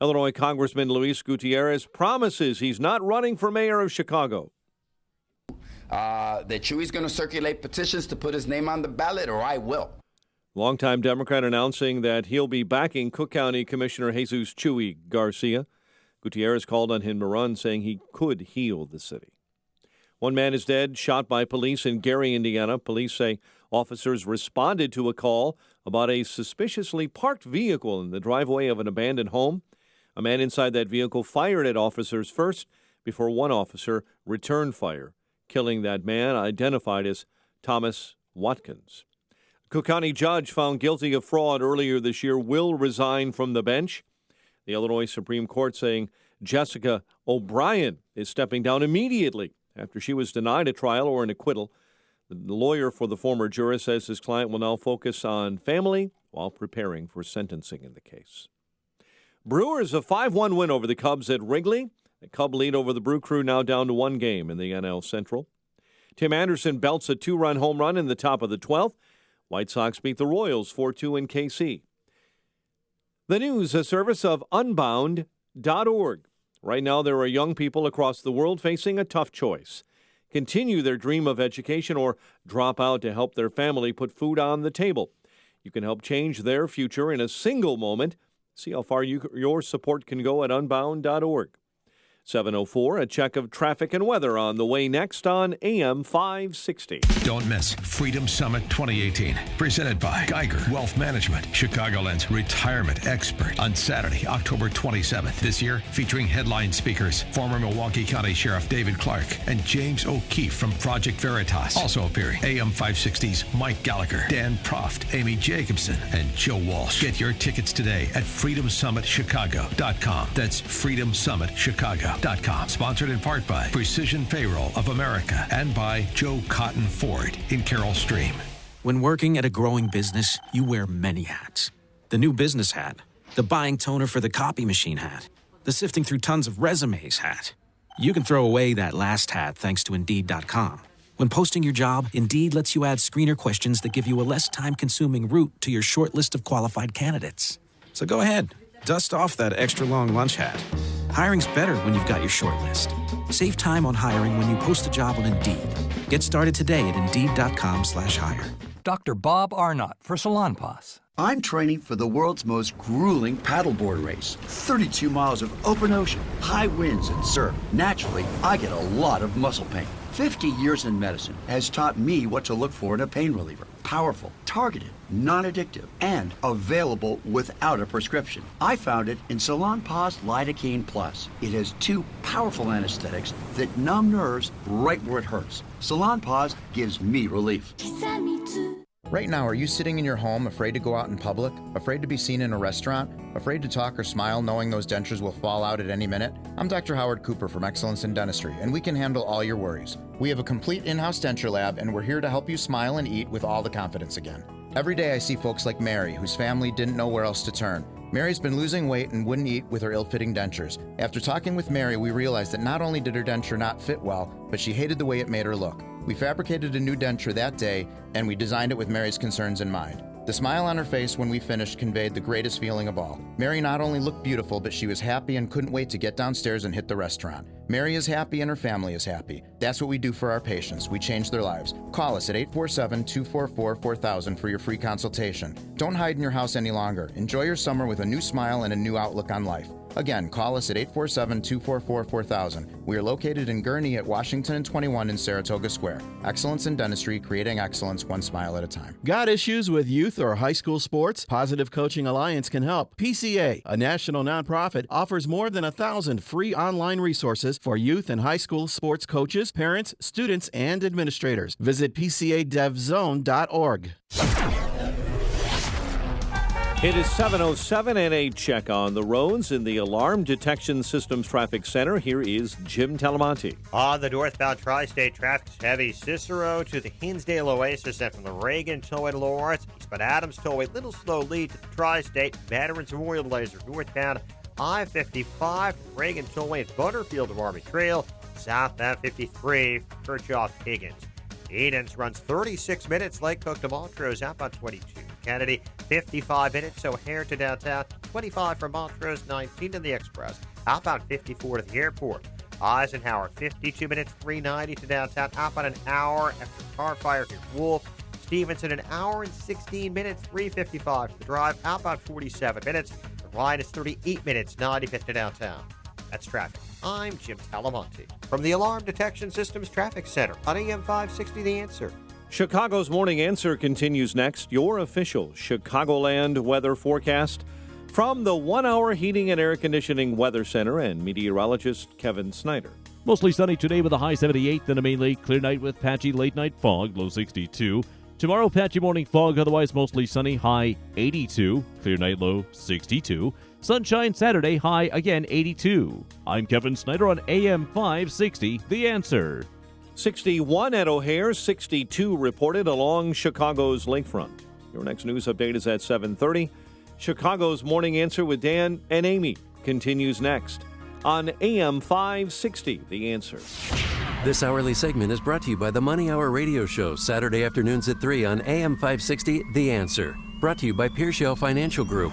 Illinois Congressman Luis Gutierrez promises he's not running for mayor of Chicago. That Chewy's going to circulate petitions to put his name on the ballot, or I will. Longtime Democrat announcing that he'll be backing Cook County Commissioner Jesus Chewy Garcia. Gutierrez called on him to run, saying he could heal the city. One man is dead, shot by police in Gary, Indiana. Police say officers responded to a call about a suspiciously parked vehicle in the driveway of an abandoned home. A man inside that vehicle fired at officers first before one officer returned fire, killing that man, identified as Thomas Watkins. A Cook County judge found guilty of fraud earlier this year will resign from the bench. The Illinois Supreme Court saying Jessica O'Brien is stepping down immediately after she was denied a trial or an acquittal. The lawyer for the former jurist says his client will now focus on family while preparing for sentencing in the case. Brewers a 5-1 win over the Cubs at Wrigley. The Cub lead over the Brew Crew now down to one game in the NL Central. Tim Anderson belts a 2-run home run in the top of the 12th. White Sox beat the Royals 4-2 in KC. The news, a service of Unbound.org. Right now, there are young people across the world facing a tough choice. Continue their dream of education or drop out to help their family put food on the table. You can help change their future in a single moment. See how far your support can go at Unbound.org. 7:04, a check of traffic and weather on the way next on AM 560. Don't miss Freedom Summit 2018, presented by Geiger Wealth Management, Chicagoland's retirement expert, on Saturday, October 27th. This year, featuring headline speakers, former Milwaukee County Sheriff David Clarke and James O'Keefe from Project Veritas. Also appearing, AM 560's Mike Gallagher, Dan Proft, Amy Jacobson, and Joe Walsh. Get your tickets today at freedomsummitchicago.com. That's freedomsummitchicago.com. Sponsored in part by Precision Payroll of America and by Joe Cotton Ford in Carroll Stream. When working at a growing business, you wear many hats. The new business hat, the buying toner for the copy machine hat, the sifting through tons of resumes hat. You can throw away that last hat thanks to Indeed.com. When posting your job, Indeed lets you add screener questions that give you a less time-consuming route to your short list of qualified candidates. So go ahead, dust off that extra long lunch hat. Hiring's better when you've got your short list. Save time on hiring when you post a job on Indeed. Get started today at Indeed.com/hire. Dr. Bob Arnott for Salonpas. I'm training for the world's most grueling paddleboard race. 32 miles of open ocean, high winds and surf. Naturally, I get a lot of muscle pain. 50 years in medicine has taught me what to look for in a pain reliever. Powerful, targeted, non-addictive, and available without a prescription. I found it in Salonpas Lidocaine Plus. It has 2 powerful anesthetics that numb nerves right where it hurts. Salonpas gives me relief. Right now, are you sitting in your home afraid to go out in public? Afraid to be seen in a restaurant? Afraid to talk or smile knowing those dentures will fall out at any minute? I'm Dr. Howard Cooper from Excellence in Dentistry, and we can handle all your worries. We have a complete in-house denture lab, and we're here to help you smile and eat with all the confidence again. Every day I see folks like Mary, whose family didn't know where else to turn. Mary's been losing weight and wouldn't eat with her ill-fitting dentures. After talking with Mary, we realized that not only did her denture not fit well, but she hated the way it made her look. We fabricated a new denture that day, and we designed it with Mary's concerns in mind. The smile on her face when we finished conveyed the greatest feeling of all. Mary not only looked beautiful, but she was happy and couldn't wait to get downstairs and hit the restaurant. Mary is happy and her family is happy. That's what we do for our patients. We change their lives. Call us at 847-244-4000 for your free consultation. Don't hide in your house any longer. Enjoy your summer with a new smile and a new outlook on life. Again, call us at 847-244-4000. We are located in Gurnee at Washington and 21 in Saratoga Square. Excellence in Dentistry, creating excellence one smile at a time. Got issues with youth or high school sports? Positive Coaching Alliance can help. PCA, a national nonprofit, offers more than 1,000 free online resources for youth and high school sports coaches, parents, students, and administrators. Visit PCADevZone.org. It is 7:07 and a check on the roads in the Alarm Detection Systems Traffic Center. Here is Jim Talamonte. On the northbound tri-state, traffic is heavy. Cicero to the Hinsdale Oasis and from the Reagan Tollway to Lawrence. Eastbound Adams Tollway, little slow lead to the tri-state. Veterans Memorial Laser northbound I-55 Reagan Tollway at Butterfield to Army Trail. Southbound 53 Kirchhoff Higgins. Edens runs 36 minutes. Lake Cook to Montrose outbound 22. Kennedy 55 minutes. O'Hare to downtown 25 from Montrose, 19 to the Express. Outbound 54 to the airport. Eisenhower 52 minutes, 390 to downtown. Outbound an hour after car fire to Wolf. Stevenson an hour and 16 minutes, 355 to the drive. Outbound 47 minutes. The ride is 38 minutes, 95 to downtown. That's traffic. I'm Jim Talamonte from the Alarm Detection Systems Traffic Center on AM 560 The Answer. Chicago's Morning Answer continues next. Your official Chicagoland weather forecast from the 1 Hour Heating and Air Conditioning Weather Center and meteorologist Kevin Snyder. Mostly sunny today with a high 78, then a mainly clear night with patchy late night fog, low 62. Tomorrow, patchy morning fog, otherwise mostly sunny, high 82. Clear night, low 62. Sunshine Saturday, high again 82. I'm Kevin Snyder on AM 560, The Answer. 61 at O'Hare, 62 reported along Chicago's lakefront. Your next news update is at 7:30. Chicago's Morning Answer with Dan and Amy continues next on AM 560, The Answer. This hourly segment is brought to you by the Money Hour radio show, Saturday afternoons at 3 on AM 560, The Answer. Brought to you by Pearshell Financial Group.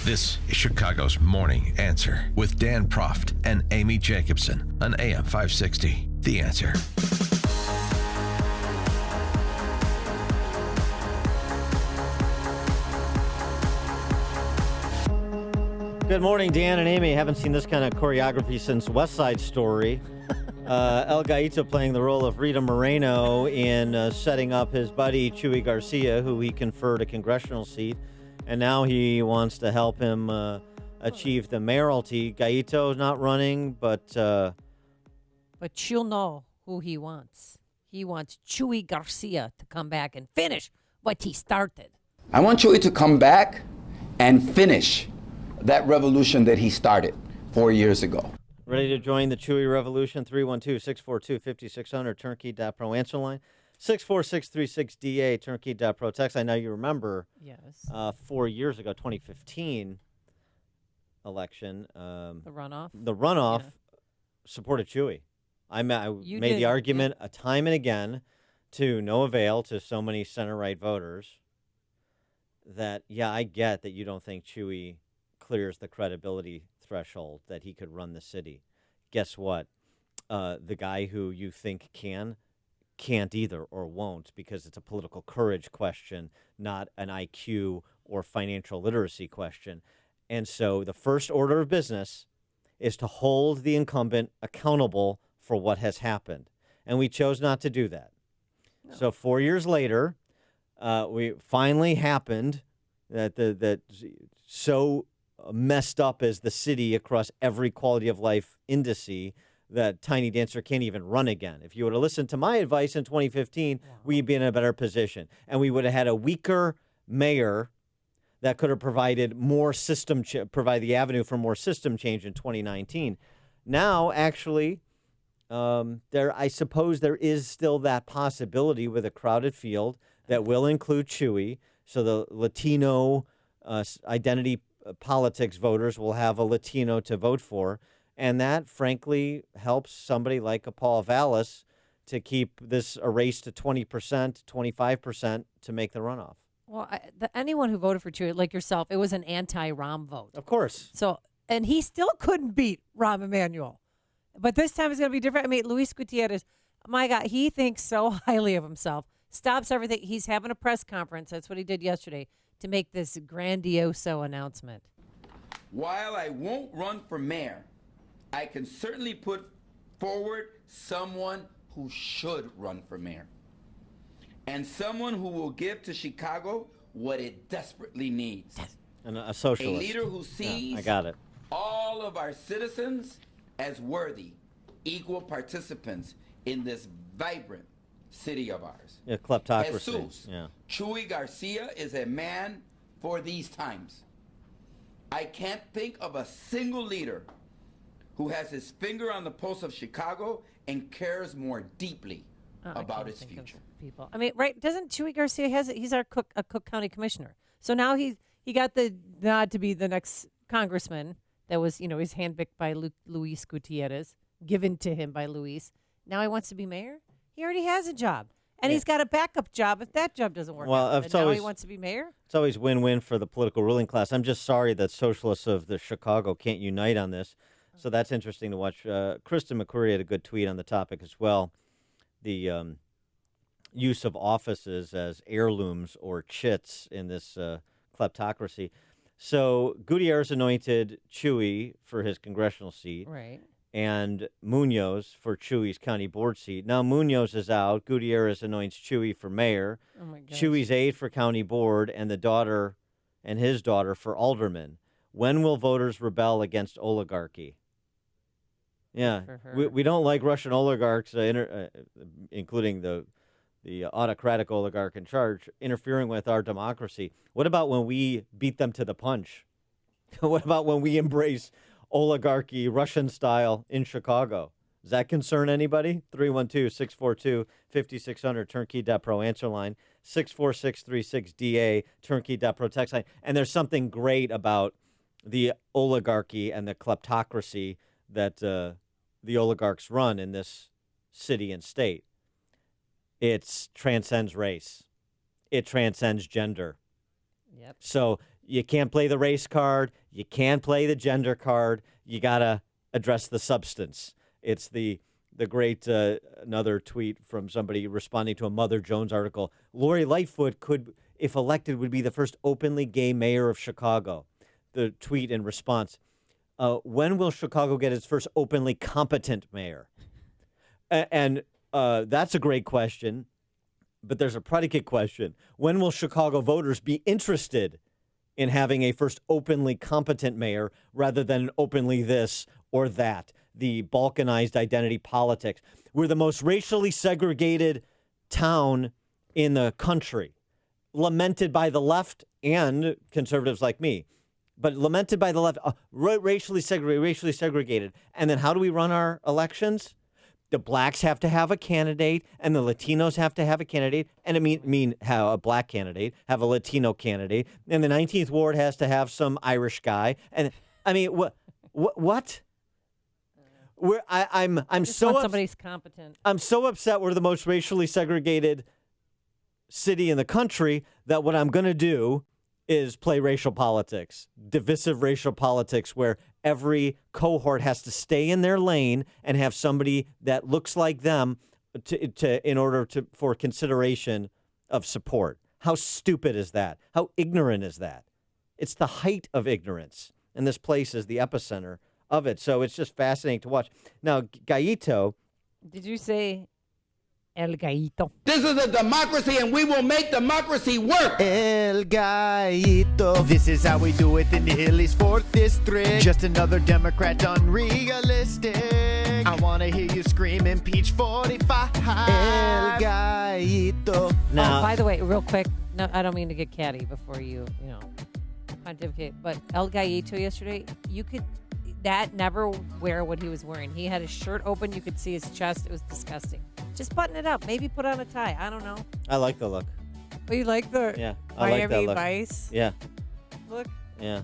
This is Chicago's Morning Answer with Dan Proft and Amy Jacobson on AM 560. The Answer. Good morning, Dan and Amy. Haven't seen this kind of choreography since West Side Story. El Gaito playing the role of Rita Moreno in setting up his buddy Chuy Garcia, who he conferred a congressional seat. And now he wants to help him achieve the mayoralty. Gaito's not running, but you'll know who he wants. He wants Chuy Garcia to come back and finish what he started. I want Chuy to come back and finish that revolution that he started 4 years ago. Ready to join the Chuy revolution? 312-642-5600, turnkey.pro answer line. 64636DA, turnkey.pro text. I know you remember 4 years ago, 2015 election. The runoff supported Chuy. I made the argument a time and again to no avail to so many center-right voters that, I get that you don't think Chuy clears the credibility threshold that he could run the city. Guess what? The guy who you think can't either or won't, because it's a political courage question, not an IQ or financial literacy question. And so the first order of business is to hold the incumbent accountable for what has happened. And we chose not to do that. No. So 4 years later, we finally happened that so messed up as the city across every quality of life indice that Tiny Dancer can't even run again. If you would have listened to my advice in 2015, we'd be in a better position. And we would have had a weaker mayor that could have provided more provide the avenue for more system change in 2019. Now, actually, I suppose there is still that possibility with a crowded field that will include Chuy. So the Latino identity politics voters will have a Latino to vote for. And that, frankly, helps somebody like a Paul Vallis to keep this a race to 20%, 25% to make the runoff. Well, anyone who voted for Chuy, like yourself, it was an anti-Rahm vote. Of course. So, and he still couldn't beat Rahm Emanuel. But this time it's going to be different. I mean, Luis Gutierrez, my God, he thinks so highly of himself. Stops everything. He's having a press conference. That's what he did yesterday to make this grandioso announcement. While I won't run for mayor, I can certainly put forward someone who should run for mayor. And someone who will give to Chicago what it desperately needs. And a socialist. A leader who sees I got it. all of our citizens as worthy, equal participants in this vibrant city of ours. Yeah, kleptocracy. Jesus, Yeah. Chuy Garcia is a man for these times. I can't think of a single leader who has his finger on the pulse of Chicago and cares more deeply about its future. People. I mean, right? Doesn't Chuy Garcia he's a Cook County commissioner. So now he got the nod to be the next congressman. That was, he's handpicked by Luis Gutierrez, given to him by Luis. Now he wants to be mayor. He already has a job, and he's got a backup job if that job doesn't work out. And now he wants to be mayor. It's always win-win for the political ruling class. I'm just sorry that socialists of the Chicago can't unite on this. So that's interesting to watch. Kristen McCurry had a good tweet on the topic as well. The use of offices as heirlooms or chits in this kleptocracy. So Gutierrez anointed Chuy for his congressional seat. Right. And Munoz for Chuy's county board seat. Now Munoz is out. Gutierrez anoints Chuy for mayor. Oh my gosh. Chuy's aide for county board, and his daughter for alderman. When will voters rebel against oligarchy? Yeah, we don't like Russian oligarchs, including the autocratic oligarch in charge, interfering with our democracy. What about when we beat them to the punch? What about when we embrace oligarchy, Russian style, in Chicago? Does that concern anybody? 312-642-5600, turnkey.pro answer line, 64636DA, turnkey.pro text line. And there's something great about the oligarchy and the kleptocracy that the oligarchs run in this city and state. It transcends race. It transcends gender. Yep. So you can't play the race card. You can't play the gender card. You got to address the substance. It's the great, another tweet from somebody responding to a Mother Jones article. Lori Lightfoot could, if elected, would be the first openly gay mayor of Chicago. The tweet in response, when will Chicago get its first openly competent mayor? And that's a great question, but there's a predicate question. When will Chicago voters be interested in having a first openly competent mayor rather than openly this or that? The balkanized identity politics. We're the most racially segregated town in the country, lamented by the left and conservatives like me, but lamented by the left, racially segregated. And then how do we run our elections? The blacks have to have a candidate, and the Latinos have to have a candidate, and have a black candidate, have a Latino candidate, and the 19th Ward has to have some Irish guy. And I mean, what? I'm so somebody's competent. I'm so upset we're the most racially segregated city in the country that what I'm going to do is play racial politics, divisive racial politics, where every cohort has to stay in their lane and have somebody that looks like them for consideration of support. How stupid is that? How ignorant is that? It's the height of ignorance, and this place is the epicenter of it. So it's just fascinating to watch. Now, Gallito. Did you say El Gallito? This is a democracy, and we will make democracy work. El Gallito. This is how we do it in the Hillies 4th District. Just another Democrat unrealistic. I want to hear you scream impeach 45. El Gallito. Now, by the way, real quick, no, I don't mean to get catty before you pontificate, but El Gallito yesterday, never wear what he was wearing. He had his shirt open. You could see his chest. It was disgusting. Just button it up. Maybe put on a tie. I don't know. I like the look. Oh, you like the I Miami like that look. Vice? Yeah. Look. Yeah.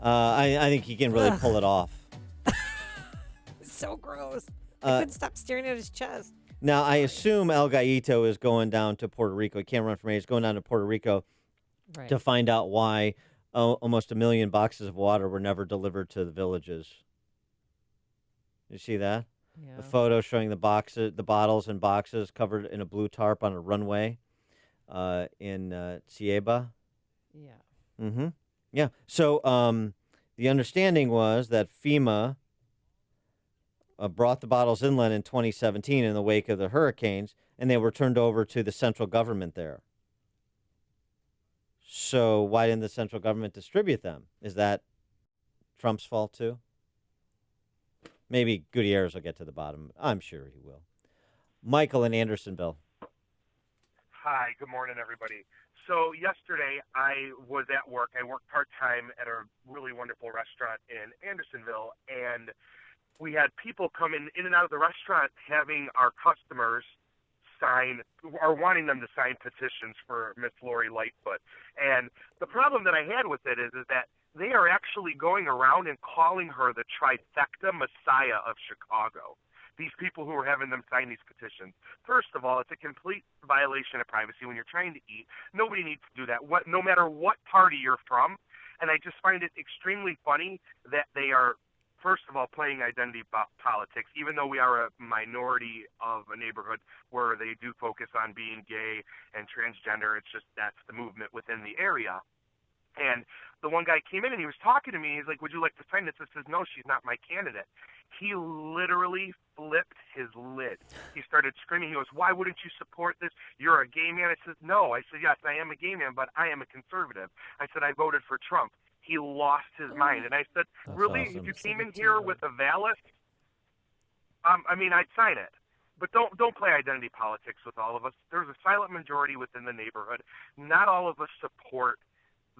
I think he can really pull it off. So gross. I couldn't stop staring at his chest. Now, I assume El Gallito is going down to Puerto Rico. He can't run for mayor. He's going down to Puerto Rico to find out why almost 1 million boxes of water were never delivered to the villages. You see that? Yeah. The photo showing the bottles and boxes covered in a blue tarp on a runway in Cieba. Yeah. Mm-hmm. Yeah. So the understanding was that FEMA brought the bottles inland in 2017 in the wake of the hurricanes, and they were turned over to the central government there. So why didn't the central government distribute them? Is that Trump's fault too? Maybe Gutierrez will get to the bottom. I'm sure he will. Michael in Andersonville. Hi, good morning, everybody. So yesterday I was at work. I worked part-time at a really wonderful restaurant in Andersonville, and we had people come in and out of the restaurant having our customers sign or wanting them to sign petitions for Miss Lori Lightfoot. And the problem that I had with it is that they are actually going around and calling her the trifecta messiah of Chicago. These people who are having them sign these petitions. First of all, it's a complete violation of privacy when you're trying to eat. Nobody needs to do that, no matter what party you're from. And I just find it extremely funny that they are, first of all, playing identity politics, even though we are a minority of a neighborhood where they do focus on being gay and transgender. It's just that's the movement within the area. And the one guy came in and he was talking to me. He's like, would you like to sign this? I says, no, she's not my candidate. He literally flipped his lid. He started screaming. He goes, why wouldn't you support this? You're a gay man. I said, no. I said, yes, I am a gay man, but I am a conservative. I said, I voted for Trump. He lost his mind. And I said, that's really? Awesome. If you came in here with a valid, I'd sign it. But don't play identity politics with all of us. There's a silent majority within the neighborhood. Not all of us support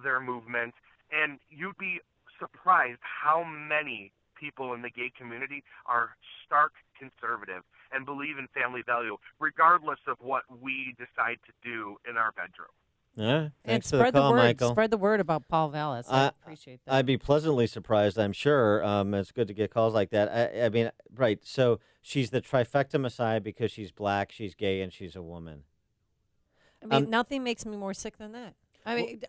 their movement, and you'd be surprised how many people in the gay community are stark conservative and believe in family value, regardless of what we decide to do in our bedroom. Yeah, thanks for spread the call, word. Michael. Spread the word about Paul Vallis. I appreciate that. I'd be pleasantly surprised, I'm sure. It's good to get calls like that. I mean, right, so she's the trifecta messiah because she's black, she's gay, and she's a woman. I mean, nothing makes me more sick than that. I mean,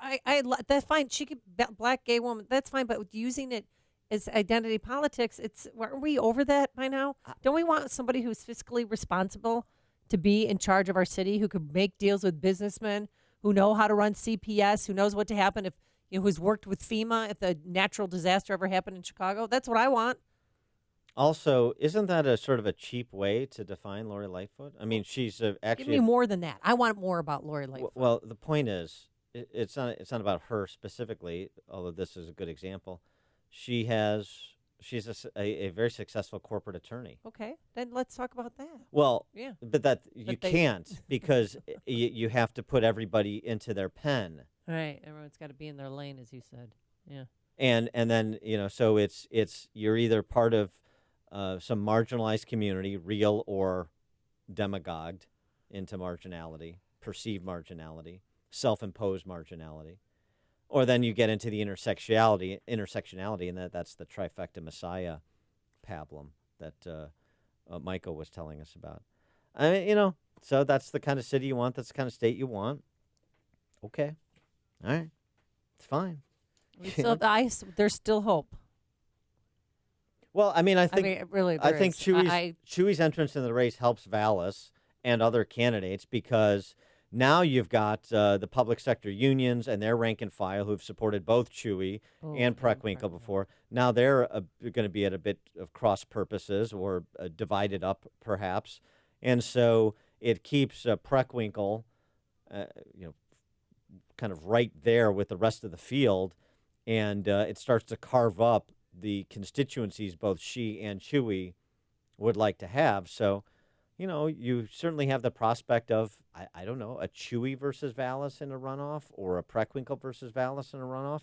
that's fine. She could black gay woman. That's fine. But using it as identity politics, are we over that by now? Don't we want somebody who's fiscally responsible to be in charge of our city, who could make deals with businessmen, who know how to run CPS, who knows what to happen if who's worked with FEMA if the natural disaster ever happened in Chicago? That's what I want. Also, isn't that a sort of a cheap way to define Lori Lightfoot? I mean, she's actually give me more than that. I want more about Lori Lightfoot. Well, the point is, it's not about her specifically, although this is a good example. She's a very successful corporate attorney. Okay, then let's talk about that. Well, yeah, but you can't because you have to put everybody into their pen. Right, everyone's got to be in their lane, as you said. Yeah, and then so it's you're either part of some marginalized community, real or demagogued into marginality, perceived marginality, self-imposed marginality, or then you get into the intersectionality, and that's the trifecta messiah pablum that Michael was telling us about. I mean, so that's the kind of city you want. That's the kind of state you want. Okay, all right, it's fine. There's still hope. Well, I think Chewy's entrance in the race helps Vallis and other candidates because now you've got the public sector unions and their rank and file who've supported both Chewy and Preckwinkle before. Now they're going to be at a bit of cross purposes or divided up, perhaps. And so it keeps Preckwinkle, kind of right there with the rest of the field, and it starts to carve up the constituencies both she and Chewy would like to have. So, you certainly have the prospect of, I don't know, a Chewy versus Vallis in a runoff or a Preckwinkle versus Vallis in a runoff.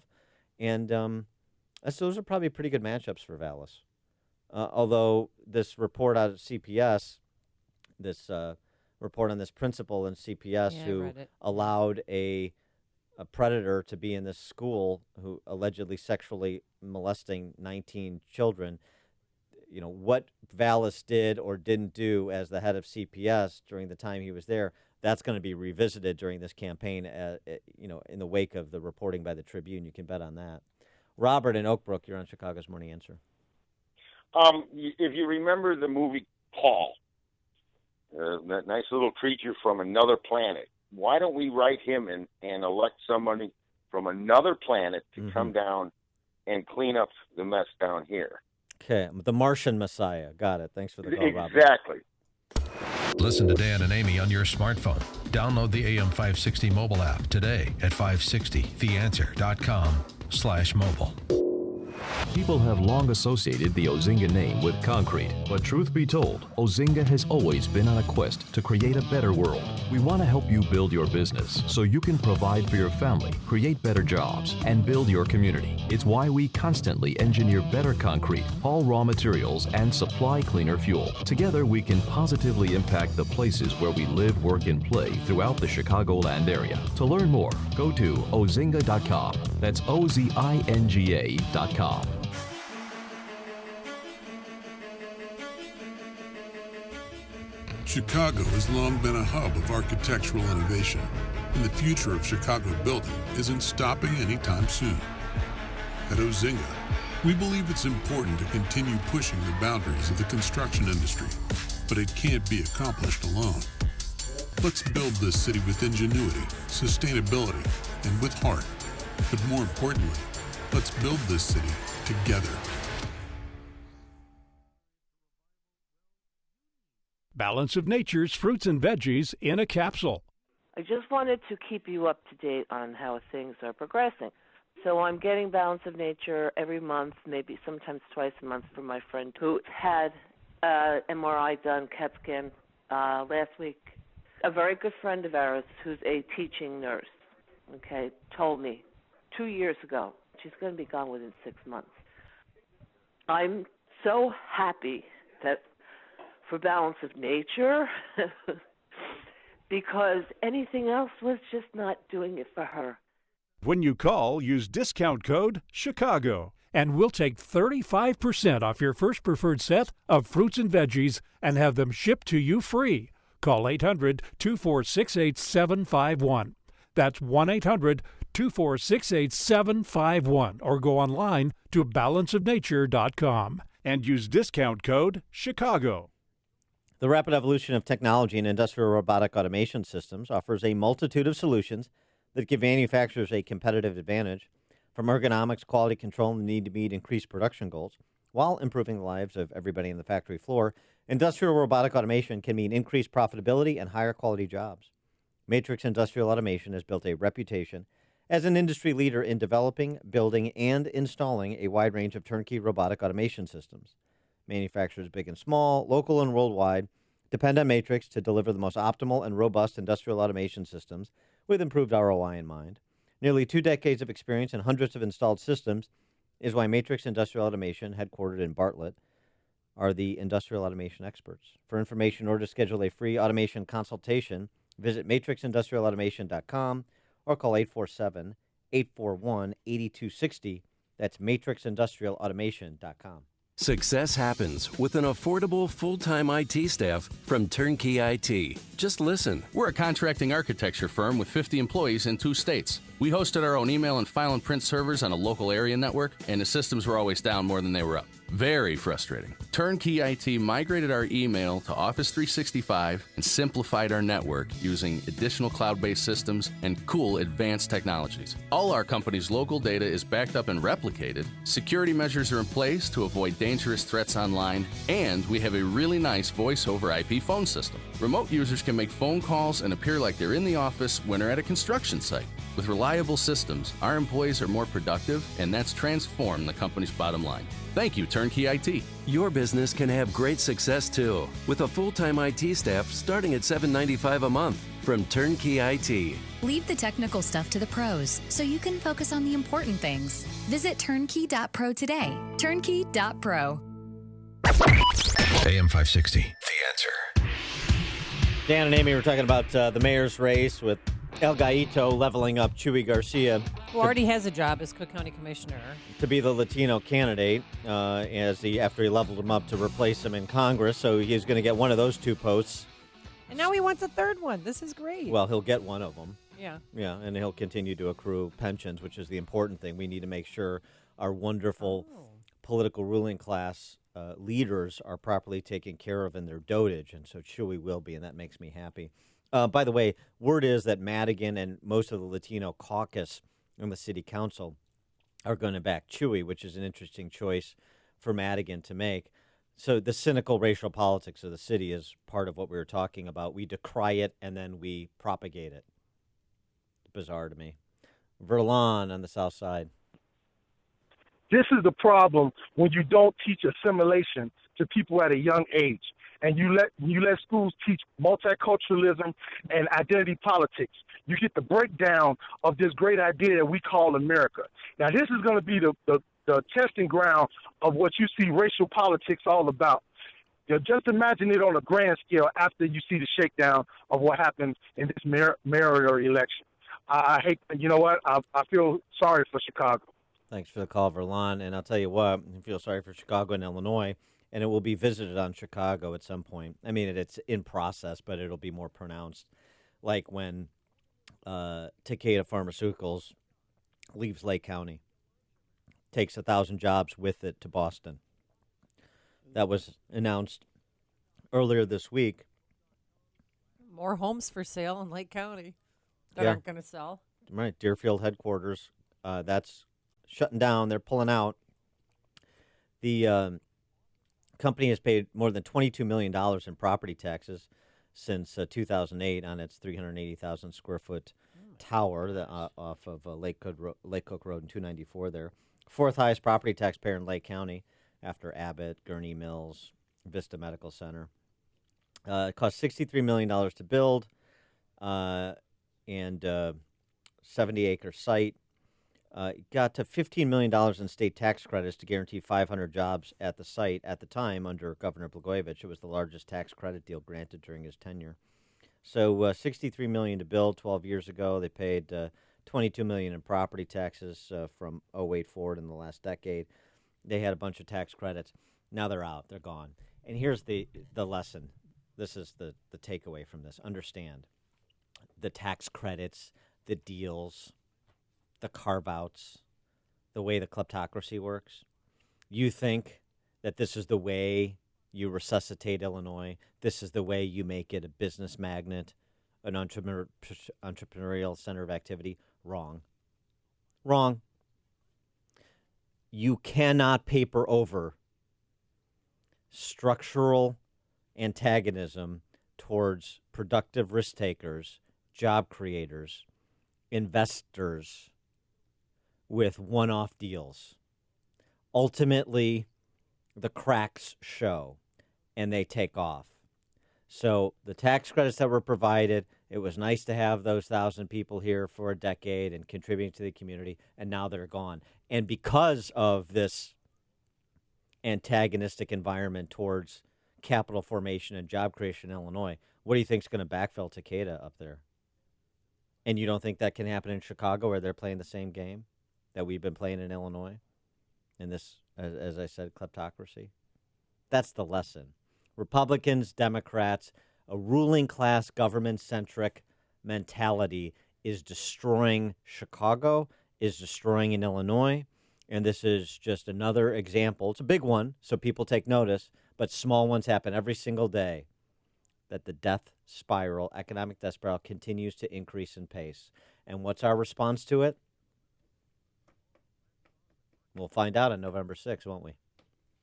And those are probably pretty good matchups for Vallis. Although this report out of CPS, this report on this principal in CPS who allowed a predator to be in this school who allegedly sexually molesting 19 children, what Vallis did or didn't do as the head of CPS during the time he was there, that's going to be revisited during this campaign, in the wake of the reporting by the Tribune. You can bet on that. Robert in Oak Brook, you're on Chicago's Morning Answer. If you remember the movie Paul, that nice little creature from another planet, why don't we write him and elect somebody from another planet to come down and clean up the mess down here? Okay, the Martian Messiah. Got it. Thanks for the call, Robert. Exactly. Listen to Dan and Amy on your smartphone. Download the AM 560 mobile app today at 560theanswer.com/mobile. People have long associated the Ozinga name with concrete, but truth be told, Ozinga has always been on a quest to create a better world. We want to help you build your business so you can provide for your family, create better jobs, and build your community. It's why we constantly engineer better concrete, haul raw materials, and supply cleaner fuel. Together, we can positively impact the places where we live, work, and play throughout the Chicagoland area. To learn more, go to ozinga.com. That's OZINGA.com. Chicago has long been a hub of architectural innovation, and the future of Chicago building isn't stopping anytime soon. At Ozinga, we believe it's important to continue pushing the boundaries of the construction industry, but it can't be accomplished alone. Let's build this city with ingenuity, sustainability, and with heart. But more importantly, let's build this city together. Balance of Nature's fruits and veggies in a capsule. I just wanted to keep you up to date on how things are progressing. So I'm getting Balance of Nature every month, maybe sometimes twice a month, from my friend who had MRI done, CAT scan last week. A very good friend of ours who's a teaching nurse, told me 2 years ago she's going to be gone within 6 months. I'm so happy that for Balance of Nature because anything else was just not doing it for her. When you call, use discount code CHICAGO, and we'll take 35% off your first preferred set of fruits and veggies and have them shipped to you free. Call 800-246-8751. That's 1-800-246-8751, or go online to balanceofnature.com and use discount code CHICAGO. The rapid evolution of technology and industrial robotic automation systems offers a multitude of solutions that give manufacturers a competitive advantage, from ergonomics, quality control, and the need to meet increased production goals, while improving the lives of everybody on the factory floor. Industrial robotic automation can mean increased profitability and higher quality jobs. Matrix Industrial Automation has built a reputation as an industry leader in developing, building, and installing a wide range of turnkey robotic automation systems. Manufacturers big and small, local and worldwide, depend on Matrix to deliver the most optimal and robust industrial automation systems with improved ROI in mind. Nearly 2 decades of experience and hundreds of installed systems is why Matrix Industrial Automation, headquartered in Bartlett, are the industrial automation experts. For information or to schedule a free automation consultation, visit matrixindustrialautomation.com or call 847-841-8260. That's matrixindustrialautomation.com. Success happens with an affordable full-time IT staff from Turnkey IT. Just listen. We're a contracting architecture firm with 50 employees in 2 states. We hosted our own email and file and print servers on a local area network, and the systems were always down more than they were up. Very frustrating. Turnkey IT migrated our email to Office 365 and simplified our network using additional cloud-based systems and cool advanced technologies. All our company's local data is backed up and replicated, security measures are in place to avoid dangerous threats online, and we have a really nice voice-over IP phone system. Remote users can make phone calls and appear like they're in the office when they're at a construction site. With reliable systems, our employees are more productive, and that's transformed the company's bottom line. Thank you, Turnkey IT. Your business can have great success too, with a full-time IT staff starting at $7.95 a month from Turnkey IT. Leave the technical stuff to the pros so you can focus on the important things. Visit turnkey.pro today. Turnkey.pro. AM 560, The Answer. Dan and Amy were talking about the mayor's race with El Gaito leveling up Chuy Garcia, who already has a job as Cook County Commissioner, to be the Latino candidate after he leveled him up to replace him in Congress. So he's going to get one of those 2 posts. And now he wants a third one. This is great. Well, he'll get one of them. Yeah. Yeah, and he'll continue to accrue pensions, which is the important thing. We need to make sure our wonderful political ruling class leaders are properly taken care of in their dotage, and so Chuy will be, and that makes me happy. By the way, word is that Madigan and most of the Latino caucus in the city council are going to back Chuy, which is an interesting choice for Madigan to make. So the cynical racial politics of the city is part of what we were talking about. We decry it, and then we propagate it. Bizarre to me. Verlon on the south side. This is the problem when you don't teach assimilation to people at a young age, and you let schools teach multiculturalism and identity politics. You get the breakdown of this great idea that we call America. Now, this is going to be the testing ground of what you see racial politics all about. You know, just imagine it on a grand scale after you see the shakedown of what happened in this mayoral election. I hate, you know what? I feel sorry for Chicago. Thanks for the call, Verlon. And I'll tell you what, I feel sorry for Chicago and Illinois, and it will be visited on Chicago at some point. I mean, it's in process, but it'll be more pronounced. Like when Takeda Pharmaceuticals leaves Lake County, takes 1,000 jobs with it to Boston. That was announced earlier this week. More homes for sale in Lake County that Yeah. aren't going to sell. Right, Deerfield headquarters, that's shutting down. They're pulling out. The company has paid more than $22 million in property taxes since 2008 on its 380,000 square foot tower off of Lake Cook Road and 294 there. Fourth highest property taxpayer in Lake County after Abbott, Gurney Mills, Vista Medical Center. It cost $63 million to build and 70-acre site. Got to $15 million in state tax credits to guarantee 500 jobs at the site at the time under Governor Blagojevich. It was the largest tax credit deal granted during his tenure. So $63 million to build 12 years ago. They paid $22 million in property taxes from 2008 forward in the last decade. They had a bunch of tax credits. Now they're out. They're gone. And here's the lesson. This is the takeaway from this. Understand the tax credits, the deals, the carve-outs, the way the kleptocracy works. You think that this is the way you resuscitate Illinois. This is the way you make it a business magnet, an entrepreneurial center of activity. Wrong. Wrong. You cannot paper over structural antagonism towards productive risk takers, job creators, investors with one-off deals. Ultimately, the cracks show and they take off. So the tax credits that were provided, it was nice to have those 1,000 people here for a decade and contributing to the community, and now they're gone. And because of this antagonistic environment towards capital formation and job creation in Illinois, what do you think is going to backfill Takeda up there? And you don't think that can happen in Chicago where they're playing the same game that we've been playing in Illinois? In this, as I said, kleptocracy? That's the lesson. Republicans, Democrats, a ruling class government-centric mentality is destroying Chicago, is destroying in Illinois, and this is just another example. It's a big one, so people take notice, but small ones happen every single day, that the death spiral, economic death spiral, continues to increase in pace. And what's our response to it? We'll find out on November 6th, won't we?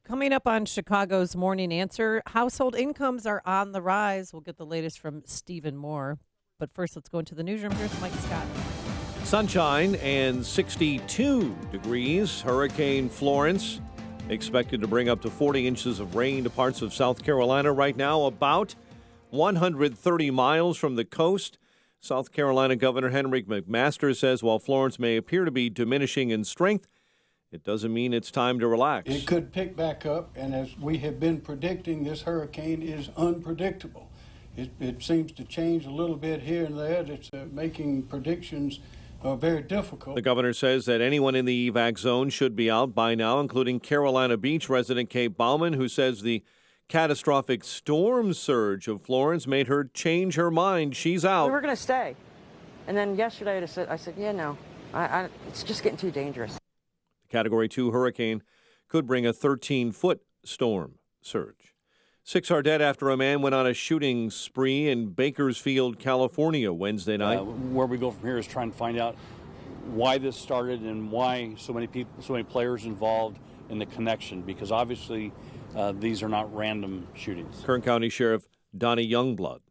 Coming up on Chicago's Morning Answer, household incomes are on the rise. We'll get the latest from Stephen Moore. But first, let's go into the newsroom. Here's Mike Scott. Sunshine and 62 degrees. Hurricane Florence expected to bring up to 40 inches of rain to parts of South Carolina right now, about 130 miles from the coast. South Carolina Governor Henry McMaster says while Florence may appear to be diminishing in strength, it doesn't mean it's time to relax. It could pick back up, and as we have been predicting, this hurricane is unpredictable. It seems to change a little bit here and there. It's making predictions very difficult. The governor says that anyone in the evac zone should be out by now, including Carolina Beach resident Kate Bauman, who says the catastrophic storm surge of Florence made her change her mind. She's out. We were going to stay. And then yesterday I said, yeah, no, it's just getting too dangerous. Category 2 hurricane could bring a 13-foot storm surge. 6 are dead after a man went on a shooting spree in Bakersfield, California, Wednesday night. Where we go from here is trying to find out why this started and why so many people, so many players involved in the connection, because obviously these are not random shootings. Kern County Sheriff Donnie Youngblood.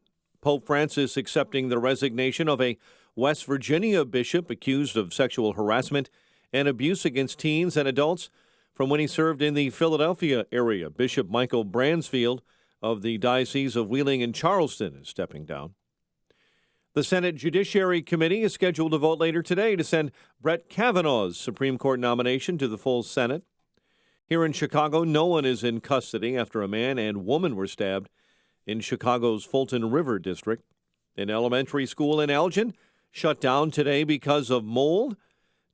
Pope Francis accepting the resignation of a West Virginia bishop accused of sexual harassment and abuse against teens and adults. from when he served in the Philadelphia area. Bishop Michael Bransfield of the Diocese of Wheeling and Charleston is stepping down. The Senate Judiciary Committee is scheduled to vote later today to send Brett Kavanaugh's Supreme Court nomination to the full Senate. Here in Chicago, no one is in custody after a man and woman were stabbed in Chicago's Fulton River District. An elementary school in Elgin shut down today because of mold.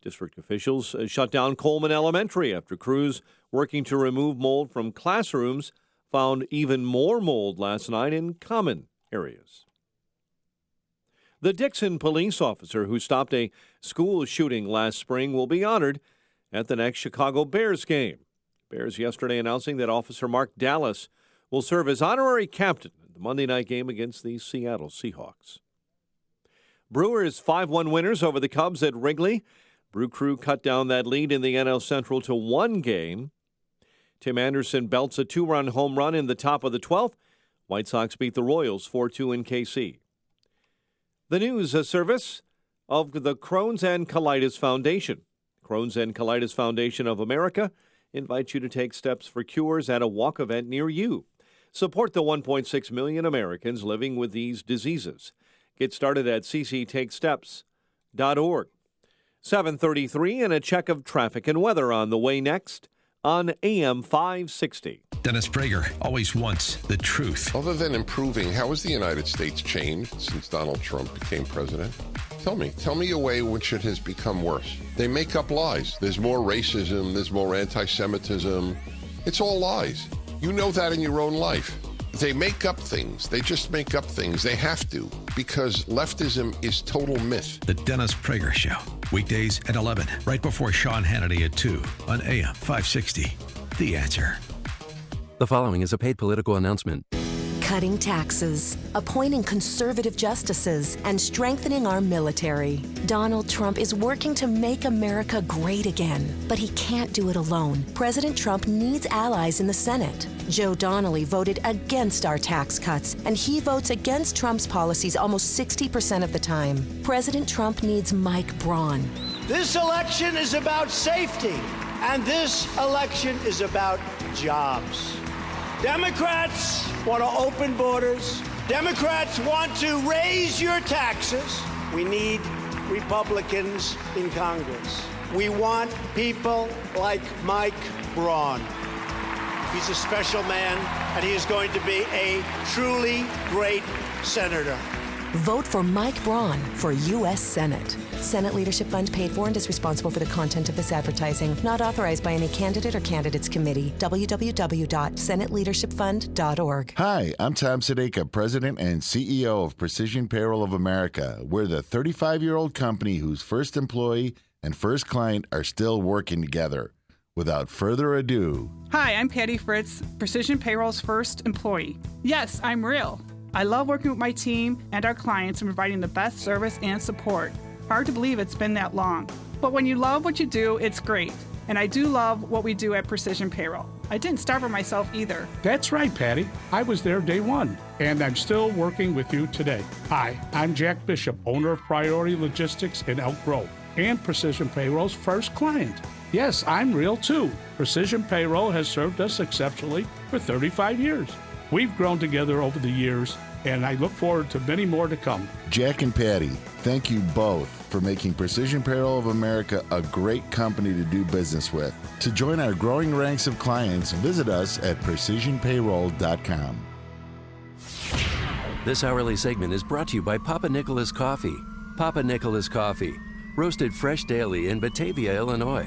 District officials shut down Coleman Elementary after crews working to remove mold from classrooms found even more mold last night in common areas. The Dixon police officer who stopped a school shooting last spring will be honored at the next Chicago Bears game. Bears yesterday announcing that Officer Mark Dallas will serve as honorary captain at the Monday night game against the Seattle Seahawks. Brewers 5-1 winners over the Cubs at Wrigley. Brew Crew cut down that lead in the NL Central to 1 game. Tim Anderson belts a 2-run home run in the top of the 12th. White Sox beat the Royals 4-2 in KC. The news service of the Crohn's and Colitis Foundation. Crohn's and Colitis Foundation of America invites you to take steps for cures at a walk event near you. Support the 1.6 million Americans living with these diseases. Get started at cctakesteps.org. 7:33 and a check of traffic and weather on the way next on AM 560. Dennis Prager always wants the truth. Other than improving, how has the United States changed since Donald Trump became president? Tell me a way in which it has become worse. They make up lies. There's more racism, there's more anti-Semitism. It's all lies. You know that in your own life. They make up things. They just make up things. They have to, because leftism is total myth. The Dennis Prager Show. Weekdays at 11, right before Sean Hannity at 2 on AM 560. The Answer. The following is a paid political announcement. Cutting taxes, appointing conservative justices, and strengthening our military. Donald Trump is working to make America great again, but he can't do it alone. President Trump needs allies in the Senate. Joe Donnelly voted against our tax cuts, and he votes against Trump's policies almost 60% of the time. President Trump needs Mike Braun. This election is about safety, and this election is about jobs. Democrats want to open borders. Democrats want to raise your taxes. We need Republicans in Congress. We want people like Mike Braun. He's a special man, and he is going to be a truly great senator. Vote for Mike Braun for U.S. Senate. Senate Leadership Fund paid for and is responsible for the content of this advertising. Not authorized by any candidate or candidates committee. www.senateleadershipfund.org. Hi, I'm Tom Sadeka, President and CEO of Precision Payroll of America. We're the 35-year-old company whose first employee and first client are still working together. Without further ado. Hi, I'm Patty Fritz, Precision Payroll's first employee. Yes, I'm real. I love working with my team and our clients and providing the best service and support. Hard to believe it's been that long. But when you love what you do, it's great. And I do love what we do at Precision Payroll. I didn't start for myself either. That's right, Patty. I was there day one, and I'm still working with you today. Hi, I'm Jack Bishop, owner of Priority Logistics in Elk Grove, and Precision Payroll's first client. Yes, I'm real too. Precision Payroll has served us exceptionally for 35 years. We've grown together over the years, and I look forward to many more to come. Jack and Patty, thank you both for making Precision Payroll of America a great company to do business with. To join our growing ranks of clients, visit us at precisionpayroll.com. This hourly segment is brought to you by Papa Nicholas Coffee. Papa Nicholas Coffee, roasted fresh daily in Batavia, Illinois.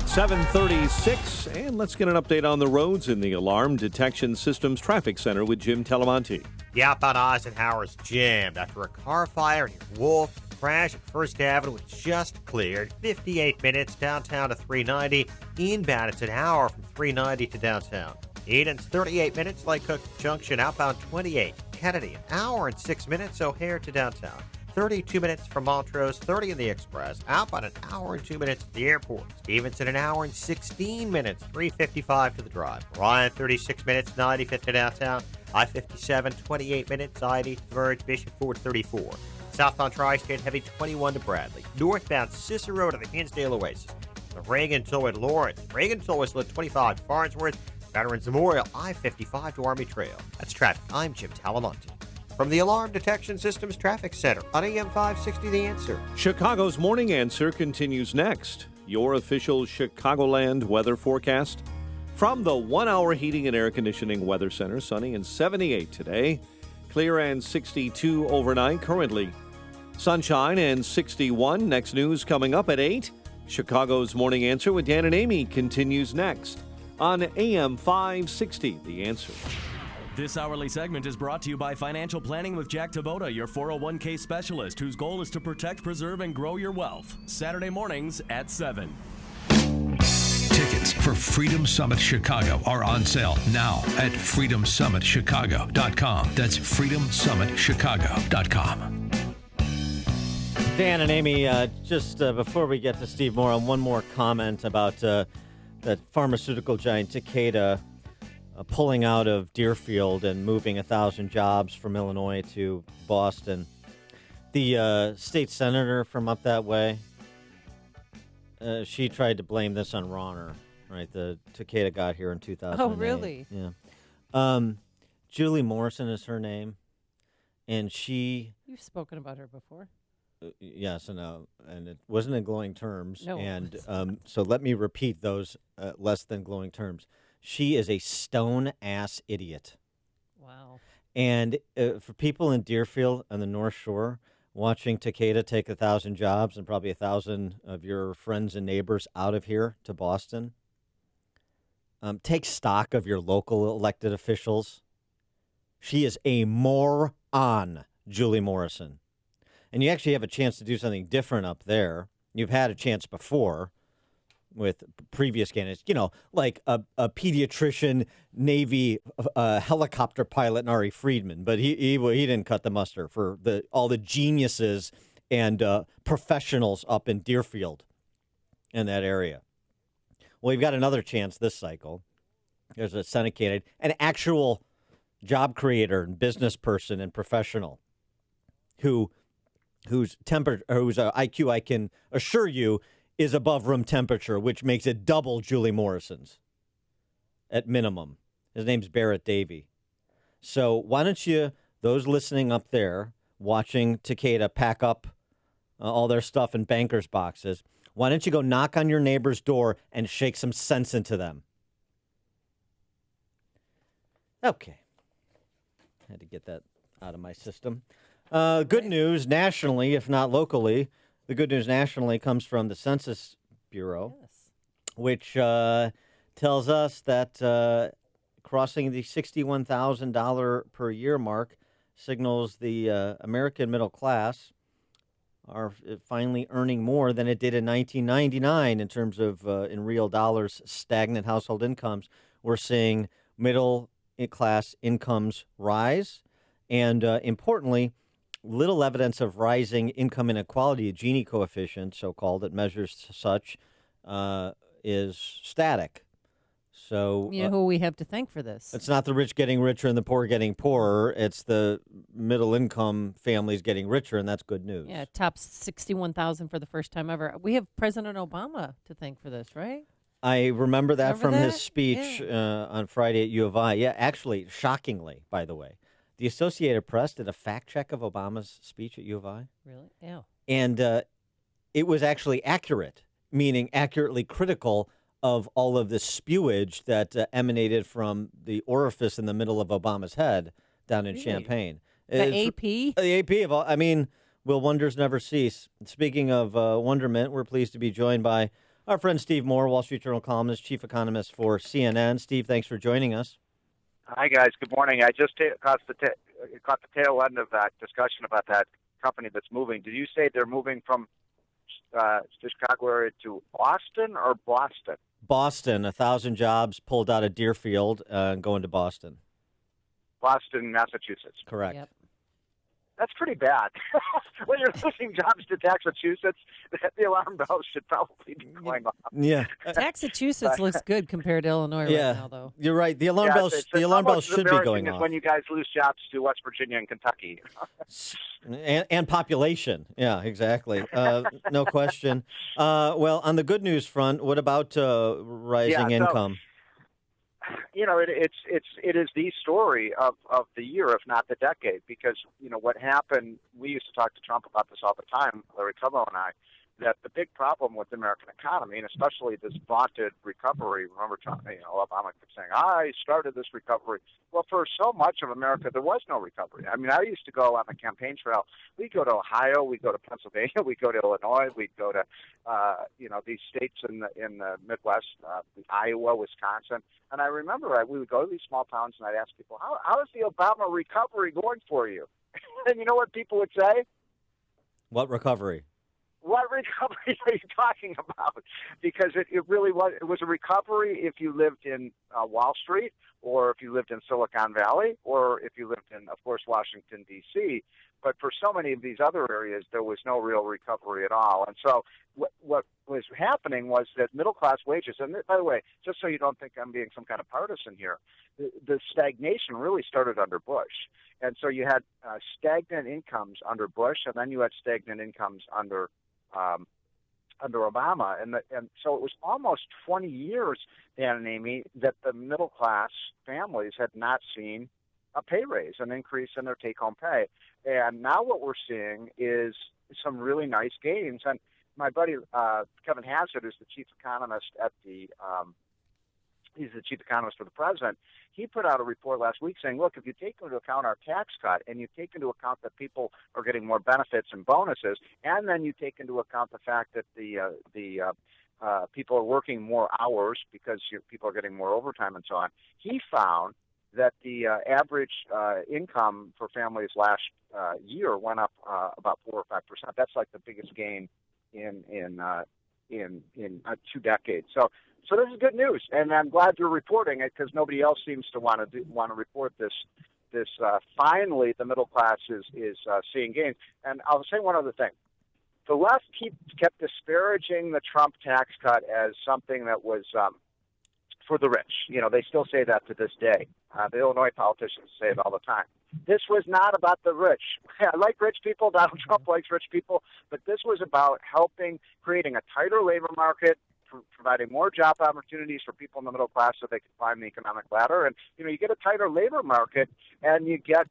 7:36, and let's get an update on the roads in the Alarm Detection Systems Traffic Center with Jim Telemonti. The outbound Eisenhower is jammed after a car fire near Wolf. Crash at First Avenue was just cleared. 58 minutes downtown to 390. Inbound, it's an hour from 390 to downtown. Eden's 38 minutes. Lake Cook Junction outbound 28. Kennedy, an hour and 6 minutes. O'Hare to downtown. 32 minutes from Montrose, 30 in the Express. Outbound an hour and 2 minutes at the airport. Stevenson an hour and 16 minutes, 3:55 to the drive. Ryan 36 minutes, 95th to downtown. I-57 28 minutes, I-83 Bishop Ford 34. Southbound Tri-State heavy 21 to Bradley. Northbound Cicero to the Hinsdale Oasis. The Reagan Toll at Lawrence. Reagan Toll is 25 to Farnsworth. Veterans Memorial I-55 to Army Trail. That's traffic. I'm Jim Talamonte. From the Alarm Detection Systems Traffic Center on AM 560 The Answer. Chicago's Morning Answer continues next. Your official Chicagoland weather forecast. From the 1 Hour Heating and Air Conditioning Weather Center, sunny and 78 today. Clear and 62 overnight currently. Sunshine and 61. Next news coming up at 8. Chicago's Morning Answer with Dan and Amy continues next on AM 560 The Answer. This hourly segment is brought to you by Financial Planning with Jack Tabota, your 401k specialist, whose goal is to protect, preserve, and grow your wealth. Saturday mornings at 7. Tickets for Freedom Summit Chicago are on sale now at freedomsummitchicago.com. That's freedomsummitchicago.com. Dan and Amy, just before we get to Steve Moore, one more comment about that pharmaceutical giant Takeda pulling out of Deerfield and moving 1,000 jobs from Illinois to Boston. The state senator from up that way, she tried to blame this on Rauner, right? The Takeda got here in 2008. Oh, really? Yeah. Julie Morrison is her name, and she... You've spoken about her before. Yes, and it wasn't in glowing terms. No. And so let me repeat those less than glowing terms. She is a stone-ass idiot. Wow. And for people in Deerfield on the North Shore, watching Takeda take 1,000 jobs and probably 1,000 of your friends and neighbors out of here to Boston, take stock of your local elected officials. She is a moron, Julie Morrison. And you actually have a chance to do something different up there. You've had a chance before with previous candidates, like a pediatrician, Navy helicopter pilot, Ari Friedman. But he didn't cut the mustard for all the geniuses and professionals up in Deerfield in that area. Well, you've got another chance this cycle. There's a Senate candidate, an actual job creator and business person and professional whose IQ, I can assure you, is above room temperature, which makes it double Julie Morrison's at minimum. His name's Barrett Davey. So why don't you, those listening up there, watching Takeda pack up all their stuff in bankers' boxes, why don't you go knock on your neighbor's door and shake some sense into them? Okay. Had to get that out of my system. Good news nationally, if not locally. The good news nationally comes from the Census Bureau, which tells us that crossing the $61,000 per year mark signals the American middle class are finally earning more than it did in 1999 in terms of, in real dollars, stagnant household incomes. We're seeing middle class incomes rise, and importantly, little evidence of rising income inequality. A Gini coefficient, so-called, that measures such, is static. So you know who we have to thank for this? It's not the rich getting richer and the poor getting poorer. It's the middle-income families getting richer, and that's good news. Yeah, tops 61,000 for the first time ever. We have President Obama to thank for this, right? I remember that from his speech on Friday at U of I. Yeah, actually, shockingly, by the way. The Associated Press did a fact check of Obama's speech at U of I. Really? Yeah. And it was actually accurate, meaning accurately critical of all of the spewage that emanated from the orifice in the middle of Obama's head down in Champaign. The AP? The AP of all. I mean, will wonders never cease? Speaking of wonderment, we're pleased to be joined by our friend Steve Moore, Wall Street Journal columnist, chief economist for CNN. Steve, thanks for joining us. Hi, guys. Good morning. I just caught the tail end of that discussion about that company that's moving. Did you say they're moving from Chicago area to Boston or Boston? Boston. 1,000 jobs pulled out of Deerfield and going to Boston. Boston, Massachusetts. Correct. Yep. That's pretty bad. When you're losing jobs to Massachusetts, the alarm bells should probably be going off. Yeah. Massachusetts looks good compared to Illinois right now, though. You're right. The alarm bells. It's The alarm bells almost should be going embarrassing off. when you guys lose jobs to West Virginia and Kentucky. And population. Yeah, exactly. No question. Well, on the good news front, what about rising income? It is the story of the year, if not the decade, because what happened. We used to talk to Trump about this all the time, Larry Kudlow and I, that the big problem with the American economy, and especially this vaunted recovery. Remember, Trump, Obama kept saying, "I started this recovery." Well, for so much of America, there was no recovery. I mean, I used to go on the campaign trail. We'd go to Ohio, we'd go to Pennsylvania, we'd go to Illinois, we'd go to these states in the Midwest, Iowa, Wisconsin. And I remember we would go to these small towns, and I'd ask people, "How is the Obama recovery going for you?" And you know what people would say? What recovery? What recovery are you talking about? Because it really was. It was a recovery if you lived in Wall Street, or if you lived in Silicon Valley, or if you lived in, of course, Washington, D.C. But for so many of these other areas, there was no real recovery at all. And so what was happening was that middle-class wages, and by the way, just so you don't think I'm being some kind of partisan here, the stagnation really started under Bush. And so you had stagnant incomes under Bush, and then you had stagnant incomes under Obama, and so it was almost 20 years, Dan and Amy, that the middle class families had not seen a pay raise, an increase in their take home pay. And now what we're seeing is some really nice gains. And my buddy Kevin Hassett, who's the chief economist at he's the chief economist for the president, he put out a report last week saying, look, if you take into account our tax cut and you take into account that people are getting more benefits and bonuses, and then you take into account the fact that the people are working more hours because people are getting more overtime and so on, he found that the average income for families last year went up about 4 or 5%. That's like the biggest gain in 2 decades. So this is good news, and I'm glad you're reporting it because nobody else seems to want to report this. Finally, the middle class is seeing gains. And I'll say one other thing: the left kept disparaging the Trump tax cut as something that was for the rich. They still say that to this day. The Illinois politicians say it all the time. This was not about the rich. I like rich people. Donald Trump likes rich people, but this was about creating a tighter labor market, providing more job opportunities for people in the middle class so they can climb the economic ladder. And, you get a tighter labor market and you get,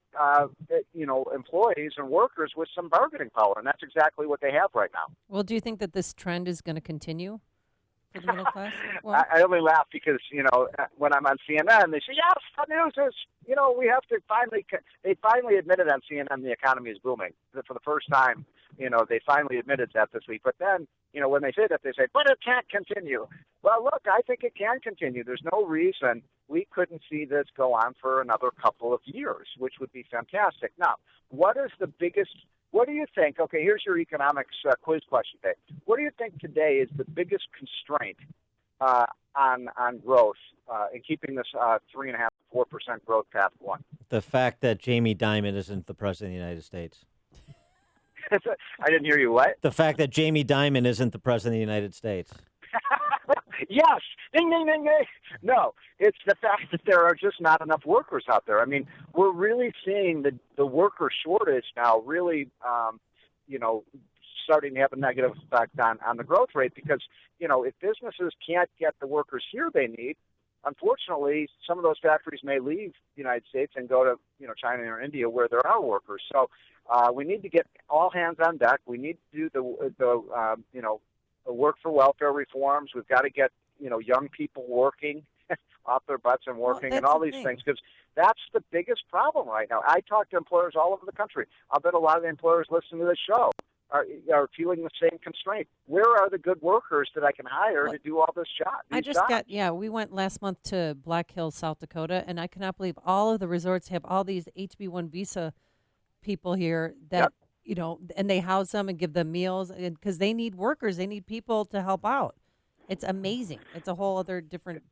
employees and workers with some bargaining power. And that's exactly what they have right now. Well, do you think that this trend is going to continue for the middle class? Well, I only laugh because, when I'm on CNN, they say, yes, the news is, we have to they finally admitted on CNN the economy is booming. For the first time, they finally admitted that this week. But then, when they say that, they say, but it can't continue. Well, look, I think it can continue. There's no reason we couldn't see this go on for another couple of years, which would be fantastic. Now, what do you think? Okay, here's your economics quiz question, Dave. What do you think today is the biggest constraint on growth in keeping this 3.5% to 4% growth path going? The fact that Jamie Dimon isn't the president of the United States. I didn't hear you. What? The fact that Jamie Dimon isn't the president of the United States. Yes. Ding, ding, ding, ding. No, it's the fact that there are just not enough workers out there. I mean, we're really seeing the worker shortage now really, starting to have a negative effect on the growth rate because, if businesses can't get the workers here they need, unfortunately, some of those factories may leave the United States and go to, China or India where there are workers. So we need to get all hands on deck. We need to do the work for welfare reforms. We've got to get, young people working off their butts and working and all these things because that's the biggest problem right now. I talk to employers all over the country. I'll bet a lot of the employers listening to this show are feeling the same constraint. Where are the good workers that I can hire to do all this job? We went last month to Black Hills, South Dakota, and I cannot believe all of the resorts have all these HB1 visa people here that, and they house them and give them meals because they need workers. They need people to help out. It's amazing. It's a whole other different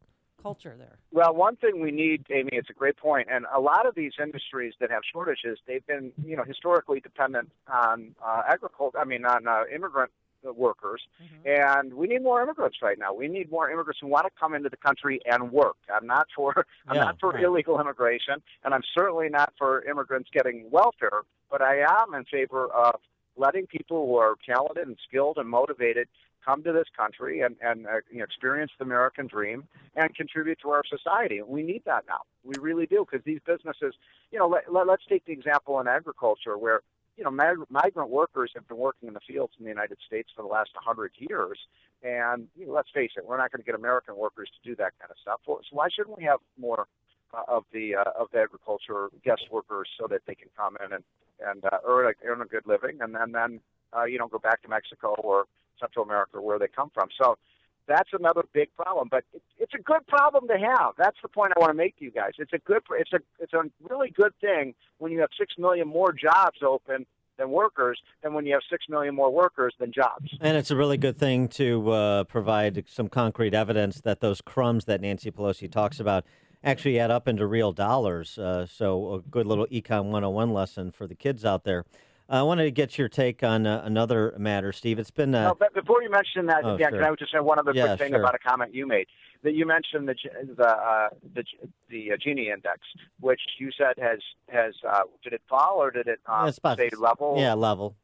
culture there. Well, one thing we need, Amy, it's a great point, and a lot of these industries that have shortages, they've been, historically dependent on immigrant workers, and we need more immigrants right now. We need more immigrants who want to come into the country and work. I'm not for illegal immigration, and I'm certainly not for immigrants getting welfare, but I am in favor of letting people who are talented and skilled and motivated come to this country and experience the American dream and contribute to our society. We need that now. We really do, because these businesses, let's take the example in agriculture where, migrant workers have been working in the fields in the United States for the last 100 years. And let's face it, we're not going to get American workers to do that kind of stuff. So why shouldn't we have more of the agriculture guest workers so that they can come in and earn a good living and then go back to Mexico or Central America, where they come from. So that's another big problem, but it's a good problem to have. That's the point I want to make to you guys. It's a really good thing when you have 6 million more jobs open than workers than when you have 6 million more workers than jobs. And it's a really good thing to provide some concrete evidence that those crumbs that Nancy Pelosi talks about actually add up into real dollars. So a good little Econ 101 lesson for the kids out there. I wanted to get your take on another matter, Steve. It's been. But before you mention that, sure. Can I just say one other quick thing sure. about a comment you made? That you mentioned the Gini index, which you said has did it fall or did it stay level? Yeah, level.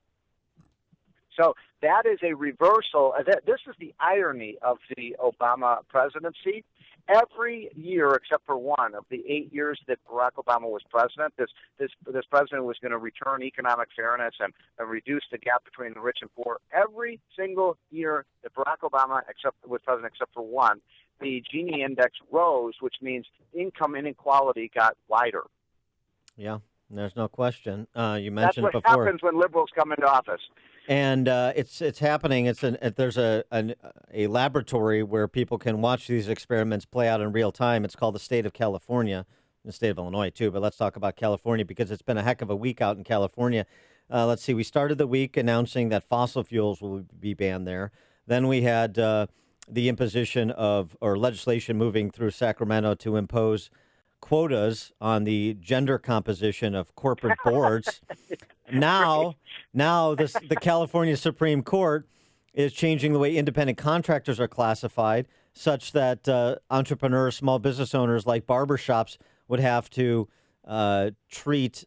So that is a reversal. This is the irony of the Obama presidency. Every year, except for one of the 8 years that Barack Obama was president, this president was going to return economic fairness and reduce the gap between the rich and poor. Every single year that Barack Obama was president, except for one, the Gini index rose, which means income inequality got wider. Yeah, there's no question. You mentioned That's what before. happens when liberals come into office. And it's happening. There's a laboratory where people can watch these experiments play out in real time. It's called the state of California, the state of Illinois too. But let's talk about California because it's been a heck of a week out in California. Let's see. We started the week announcing that fossil fuels will be banned there. Then we had the imposition of legislation moving through Sacramento to impose quotas on the gender composition of corporate boards. Now the California Supreme Court is changing the way independent contractors are classified, such that entrepreneurs, small business owners like barbershops would have to treat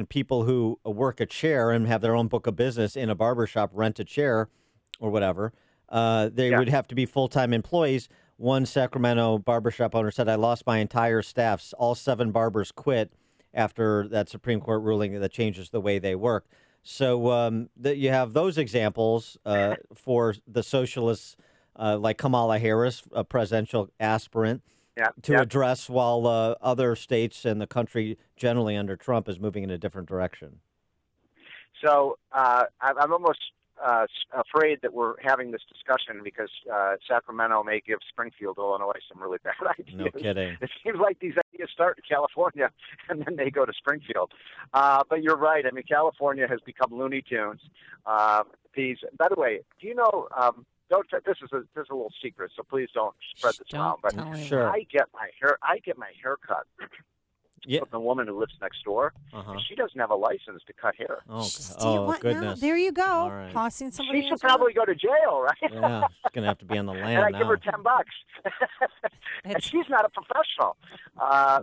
people who work a chair and have their own book of business in a barbershop, rent a chair or whatever. They would have to be full-time employees. One Sacramento barbershop owner said, "I lost my entire staff. All 7 barbers quit after that Supreme Court ruling that changes the way they work." So you have those examples for the socialists like Kamala Harris, a presidential aspirant, to address while other states and the country generally under Trump is moving in a different direction. So I'm almost afraid that we're having this discussion because Sacramento may give Springfield, Illinois, some really bad ideas. No kidding. It seems like these ideas start in California and then they go to Springfield. But you're right. I mean, California has become Looney Tunes. By the way, do you know? This is a little secret, so please don't spread this around. But sure. I get my hair cut. From the woman who lives next door, and she doesn't have a license to cut hair. What goodness! now? There you go, All right. tossing somebody. She should probably go to jail, right? Yeah, she's gonna have to be on the land and I now. give her $10, and she's not a professional.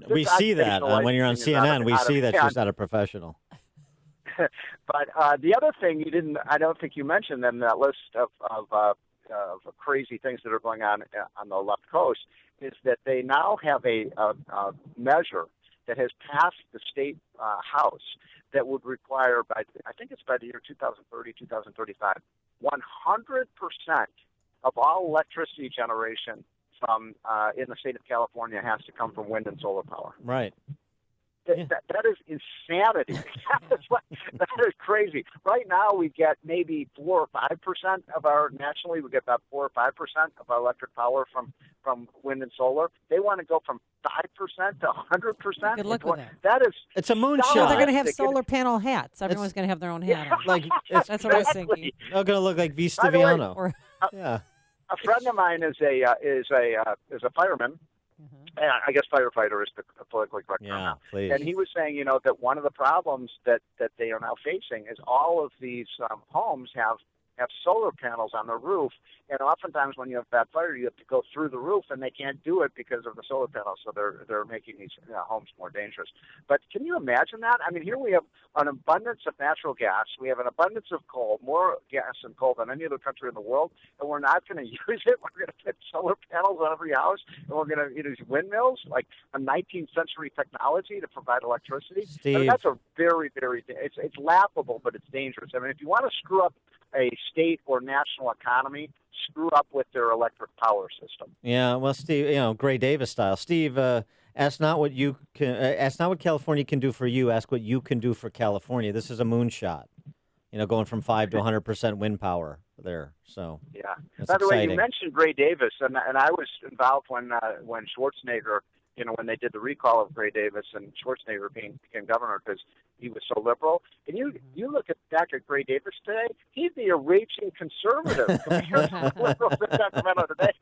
We see that when you're on CNN. We see that she's not a professional. But the other thing I don't think you mentioned in that list of crazy things that are going on the left coast, is that they now have a measure that has passed the state house that would require, I think it's by the year 2030, 2035, 100% of all electricity generation from in the state of California has to come from wind and solar power. Right. That is insanity. That is crazy. Right now, we get maybe 4 or 5% of our nationally. We get about 4 or 5% of our electric power from wind and solar. They want to go from 5% to 100%. Good luck with that. It's a moonshot. So they're going to have solar panel hats. Everyone's going to have their own hat on. Like that's what I was thinking. They're going to look like Vistaviano. A friend of mine is a fireman. I guess firefighter is the politically correct term now. Please. And he was saying, that one of the problems that they are now facing is all of these homes have solar panels on the roof, and oftentimes when you have bad fire, you have to go through the roof, and they can't do it because of the solar panels. So they're making these homes more dangerous. But can you imagine that? I mean, here we have an abundance of natural gas, we have an abundance of coal, more gas and coal than any other country in the world, and we're not going to use it. We're going to put solar panels on every house, and we're going to use windmills, like a 19th century technology to provide electricity. Steve. I mean, that's a very, very, it's laughable, but it's dangerous. I mean, if you want to screw up a state or national economy, screw up with their electric power system. Yeah, well, Steve, Gray Davis style. Steve, ask not what California can do for you. Ask what you can do for California. This is a moonshot. Going from 5 to 100% wind power there. So yeah. That's By the way, exciting. you mentioned Gray Davis, and I was involved when Schwarzenegger, when they did the recall of Gray Davis and Schwarzenegger became governor because he was so liberal. And you look back at Gray Davis today, he'd be a raging conservative compared to the liberals in Sacramento today.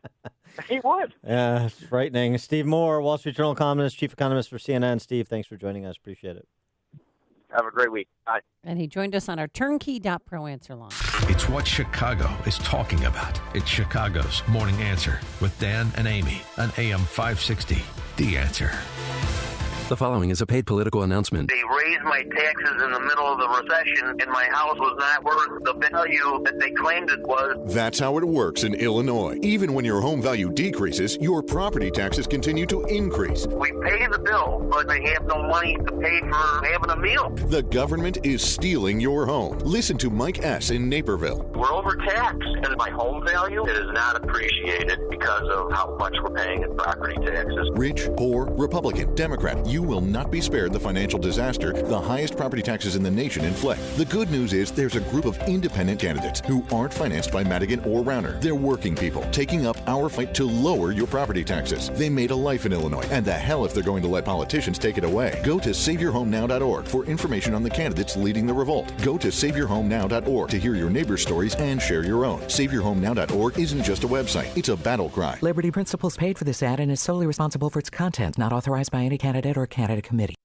He would. Yeah, it's frightening. Steve Moore, Wall Street Journal columnist, chief economist for CNN. Steve, thanks for joining us. Appreciate it. Have a great week. Bye. And he joined us on our turnkey.pro answer line. It's what Chicago is talking about. It's Chicago's Morning Answer with Dan and Amy on AM 560. The Answer. The following is a paid political announcement. They raised my taxes in the middle of the recession, and my house was not worth the value that they claimed it was. That's how it works in Illinois. Even when your home value decreases, your property taxes continue to increase. We pay the bill, but they have no money to pay for having a meal. The government is stealing your home. Listen to Mike S. in Naperville. We're overtaxed, and my home value is not appreciated because of how much we're paying in property taxes. Rich, poor, Republican, Democrat, you will not be spared the financial disaster the highest property taxes in the nation inflict. The good news is there's a group of independent candidates who aren't financed by Madigan or Rauner. They're working people, taking up our fight to lower your property taxes. They made a life in Illinois, and the hell if they're going to let politicians take it away. Go to SaveYourHomeNow.org for information on the candidates leading the revolt. Go to SaveYourHomeNow.org to hear your neighbors' stories and share your own. SaveYourHomeNow.org isn't just a website, it's a battle cry. Liberty Principles paid for this ad and is solely responsible for its content, not authorized by any candidate or candidate committee.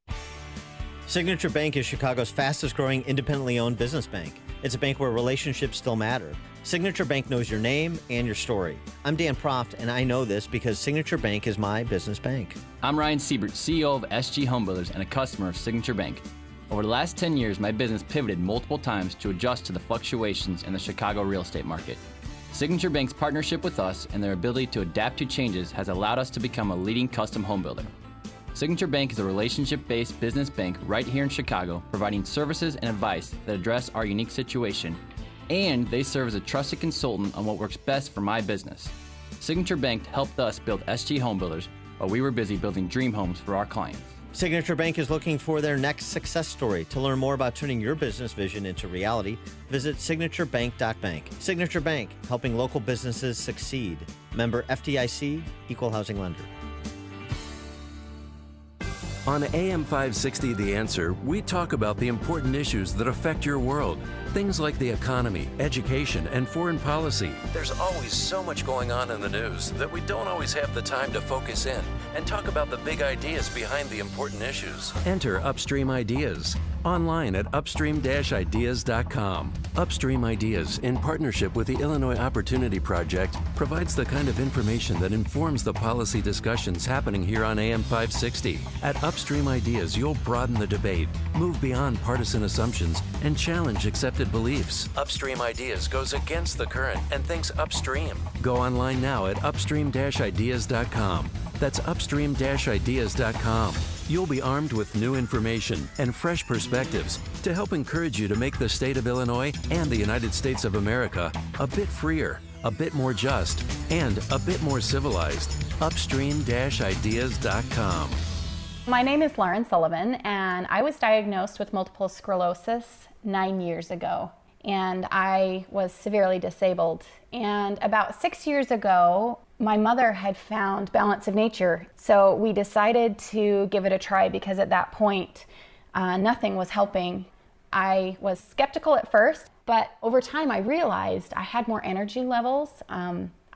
Signature Bank is Chicago's fastest growing independently owned business bank. It's a bank where relationships still matter. Signature Bank knows your name and your story. I'm Dan Proft, and I know this because Signature Bank is my business bank. I'm Ryan Siebert, CEO of SG Homebuilders and a customer of Signature Bank. Over the last 10 years, my business pivoted multiple times to adjust to the fluctuations in the Chicago real estate market. Signature Bank's partnership with us and their ability to adapt to changes has allowed us to become a leading custom home builder. Signature Bank is a relationship-based business bank right here in Chicago, providing services and advice that address our unique situation. And they serve as a trusted consultant on what works best for my business. Signature Bank helped us build SG Homebuilders while we were busy building dream homes for our clients. Signature Bank is looking for their next success story. To learn more about turning your business vision into reality, visit signaturebank.bank. Signature Bank, helping local businesses succeed. Member FDIC, Equal Housing Lender. On AM 560 The Answer, we talk about the important issues that affect your world. Things like the economy, education, and foreign policy. There's always so much going on in the news that we don't always have the time to focus in and talk about the big ideas behind the important issues. Enter Upstream Ideas online at upstream-ideas.com. Upstream Ideas, in partnership with the Illinois Opportunity Project, provides the kind of information that informs the policy discussions happening here on AM 560. At Upstream Ideas, you'll broaden the debate, move beyond partisan assumptions, and challenge accepted beliefs. Upstream Ideas goes against the current and thinks upstream. Go online now at upstream-ideas.com. That's upstream-ideas.com. You'll be armed with new information and fresh perspectives to help encourage you to make the state of Illinois and the United States of America a bit freer, a bit more just, and a bit more civilized. Upstream-ideas.com. My name is Lauren Sullivan, and I was diagnosed with multiple sclerosis 9 years ago, and I was severely disabled. And about 6 years ago, my mother had found Balance of Nature, so we decided to give it a try because at that point, nothing was helping. I was skeptical at first, but over time I realized I had more energy levels.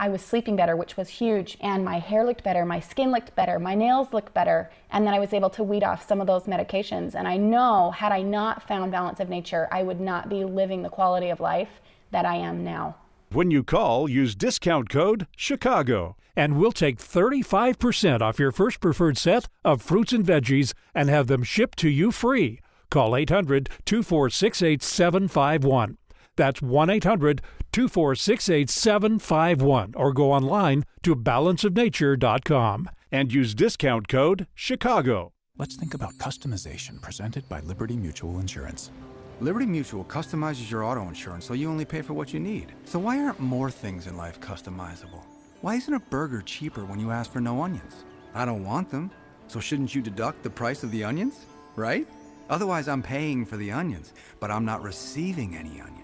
I was sleeping better, which was huge, and my hair looked better, my skin looked better, my nails looked better, and then I was able to weed off some of those medications. And I know, had I not found Balance of Nature, I would not be living the quality of life that I am now. When you call, use discount code CHICAGO, and we'll take 35% off your first preferred set of fruits and veggies and have them shipped to you free. Call 800-246-8751. That's 1-800-246-8751, or go online to balanceofnature.com and use discount code CHICAGO. Let's think about customization presented by Liberty Mutual Insurance. Liberty Mutual customizes your auto insurance so you only pay for what you need. So why aren't more things in life customizable? Why isn't a burger cheaper when you ask for no onions? I don't want them, so shouldn't you deduct the price of the onions, right? Otherwise, I'm paying for the onions, but I'm not receiving any onions.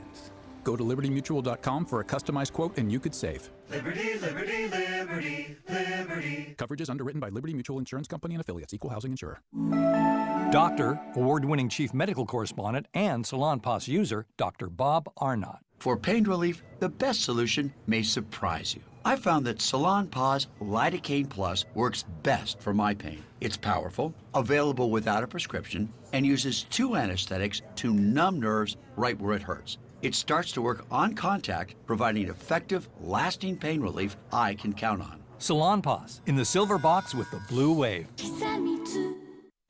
Go to libertymutual.com for a customized quote and you could save. Liberty, liberty, liberty, liberty. Coverage is underwritten by Liberty Mutual Insurance Company and affiliates, equal housing insurer. Doctor, award-winning chief medical correspondent, and Salonpas user, Dr. Bob Arnott. For pain relief, the best solution may surprise you. I found that Salonpas Lidocaine Plus works best for my pain. It's powerful, available without a prescription, and uses 2 anesthetics to numb nerves right where it hurts. It starts to work on contact, providing effective, lasting pain relief I can count on. Salonpas, in the silver box with the blue wave.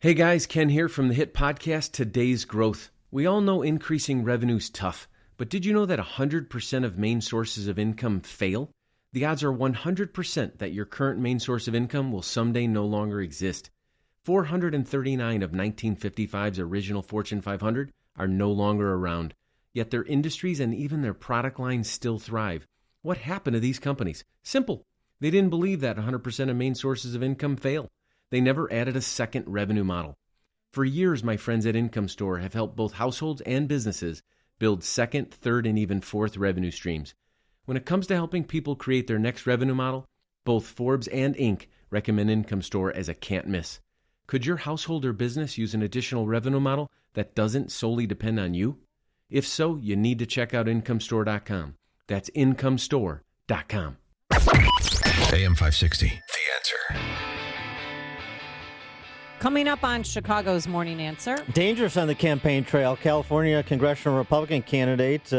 Hey guys, Ken here from the hit podcast Today's Growth. We all know increasing revenue's tough, but did you know that 100% of main sources of income fail? The odds are 100% that your current main source of income will someday no longer exist. 439 of 1955's original Fortune 500 are no longer around, yet their industries and even their product lines still thrive. What happened to these companies? Simple. They didn't believe that 100% of main sources of income fail. They never added a second revenue model. For years, my friends at Income Store have helped both households and businesses build second, third, and even fourth revenue streams. When it comes to helping people create their next revenue model, both Forbes and Inc. recommend Income Store as a can't miss. Could your household or business use an additional revenue model that doesn't solely depend on you? If so, you need to check out incomestore.com. That's incomestore.com. AM 560, The Answer. Coming up on Chicago's Morning Answer. Dangerous on the campaign trail. California congressional Republican candidate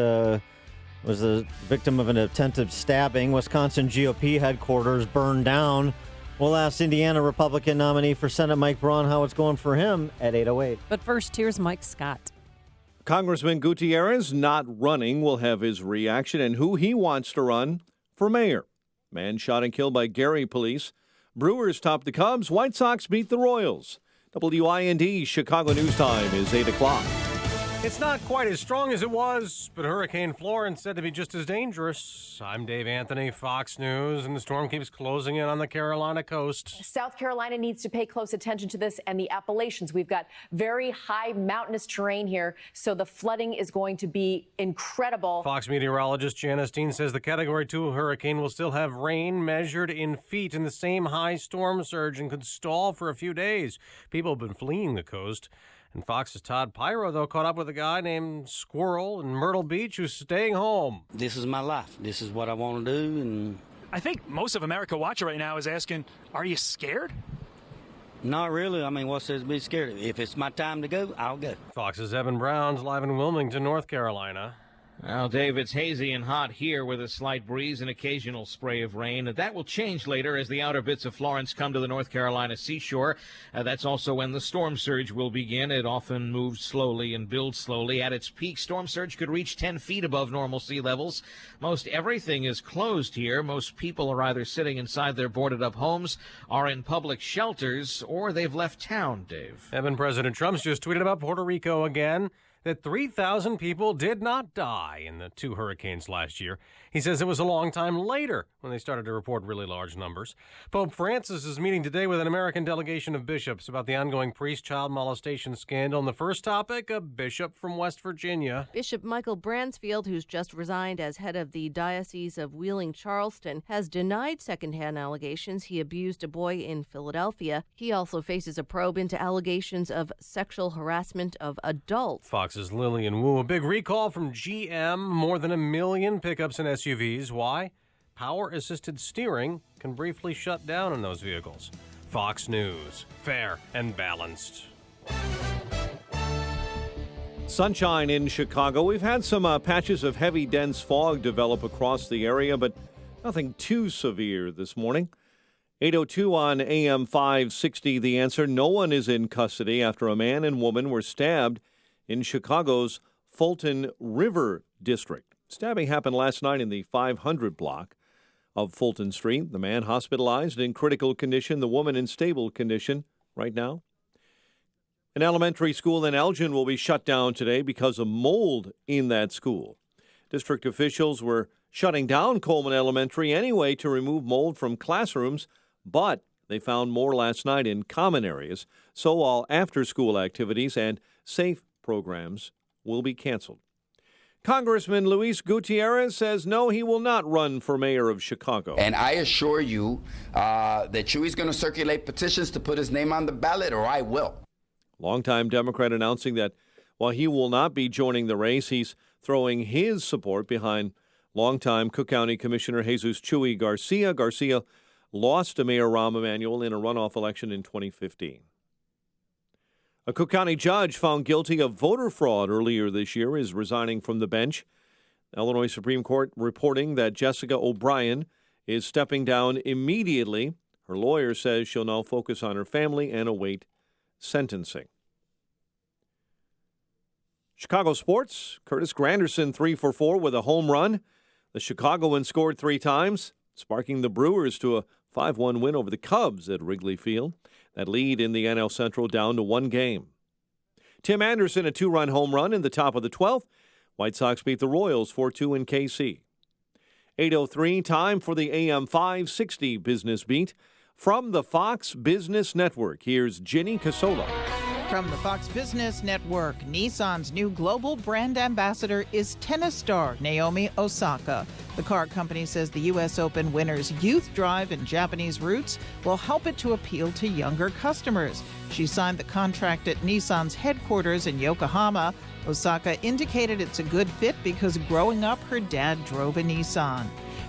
was the victim of an attempted stabbing. Wisconsin GOP headquarters burned down. We'll ask Indiana Republican nominee for Senate Mike Braun how it's going for him at 8:08. But first, here's Mike Scott. Congressman Gutierrez not running. We'll have his reaction and who he wants to run for mayor. Man shot and killed by Gary police. Brewers top the Cubs. White Sox beat the Royals. WIND Chicago News Time is 8 o'clock. It's not quite as strong as it was, but Hurricane Florence said to be just as dangerous. I'm Dave Anthony, Fox News, and the storm keeps closing in on the Carolina coast. South Carolina needs to pay close attention to this and the Appalachians. We've got very high mountainous terrain here, so the flooding is going to be incredible. Fox meteorologist Janice Dean says the Category 2 hurricane will still have rain measured in feet in the same high storm surge and could stall for a few days. People have been fleeing the coast. And Fox's Todd Pyro, though, caught up with a guy named Squirrel in Myrtle Beach who's staying home. This is my life. This is what I want to do. And I think most of America watching right now is asking, are you scared? Not really. I mean, what's there to be scared of? If it's my time to go, I'll go. Fox's Evan Brown's live in Wilmington, North Carolina. Well, Dave, it's hazy and hot here with a slight breeze and occasional spray of rain. That will change later as the outer bits of Florence come to the North Carolina seashore. That's also when the storm surge will begin. It often moves slowly and builds slowly. At its peak, storm surge could reach 10 feet above normal sea levels. Most everything is closed here. Most people are either sitting inside their boarded-up homes, are in public shelters, or they've left town, Dave. Evan, President Trump's just tweeted about Puerto Rico again, that 3,000 people did not die in the 2 hurricanes last year. He says it was a long time later when they started to report really large numbers. Pope Francis is meeting today with an American delegation of bishops about the ongoing priest-child molestation scandal. And the first topic, a bishop from West Virginia. Bishop Michael Bransfield, who's just resigned as head of the Diocese of Wheeling-Charleston, has denied secondhand allegations he abused a boy in Philadelphia. He also faces a probe into allegations of sexual harassment of adults. Fox's Lillian Wu. A big recall from GM. More than 1 million pickups and SUVs. Why? power-assisted steering can briefly shut down in those vehicles. Fox News, fair and balanced. Sunshine in Chicago. We've had some patches of heavy, dense fog develop across the area, but nothing too severe this morning. 8:02 on AM 560. The Answer. No one is in custody after a man and woman were stabbed in Chicago's Fulton River District. Stabbing happened last night in the 500 block of Fulton Street. The man hospitalized in critical condition, the woman in stable condition right now. An elementary school in Elgin will be shut down today because of mold in that school. District officials were shutting down Coleman Elementary anyway to remove mold from classrooms, but they found more last night in common areas, so all after-school activities and SAFE programs will be canceled. Congressman Luis Gutierrez says no, he will not run for mayor of Chicago. And I assure you that Chewy's going to circulate petitions to put his name on the ballot, or I will. Longtime Democrat announcing that while he will not be joining the race, he's throwing his support behind longtime Cook County Commissioner Jesus Chuy Garcia. Garcia lost to Mayor Rahm Emanuel in a runoff election in 2015. A Cook County judge found guilty of voter fraud earlier this year is resigning from the bench. Illinois Supreme Court reporting that Jessica O'Brien is stepping down immediately. Her lawyer says she'll now focus on her family and await sentencing. Chicago sports. Curtis Granderson 3 for 4 with a home run. The Chicagoan scored 3 times, sparking the Brewers to a 5-1 win over the Cubs at Wrigley Field. That lead in the NL Central down to 1 game. Tim Anderson, a 2-run home run in the top of the 12th. White Sox beat the Royals 4-2 in KC. 8:03, time for the AM 560 Business Beat. From the Fox Business Network, here's Ginny Casola. From the Fox Business Network, Nissan's new global brand ambassador is tennis star Naomi Osaka. The car company says the U.S. Open winner's youth drive and Japanese roots will help it to appeal to younger customers. She signed the contract at Nissan's headquarters in Yokohama. Osaka indicated it's a good fit because growing up, her dad drove a Nissan.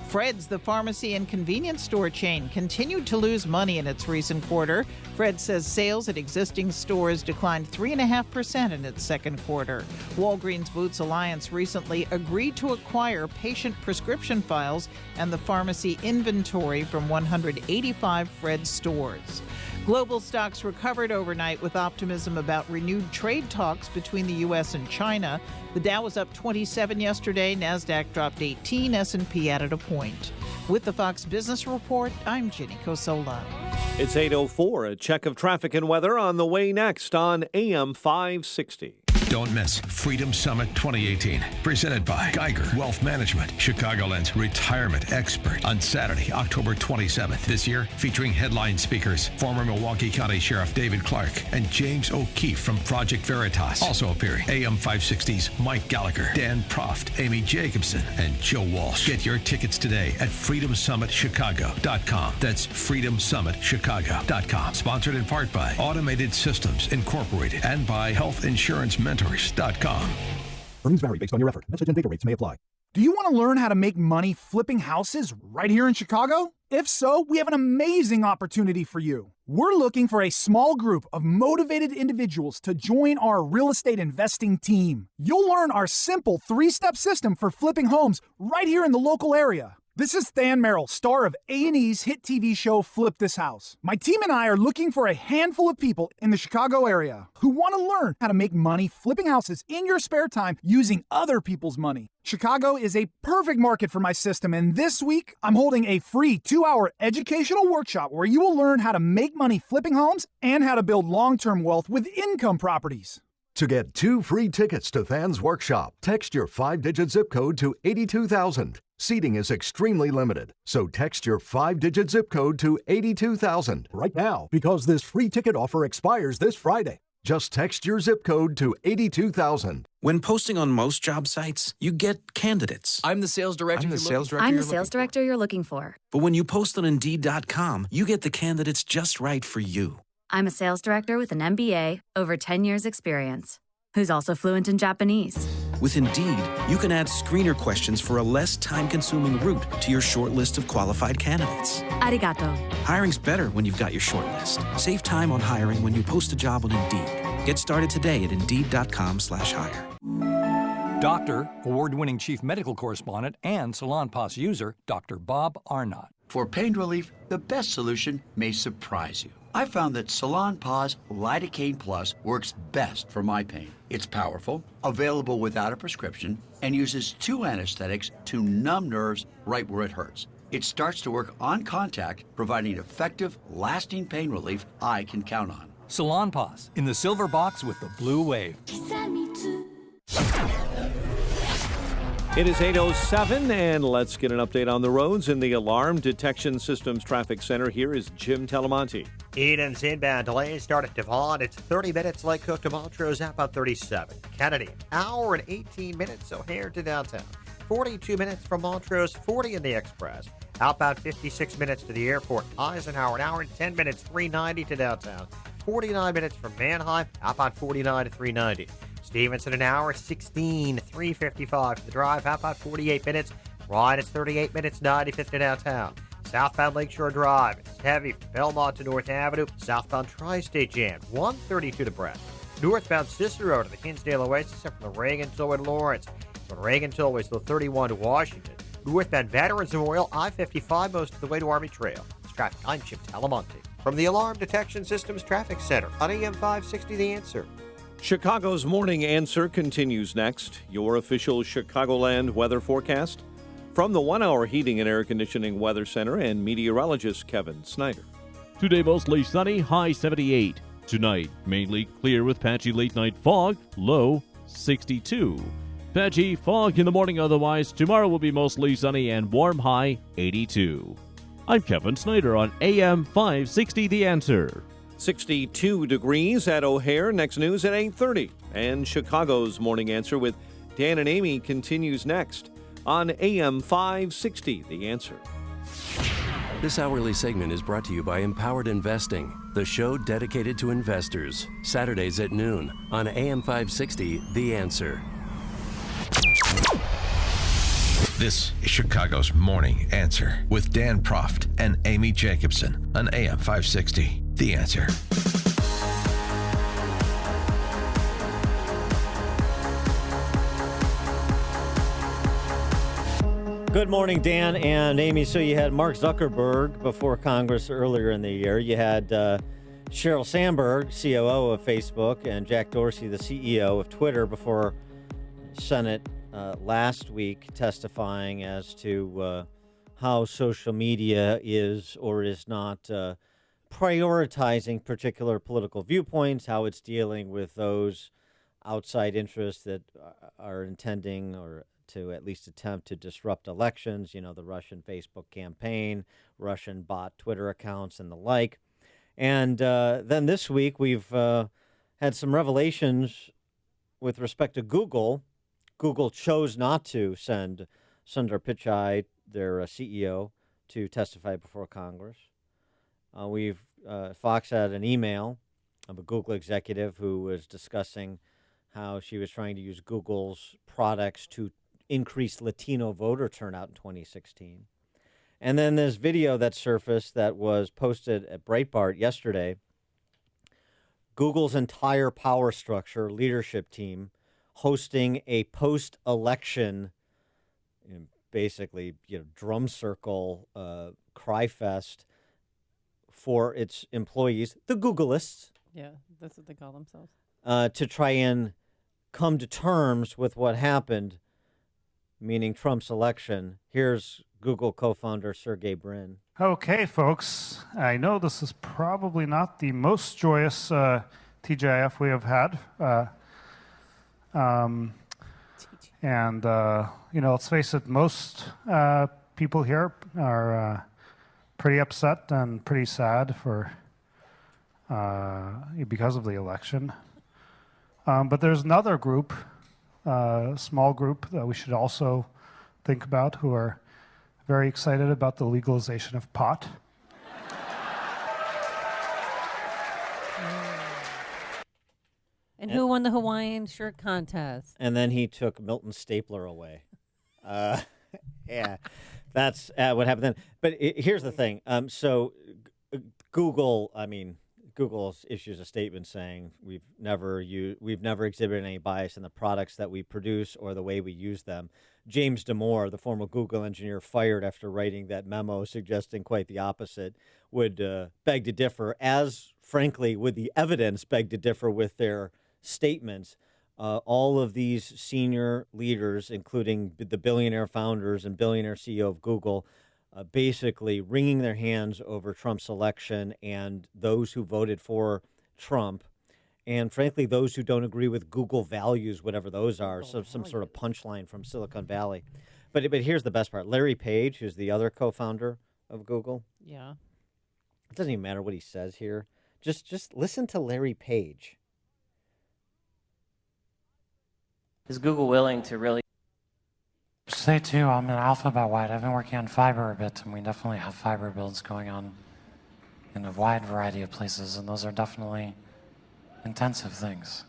Fred's, the pharmacy and convenience store chain, continued to lose money in its recent quarter. Fred says sales at existing stores declined 3.5% in its second quarter. Walgreens Boots Alliance recently agreed to acquire patient prescription files and the pharmacy inventory from 185 Fred stores. Global stocks recovered overnight with optimism about renewed trade talks between the U.S. and China. The Dow was up 27 yesterday. NASDAQ dropped 18. S&P added a point. With the Fox Business Report, I'm Ginny Cosola. It's 8:04. A check of traffic and weather on the way next on AM 560. Don't miss Freedom Summit 2018, presented by Geiger Wealth Management, Chicagoland's retirement expert, on Saturday, October 27th. This year, featuring headline speakers, former Milwaukee County Sheriff David Clarke and James O'Keefe from Project Veritas. Also appearing, AM 560's Mike Gallagher, Dan Proft, Amy Jacobson, and Joe Walsh. Get your tickets today at freedomsummitchicago.com. That's freedomsummitchicago.com. Sponsored in part by Automated Systems Incorporated and by Health Insurance Mentors.com. Earnings vary based on your effort. Message and data rates may apply. Do you want to learn how to make money flipping houses right here in Chicago? If so, we have an amazing opportunity for you. We're looking for a small group of motivated individuals to join our real estate investing team. You'll learn our simple 3-step system for flipping homes right here in the local area. This is Than Merrill, star of A&E's hit TV show Flip This House. My team and I are looking for a handful of people in the Chicago area who want to learn how to make money flipping houses in your spare time using other people's money. Chicago is a perfect market for my system, and this week I'm holding a free 2-hour educational workshop where you will learn how to make money flipping homes and how to build long-term wealth with income properties. To get 2 free tickets to Than's workshop, text your 5-digit zip code to 82,000. Seating is extremely limited, so text your 5-digit zip code to 82,000 right now because this free ticket offer expires this Friday. Just text your zip code to 82,000. When posting on most job sites, you get candidates. I'm the sales director. I'm the sales director you're looking for. But when you post on Indeed.com, you get the candidates just right for you. I'm a sales director with an MBA, over 10 years experience. who's also fluent in Japanese. With Indeed, you can add screener questions for a less time-consuming route to your short list of qualified candidates. Arigato. Hiring's better when you've got your short list. Save time on hiring when you post a job on Indeed. Get started today at Indeed.com/hire. Doctor, award-winning chief medical correspondent and Salonpas user, Dr. Bob Arnott. For pain relief, the best solution may surprise you. I found that Salonpas Lidocaine Plus works best for my pain. It's powerful, available without a prescription, and uses 2 anesthetics to numb nerves right where it hurts. It starts to work on contact, providing effective, lasting pain relief I can count on. Salonpas, in the silver box with the blue wave. It is 8:07, and let's get an update on the roads in the Alarm Detection Systems Traffic Center. Here is Jim Telemonte. Eden's inbound delays start at Devon. It's 30 minutes. Lake Cook to Montrose, outbound 37. Kennedy, hour and 18 minutes. O'Hare to downtown. 42 minutes from Montrose, 40 in the Express. Outbound 56 minutes to the airport. Eisenhower, an hour and 10 minutes, 390 to downtown. 49 minutes from Manheim. Outbound 49 to 390. Stevenson, an hour, 16, 355 for the drive. Outbound 48 minutes. Ryan, it's 38 minutes, 95th to downtown. Southbound Lakeshore Drive, it's heavy from Belmont to North Avenue. Southbound Tri-State Jam, 132 to Brent. Northbound Cicero to the Hinsdale Oasis, and from the Reagan Tollway to Lawrence. From Reagan Tollway to the 31 to Washington. Northbound Veterans Memorial, I-55 most of the way to Army Trail. It's traffic. I'm Chip Talamonte. From the Alarm Detection Systems Traffic Center on AM 560, The Answer. Chicago's Morning Answer continues next. Your official Chicagoland weather forecast from the 1 Hour Heating and Air Conditioning Weather Center and meteorologist Kevin Snyder. Today mostly sunny, high 78. Tonight, mainly clear with patchy late-night fog, low 62. Patchy fog in the morning otherwise. Tomorrow will be mostly sunny and warm, high 82. I'm Kevin Snyder on AM 560 The Answer. 62 degrees at O'Hare. Next news at 8:30. And Chicago's Morning Answer with Dan and Amy continues next on AM 560, The Answer. This hourly segment is brought to you by Empowered Investing, the show dedicated to investors. Saturdays at noon on AM 560, The Answer. This is Chicago's Morning Answer with Dan Proft and Amy Jacobson on AM 560, The Answer. Good morning, Dan and Amy. So you had Mark Zuckerberg before Congress earlier in the year. You had Sheryl Sandberg, COO of Facebook, and Jack Dorsey, the CEO of Twitter, before Senate last week, testifying as to how social media is or is not prioritizing particular political viewpoints, how it's dealing with those outside interests that are intending or to at least attempt to disrupt elections, you know, the Russian Facebook campaign, Russian bot Twitter accounts, and the like. And then this week, we've had some revelations with respect to Google. Google chose not to send Sundar Pichai, their CEO, to testify before Congress. Fox had an email of a Google executive who was discussing how she was trying to use Google's products to increase Latino voter turnout in 2016. And then this video that surfaced that was posted at Breitbart yesterday, Google's entire power structure, leadership team, hosting a post-election, basically, drum circle, cry fest for its employees, the Googleists. Yeah, that's what they call themselves. To try and come to terms with what happened, meaning Trump's election. Here's Google co-founder Sergey Brin. Okay, folks, I know this is probably not the most joyous TGIF we have had. Let's face it, most people here are pretty upset and pretty sad because of the election. But there's another group, small group, that we should also think about, who are very excited about the legalization of pot. And who won the Hawaiian shirt contest? And then he took Milton's stapler away. Yeah, that's what happened then. But here's the thing. So Google issues a statement saying we've never exhibited any bias in the products that we produce or the way we use them. James Damore, the former Google engineer fired after writing that memo suggesting quite the opposite, would beg to differ, as frankly would the evidence beg to differ with their statements. All of these senior leaders, including the billionaire founders and billionaire CEO of Google, basically wringing their hands over Trump's election and those who voted for Trump, and frankly, those who don't agree with Google values, whatever those are, some sort of punchline from Silicon Valley. But here's the best part. Larry Page, who's the other co-founder of Google. Yeah. It doesn't even matter what he says here. Just listen to Larry Page. Is Google willing to really... Say too, I'm an Alphabet White. I've been working on fiber a bit, and we definitely have fiber builds going on in a wide variety of places, and those are definitely intensive things.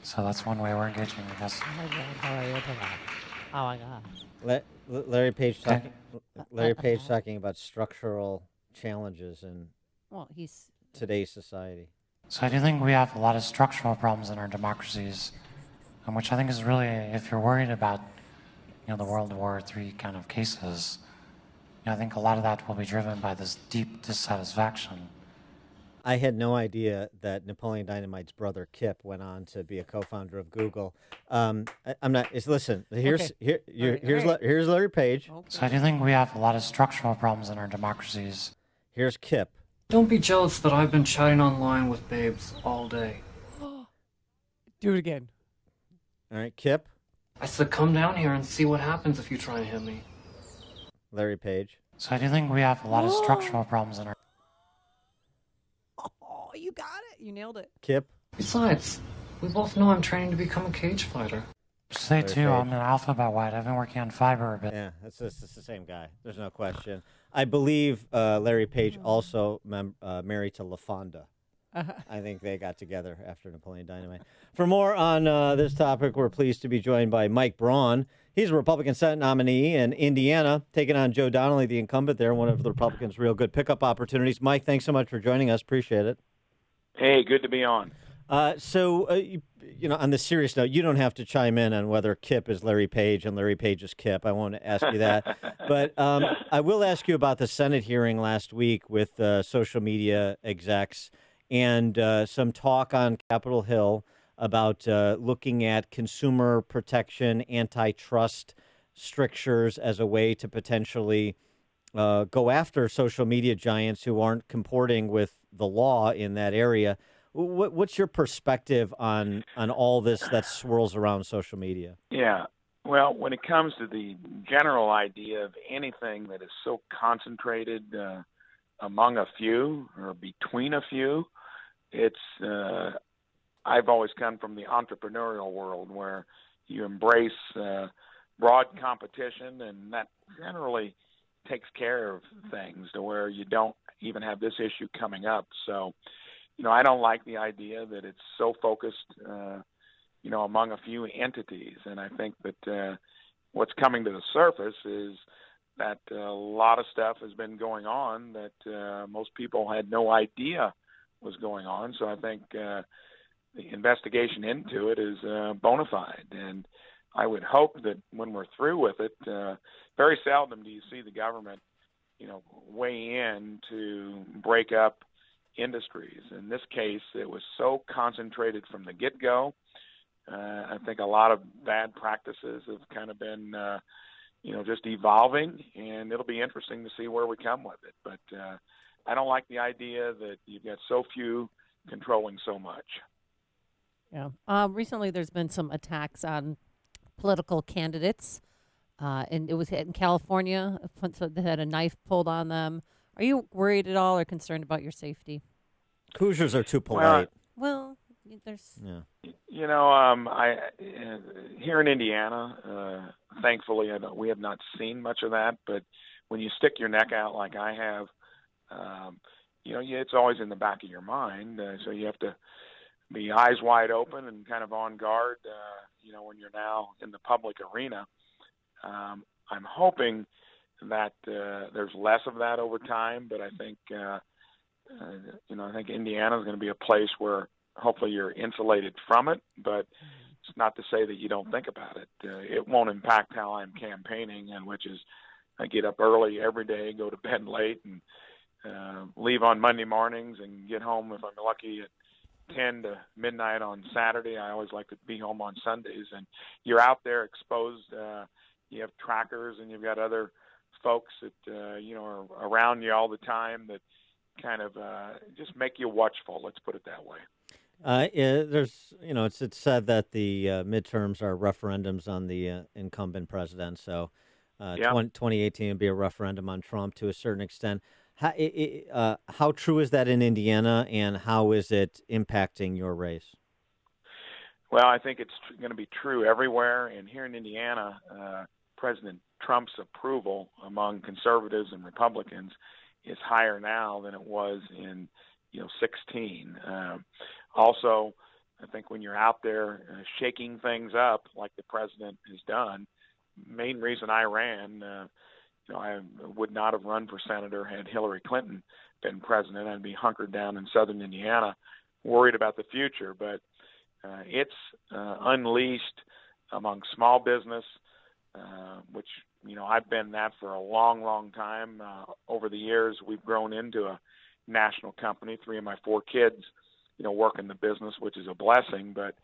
So that's one way we're engaging, I guess. Oh my God, how are you doing? Oh my God. Larry Page talking about structural challenges in today's society. So I do think we have a lot of structural problems in our democracies, which I think is really, if you're worried about the World War III kind of cases, I think a lot of that will be driven by this deep dissatisfaction. I had no idea that Napoleon Dynamite's brother Kip went on to be a co-founder of Google. I'm not. Listen, here's Larry Page. Okay. So I do think we have a lot of structural problems in our democracies. Here's Kip. Don't be jealous that I've been chatting online with babes all day. Do it again. All right, Kip. I said come down here and see what happens if you try and hit me. Larry Page. So I do think we have a lot of structural problems in our... Oh, you got it. You nailed it. Kip. Besides, we both know I'm training to become a cage fighter. Say too, I'm an Alphabet White. I've been working on fiber a bit. Yeah, it's the same guy. There's no question. I believe Larry Page also married to LaFonda. I think they got together after Napoleon Dynamite. For more on this topic, we're pleased to be joined by Mike Braun. He's a Republican Senate nominee in Indiana, taking on Joe Donnelly, the incumbent there, one of the Republicans' real good pickup opportunities. Mike, thanks so much for joining us. Appreciate it. Hey, good to be on. So, on the serious note, you don't have to chime in on whether Kip is Larry Page and Larry Page is Kip. I won't ask you that. But I will ask you about the Senate hearing last week with social media execs and some talk on Capitol Hill about looking at consumer protection, antitrust strictures as a way to potentially go after social media giants who aren't comporting with the law in that area. What's your perspective on all this that swirls around social media? Yeah. Well, when it comes to the general idea of anything that is so concentrated among a few or between a few, it's I've always come from the entrepreneurial world where you embrace broad competition, and that generally takes care of things to where you don't even have this issue coming up. So, I don't like the idea that it's so focused, among a few entities. And I think that what's coming to the surface is that a lot of stuff has been going on that most people had no idea was going on. So I think the investigation into it is bona fide. And I would hope that when we're through with it, very seldom do you see the government, weigh in to break up industries. In this case, it was so concentrated from the get-go. I think a lot of bad practices have kind of been, just evolving, and it'll be interesting to see where we come with it. But I don't like the idea that you've got so few controlling so much. Yeah. Recently, there's been some attacks on political candidates, and it was in California. So they had a knife pulled on them. Are you worried at all or concerned about your safety? Hoosiers are too polite. Well, there's... Yeah. I here in Indiana, thankfully, we have not seen much of that. But when you stick your neck out like I have, it's always in the back of your mind. So you have to be eyes wide open and kind of on guard, when you're now in the public arena. I'm hoping that there's less of that over time, but I think, I think Indiana is going to be a place where hopefully you're insulated from it, but it's not to say that you don't think about it. It won't impact how I'm campaigning, and which is I get up early every day, go to bed late, and leave on Monday mornings and get home, if I'm lucky, at 10 to midnight on Saturday. I always like to be home on Sundays. And you're out there exposed. You have trackers, and you've got other folks that, are around you all the time that kind of just make you watchful. Let's put it that way. There's, it's said that the midterms are referendums on the incumbent president. So 2018 would be a referendum on Trump to a certain extent. How true is that in Indiana, and how is it impacting your race? Well, I think it's going to be true everywhere. And here in Indiana, President Trump's approval among conservatives and Republicans is higher now than it was in 16. Also, I think when you're out there shaking things up like the president has done, main reason I ran, I would not have run for senator had Hillary Clinton been president. I'd be hunkered down in southern Indiana, worried about the future. But it's unleashed among small business, which, I've been that for a long, long time. Over the years, we've grown into a national company. 3 of my 4 kids, work in the business, which is a blessing. But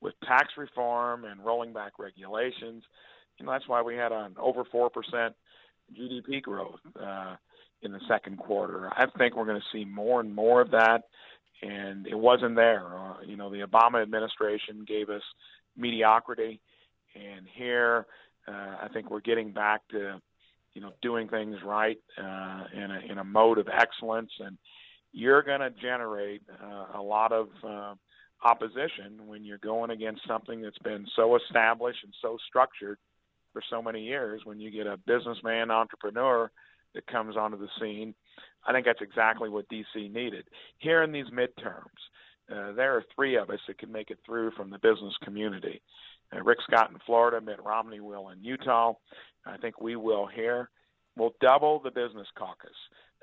with tax reform and rolling back regulations, that's why we had an over 4% GDP growth in the second quarter. I think we're going to see more and more of that, and it wasn't there. The Obama administration gave us mediocrity, and here I think we're getting back to, doing things right in a mode of excellence, and you're going to generate a lot of opposition when you're going against something that's been so established and so structured for so many years. When you get a businessman, entrepreneur that comes onto the scene, I think that's exactly what D.C. needed. Here in these midterms, there are 3 of us that can make it through from the business community. Rick Scott in Florida, Mitt Romney will in Utah. I think we will here. We'll double the business caucus.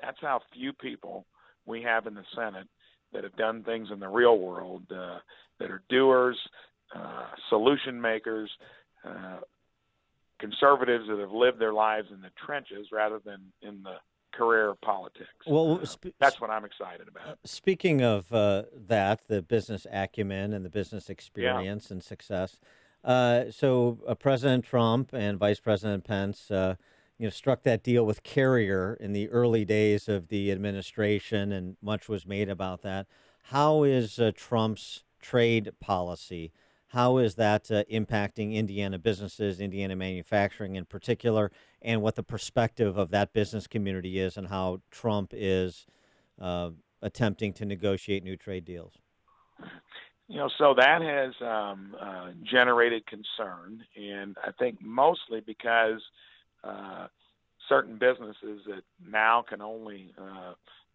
That's how few people we have in the Senate that have done things in the real world, that are doers, solution makers, conservatives that have lived their lives in the trenches rather than in the career of politics. Well, that's what I'm excited about. Speaking of that, the business acumen and the business experience and success. So President Trump and Vice President Pence, struck that deal with Carrier in the early days of the administration, and much was made about that. How is Trump's trade policy? How is that impacting Indiana businesses, Indiana manufacturing in particular, and what the perspective of that business community is, and how Trump is attempting to negotiate new trade deals? So that has generated concern, and I think mostly because certain businesses that now can only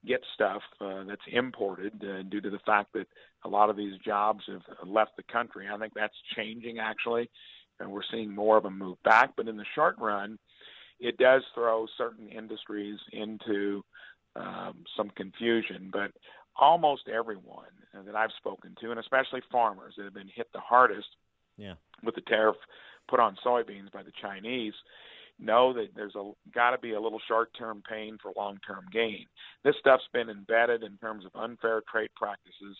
get stuff that's imported due to the fact that a lot of these jobs have left the country. I think that's changing, actually, and we're seeing more of them move back. But in the short run, it does throw certain industries into some confusion. But almost everyone that I've spoken to, and especially farmers that have been hit the hardest with the tariff put on soybeans by the Chinese, know that there's got to be a little short-term pain for long-term gain. This stuff's been embedded in terms of unfair trade practices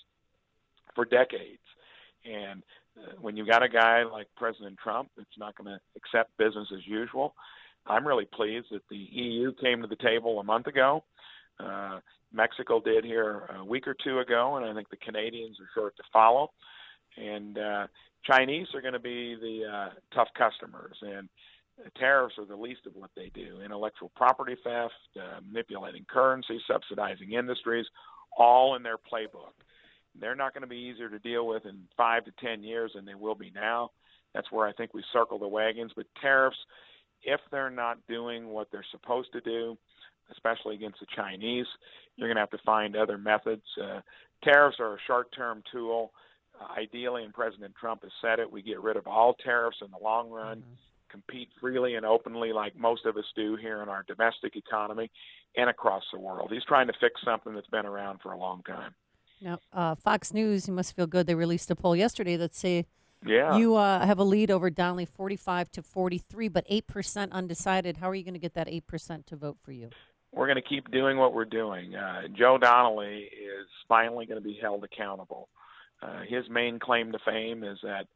for decades. And when you got a guy like President Trump that's not going to accept business as usual, I'm really pleased that the EU came to the table a month ago. Mexico did here a week or 2 ago, and I think the Canadians are sure to follow. And Chinese are going to be the tough customers, and tariffs are the least of what they do. Intellectual property theft, manipulating currency, subsidizing industries, all in their playbook. They're not going to be easier to deal with in 5 to 10 years than they will be now. That's where I think we circle the wagons. But tariffs, if they're not doing what they're supposed to do, especially against the Chinese, you're going to have to find other methods. Tariffs are a short-term tool. Ideally, and President Trump has said it, we get rid of all tariffs in the long run, compete freely and openly like most of us do here in our domestic economy and across the world. He's trying to fix something that's been around for a long time. Now, Fox News, you must feel good. They released a poll yesterday that say Yeah. you have a lead over Donnelly, 45-43, but 8% undecided. How are you going to get that 8% to vote for you? We're going to keep doing what we're doing. Joe Donnelly is finally going to be held accountable. His main claim to fame is that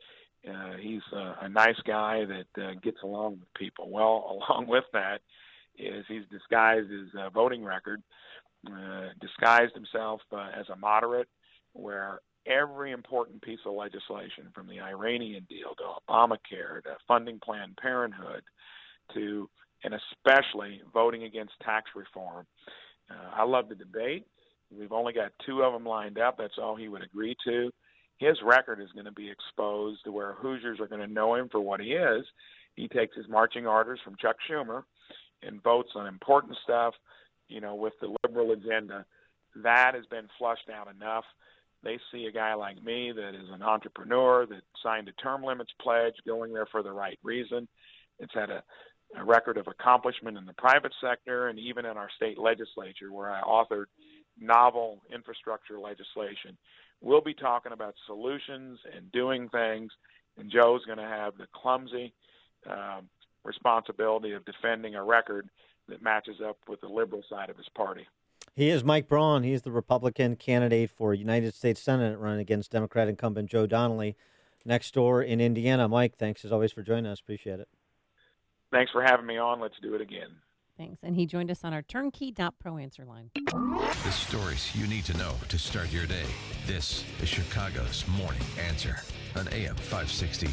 he's a nice guy that gets along with people. Well, along with that is he's disguised his voting record, disguised himself as a moderate, where every important piece of legislation, from the Iranian deal to Obamacare to funding Planned Parenthood to, and especially voting against tax reform. I love the debate. We've only got 2 of them lined up. That's all he would agree to. His record is going to be exposed to where Hoosiers are going to know him for what he is. He takes his marching orders from Chuck Schumer and votes on important stuff, with the liberal agenda. That has been flushed out enough. They see a guy like me that is an entrepreneur that signed a term limits pledge, going there for the right reason. It's had a record of accomplishment in the private sector and even in our state legislature, where I authored novel infrastructure legislation. We'll be talking about solutions and doing things, and Joe's going to have the clumsy responsibility of defending a record that matches up with the liberal side of his party. He is Mike Braun. He's the Republican candidate for United States Senate, running against Democrat incumbent Joe Donnelly next door in Indiana. Mike, thanks as always for joining us. Appreciate it. Thanks for having me on. Let's do it again. Thanks. And he joined us on our turnkey.pro answer line. The stories you need to know to start your day. This is Chicago's Morning Answer on AM 560.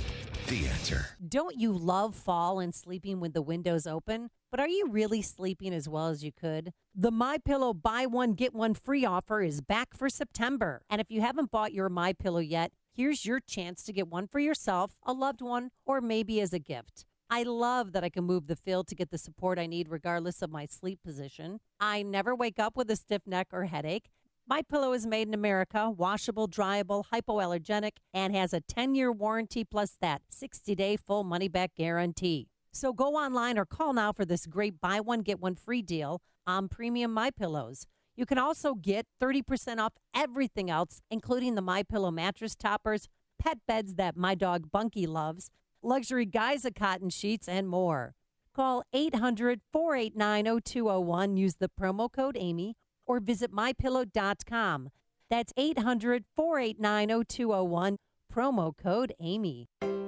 The Answer. Don't you love fall and sleeping with the windows open? But are you really sleeping as well as you could? The MyPillow buy one get one free offer is back for September. And if you haven't bought your MyPillow yet, here's your chance to get one for yourself, a loved one, or maybe as a gift. I love that I can move the field to get the support I need regardless of my sleep position. I never wake up with a stiff neck or headache. MyPillow is made in America, washable, dryable, hypoallergenic, and has a 10-year warranty plus that 60-day full money-back guarantee. So go online or call now for this great buy one, get one free deal on premium MyPillows. You can also get 30% off everything else, including the MyPillow mattress toppers, pet beds that my dog Bunky loves, luxury Geyser cotton sheets, and more. Call 800-489-0201, use the promo code Amy, or visit mypillow.com. That's 800-489-0201, promo code Amy.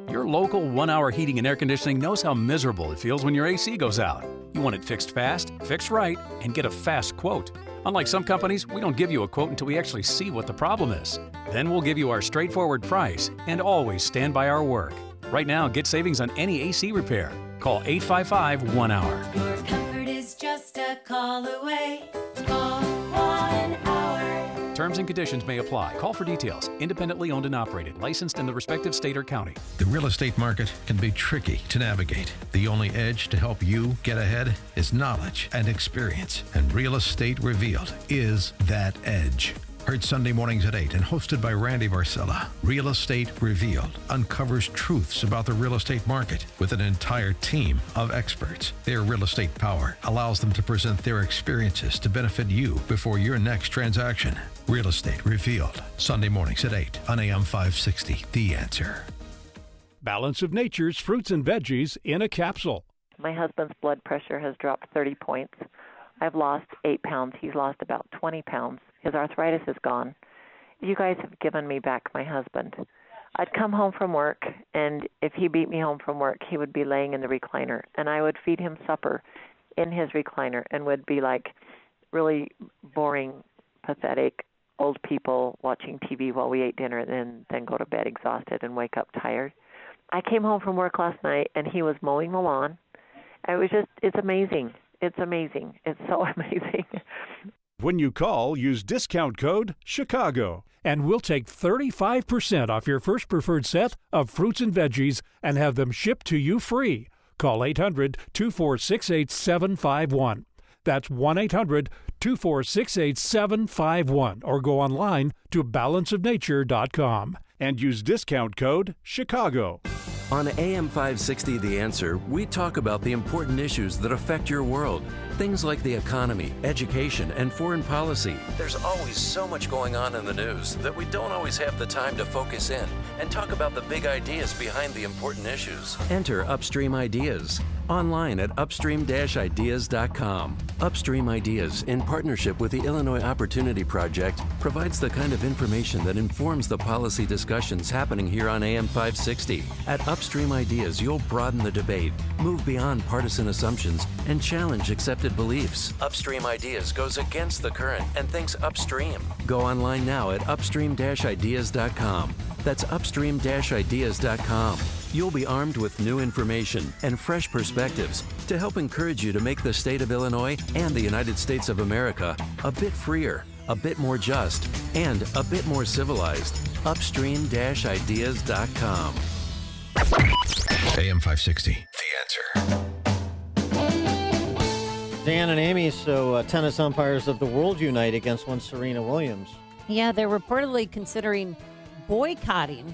Your local 1-hour heating and air conditioning knows how miserable it feels when your AC goes out. You want it fixed fast, fixed right, and get a fast quote. Unlike some companies, we don't give you a quote until we actually see what the problem is. Then we'll give you our straightforward price and always stand by our work. Right now, get savings on any AC repair. Call 855-1-HOUR. Your comfort is just a call away. Call 1-HOUR. Terms and conditions may apply. Call for details. Independently owned and operated. Licensed in the respective state or county. The real estate market can be tricky to navigate. The only edge to help you get ahead is knowledge and experience. And Real Estate Revealed is that edge. Heard Sunday mornings at 8 and hosted by Randy Barcella. Real Estate Revealed uncovers truths about the real estate market with an entire team of experts. Their real estate power allows them to present their experiences to benefit you before your next transaction. Real Estate Revealed, Sunday mornings at 8 on AM 560. The Answer. Balance of Nature's fruits and veggies in a capsule. My husband's blood pressure has dropped 30 points. I've lost 8 pounds. He's lost about 20 pounds. His arthritis is gone. You guys have given me back my husband. I'd come home from work, and if he beat me home from work, he would be laying in the recliner, and I would feed him supper in his recliner and would be like really boring, pathetic old people watching TV while we ate dinner and then go to bed exhausted and wake up tired. I came home from work last night, and he was mowing the lawn. It's amazing. It's amazing. It's so amazing. When you call, use discount code CHICAGO, and we'll take 35% off your first preferred set of fruits and veggies and have them shipped to you free. Call 800-246-8751. That's 1-800-246-8751, or go online to balanceofnature.com. and use discount code CHICAGO. On AM 560 The Answer, we talk about the important issues that affect your world. Things like the economy, education, and foreign policy. There's always so much going on in the news that we don't always have the time to focus in and talk about the big ideas behind the important issues. Enter Upstream Ideas online at upstream-ideas.com. Upstream Ideas, in partnership with the Illinois Opportunity Project, provides the kind of information that informs the policy discussions happening here on AM 560. At Upstream Ideas, you'll broaden the debate, move beyond partisan assumptions, and challenge accepted beliefs. Upstream Ideas goes against the current and thinks upstream. Go online now at upstream-ideas.com. That's upstream-ideas.com. You'll be armed with new information and fresh perspectives to help encourage you to make the state of Illinois and the United States of America a bit freer, a bit more just, and a bit more civilized. Upstream-ideas.com. AM 560, The Answer. Dan and Amy, so tennis umpires of the world unite against one Serena Williams. Yeah, they're reportedly considering boycotting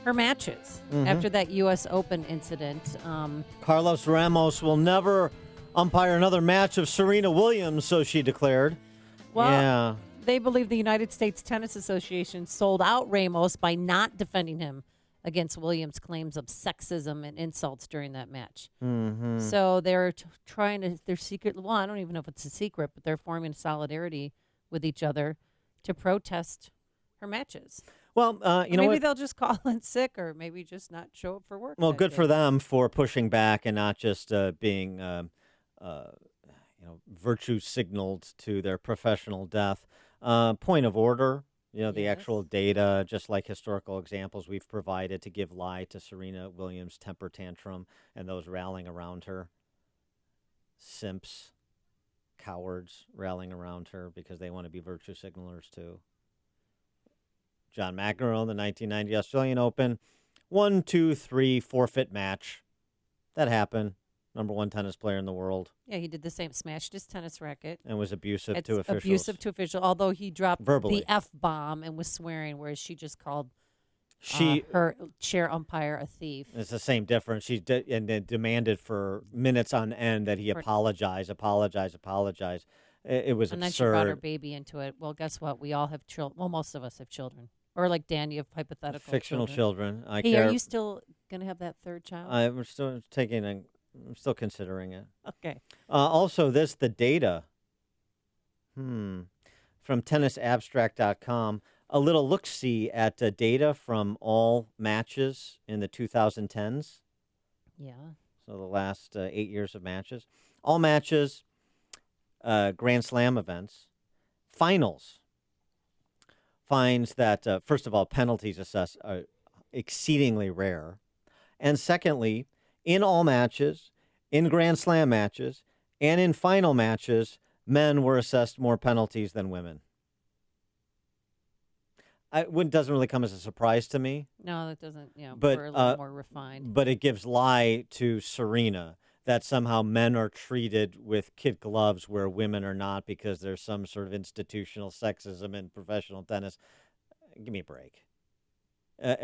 her matches after that U.S. Open incident. Carlos Ramos will never umpire another match of Serena Williams, so she declared. Well, they believe the United States Tennis Association sold out Ramos by not defending him against Williams' claims of sexism and insults during that match. So they're trying to, they're secret, well, I don't even know if it's a secret, but they're forming solidarity with each other to protest her matches. Well, you know maybe what? they'll just call in sick, or maybe just not show up for work. Well, that good day. for them for pushing back and not just being, virtue signaled to their professional death. Point of order, the actual data, just like historical examples we've provided to give lie to Serena Williams' temper tantrum and those rallying around her. Simps, cowards rallying around her because they want to be virtue signalers too. John McEnroe, the 1990 Australian Open, 1-2-3 forfeit match. That happened. Number one tennis player in the world. Yeah, he did the same, smashed his tennis racket. And was abusive It's to officials. Abusive to officials, although he dropped verbally the F-bomb and was swearing, whereas she just called She her chair umpire a thief. It's the same difference. She and then demanded for minutes on end that he apologize. It was and absurd. then she brought her baby into it. Well, guess what? We all have children. Well, most of us have children. Or like Dan, you have hypothetical fictional children. Hey, are you still going to have that third child? I'm still considering it. Okay. Also, the data from tennisabstract.com. A little look-see at data from all matches in the 2010s. Yeah. So the last 8 years of matches. All matches, Grand Slam events, finals. Finds that, first of all, penalties assessed are exceedingly rare. And secondly, in all matches, in Grand Slam matches, and in final matches, men were assessed more penalties than women. It doesn't really come as a surprise to me. No, that doesn't. But, we're a little more refined. But it gives lie to Serena that somehow men are treated with kid gloves where women are not because there's some sort of institutional sexism in professional tennis. Give me a break.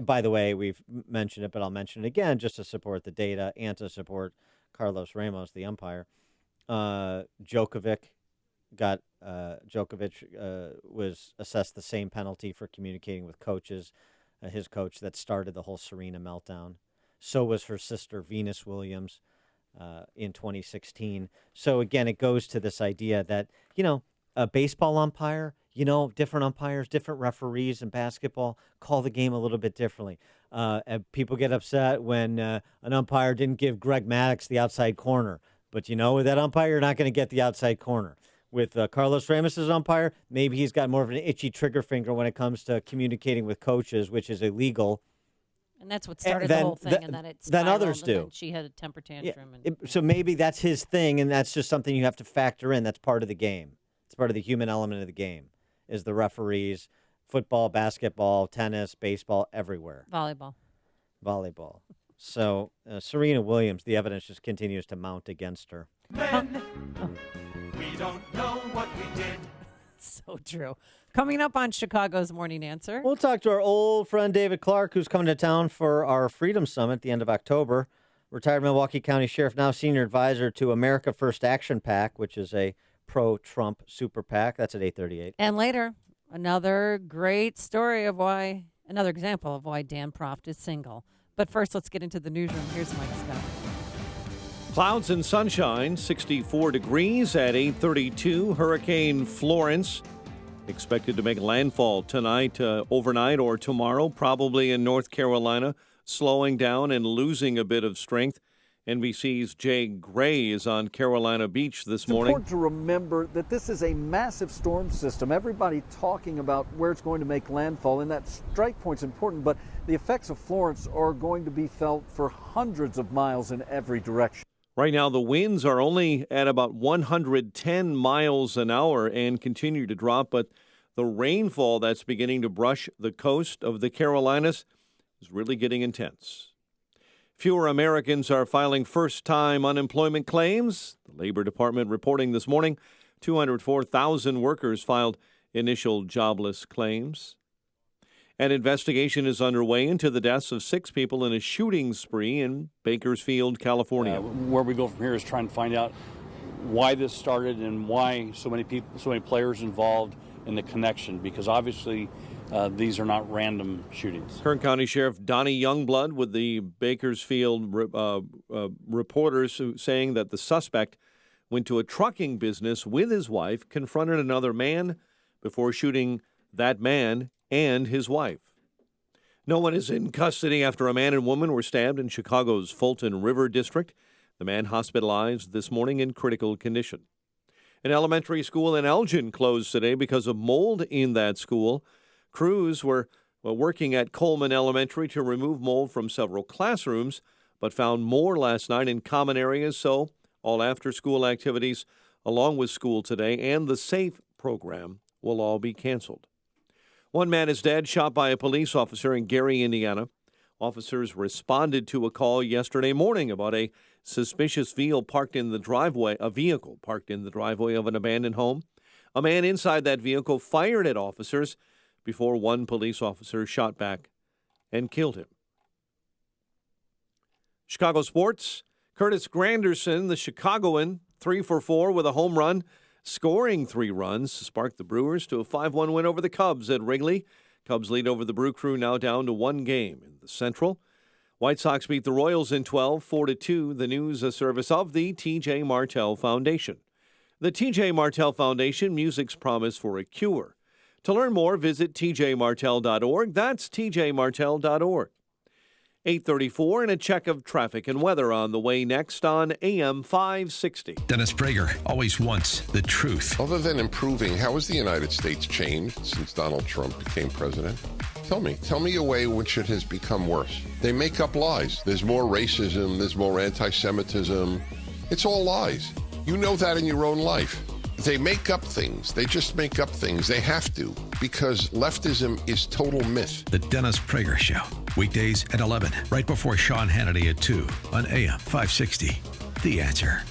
By the way, we've mentioned it, but I'll mention it again just to support the data and to support Carlos Ramos, the umpire. Djokovic was assessed the same penalty for communicating with coaches, his coach that started the whole Serena meltdown. So was her sister, Venus Williams, in 2016. So again, it goes to this idea that, a baseball umpire, different umpires, different referees in basketball call the game a little bit differently. And people get upset when an umpire didn't give Greg Maddux the outside corner. But with that umpire, you're not going to get the outside corner. With Carlos Ramos' umpire, maybe he's got more of an itchy trigger finger when it comes to communicating with coaches, which is illegal. And that's what started the whole thing, and then it spiraled, then others do. And she had a temper tantrum. So maybe that's his thing, and that's just something you have to factor in. That's part of the game. It's part of the human element of the game, is the referees, football, basketball, tennis, baseball, everywhere. Volleyball. So Serena Williams, the evidence just continues to mount against her. Men, we don't know what we did. So true. Coming up on Chicago's Morning Answer. We'll talk to our old friend David Clarke, who's coming to town for our Freedom Summit at the end of October. Retired Milwaukee County Sheriff, now senior advisor to America First Action PAC, which is a pro-Trump super PAC. That's at 8:38. And later, another great story of why, another example of why Dan Proft is single. But first, let's get into the newsroom. Here's Mike Scott. Clouds and sunshine, 64 degrees at 8:32. Hurricane Florence expected to make landfall tonight, overnight, or tomorrow, probably in North Carolina, slowing down and losing a bit of strength. NBC's Jay Gray is on Carolina Beach this morning. It's important to remember that this is a massive storm system. Everybody talking about where it's going to make landfall, and that strike point's important, but the effects of Florence are going to be felt for hundreds of miles in every direction. Right now, the winds are only at about 110 miles an hour and continue to drop, but the rainfall that's beginning to brush the coast of the Carolinas is really getting intense. Fewer Americans are filing first-time unemployment claims. The Labor Department reporting this morning 204,000 workers filed initial jobless claims. An investigation is underway into the deaths of 6 people in a shooting spree in Bakersfield, California. Where we go from here is trying to find out why this started and why so many people, so many players involved in the connection, because obviously these are not random shootings. Kern County Sheriff Donnie Youngblood with the Bakersfield reporters saying that the suspect went to a trucking business with his wife, confronted another man before shooting that man and his wife. No one is in custody after a man and woman were stabbed in Chicago's Fulton River District. The man hospitalized this morning in critical condition. An elementary school in Elgin closed today because of mold in that school. Crews were working at Coleman Elementary to remove mold from several classrooms, but found more last night in common areas, so all after-school activities along with school today and the SAFE program will all be canceled. One man is dead, shot by a police officer in Gary, Indiana. Officers responded to a call yesterday morning about a suspicious vehicle parked in the driveway of an abandoned home. A man inside that vehicle fired at officers before one police officer shot back and killed him. Chicago sports, Curtis Granderson, the Chicagoan, 3 for 4 with a home run, scoring 3 runs, sparked the Brewers to a 5-1 win over the Cubs at Wrigley. Cubs lead over the Brew Crew now down to 1 game in the Central. White Sox beat the Royals in 12, 4-2. The news a service of the T.J. Martell Foundation. The T.J. Martell Foundation, music's promise for a cure. To learn more, visit tjmartell.org. That's tjmartell.org. 8:34 and a check of traffic and weather on the way next on AM 560. Dennis Prager always wants the truth. Other than improving, how has the United States changed since Donald Trump became president? Tell me a way in which it has become worse. They make up lies. There's more racism, there's more anti-Semitism. It's all lies. You know that in your own life. They make up things. They just make up things. They have to, because leftism is total myth. The Dennis Prager Show. Weekdays at 11, right before Sean Hannity at 2 on AM 560. The Answer.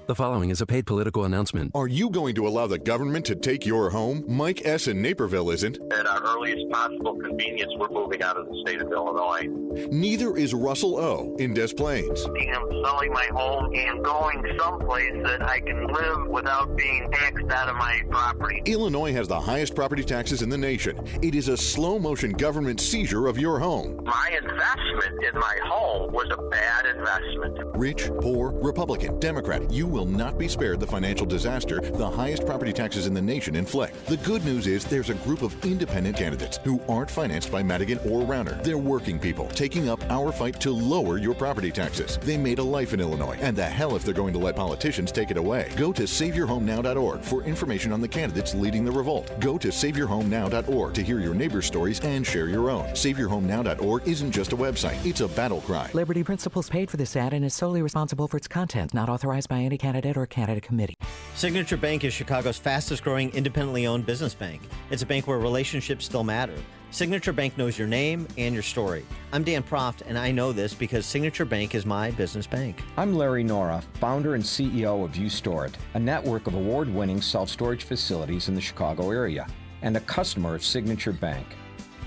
The following is a paid political announcement. Are you going to allow the government to take your home? Mike S. in Naperville isn't. At our earliest possible convenience, we're moving out of the state of Illinois. Neither is Russell O. in Des Plaines. I'm selling my home and going someplace that I can live without being taxed out of my property. Illinois has the highest property taxes in the nation. It is a slow-motion government seizure of your home. My investment in my home was a bad investment. Rich, poor, Republican, Democrat, you will not be spared the financial disaster the highest property taxes in the nation inflict. The good news is there's a group of independent candidates who aren't financed by Madigan or Rauner. They're working people taking up our fight to lower your property taxes. They made a life in Illinois, and the hell if they're going to let politicians take it away. Go to SaveYourHomeNow.org for information on the candidates leading the revolt. Go to SaveYourHomeNow.org to hear your neighbors' stories and share your own. SaveYourHomeNow.org isn't just a website, it's a battle cry. Liberty Principles paid for this ad and is solely responsible for its content, not authorized by any candidate or candidate committee. Signature Bank is Chicago's fastest growing independently owned business bank. It's a bank where relationships still matter. Signature Bank knows your name and your story. I'm Dan Proft, and I know this because Signature Bank is my business bank. I'm Larry Nora, founder and CEO of U-Store-It, a network of award-winning self-storage facilities in the Chicago area, and a customer of Signature Bank.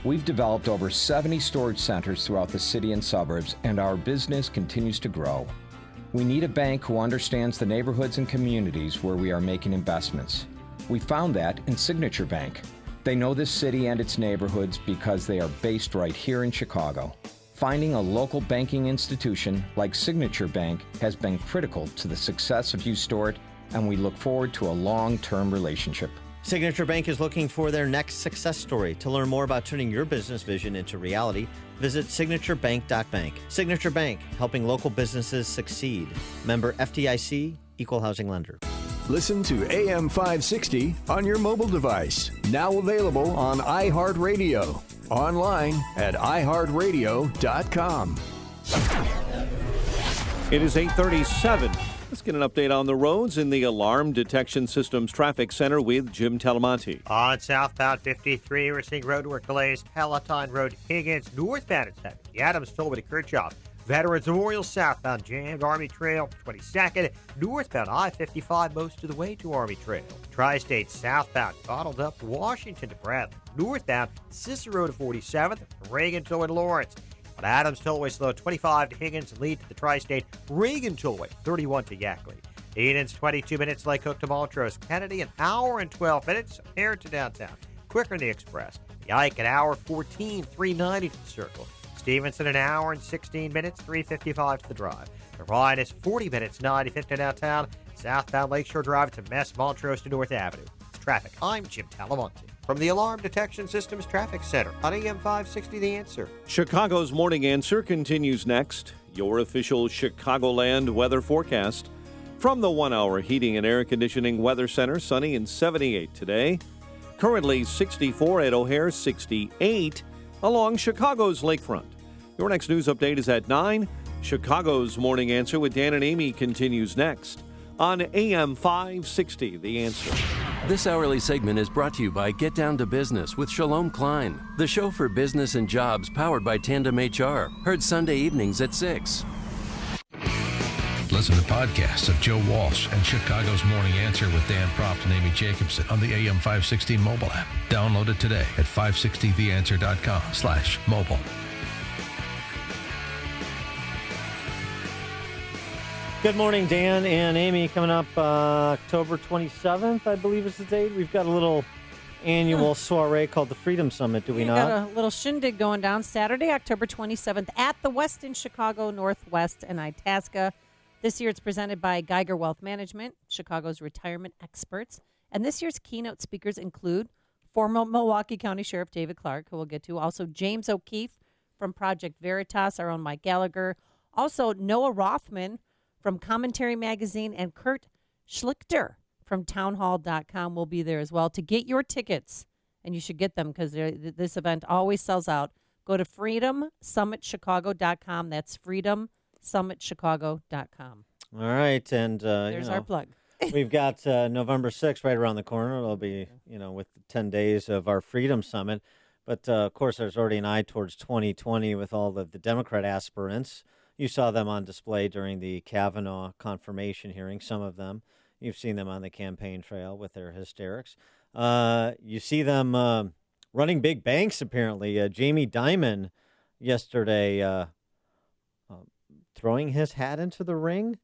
We've developed over 70 storage centers throughout the city and suburbs, and our business continues to grow. We need a bank who understands the neighborhoods and communities where we are making investments. We found that in Signature Bank. They know this city and its neighborhoods because they are based right here in Chicago. Finding a local banking institution like Signature Bank has been critical to the success of U-Store-It, and we look forward to a long-term relationship. Signature Bank is looking for their next success story. To learn more about turning your business vision into reality, visit signaturebank.bank. Signature Bank, helping local businesses succeed. Member FDIC, Equal Housing Lender. Listen to AM 560 on your mobile device. Now available on iHeartRadio. Online at iHeartRadio.com. It is 8:37. Let's get an update on the roads in the Alarm Detection Systems Traffic Center with Jim Talamonte. On southbound 53, we're seeing roadwork delays. Peloton Road, Higgins, northbound at 70. Adams Tollway to Kirchhoff. Veterans Memorial southbound jammed. Army Trail 22nd. Northbound I-55 most of the way to Army Trail. Tri-State southbound bottled up Washington to Bradley. Northbound Cicero to 47th. Reagan Tollway to Lawrence. On Adams Tollway slow 25 to Higgins and lead to the Tri-State. Reagan Tollway 31 to Yackley. Eden's 22 minutes. Lake Hook to Montrose. Kennedy an hour and 12 minutes. Here to downtown. Quicker than the Express. The Ike an hour 14, 390 to the Circle. Stevenson an hour and 16 minutes, 355 to the Drive. The Rhine is 40 minutes, 95 to downtown. Southbound Lakeshore Drive to Mess, Montrose to North Avenue. It's traffic. I'm Jim Talamonte from the Alarm Detection Systems Traffic Center on AM 560 The Answer. Chicago's Morning Answer continues next. Your official Chicagoland weather forecast from the 1 Hour Heating and Air Conditioning Weather Center. Sunny and 78 today. Currently 64 at O'Hare, 68 along Chicago's lakefront. Your next news update is at 9. Chicago's Morning Answer with Dan and Amy continues next on AM 560, The Answer. This hourly segment is brought to you by Get Down to Business with Shalom Klein, the show for business and jobs powered by Tandem HR. Heard Sunday evenings at 6. Listen to podcasts of Joe Walsh and Chicago's Morning Answer with Dan Proft and Amy Jacobson on the AM 560 mobile app. Download it today at 560theanswer.com/mobile. Good morning, Dan and Amy. Coming up October 27th, I believe is the date. We've got a little annual soiree called the Freedom Summit, do we not? Got a little shindig going down Saturday, October 27th at the Westin Chicago Northwest and Itasca. This year it's presented by Geiger Wealth Management, Chicago's retirement experts. And this year's keynote speakers include former Milwaukee County Sheriff David Clarke, who we'll get to, also James O'Keefe from Project Veritas, our own Mike Gallagher, also Noah Rothman from Commentary Magazine, and Kurt Schlichter from townhall.com will be there as well. To get your tickets, and you should get them because this event always sells out, go to freedomsummitchicago.com. That's freedomsummitchicago.com. All right, and there's our plug. We've got November 6th right around the corner. It'll be, with 10 days of our Freedom Summit. But, of course, there's already an eye towards 2020 with all of the Democrat aspirants. You saw them on display during the Kavanaugh confirmation hearing, some of them. You've seen them on the campaign trail with their hysterics. You see them running big banks, apparently. Jamie Dimon yesterday throwing his hat into the ring.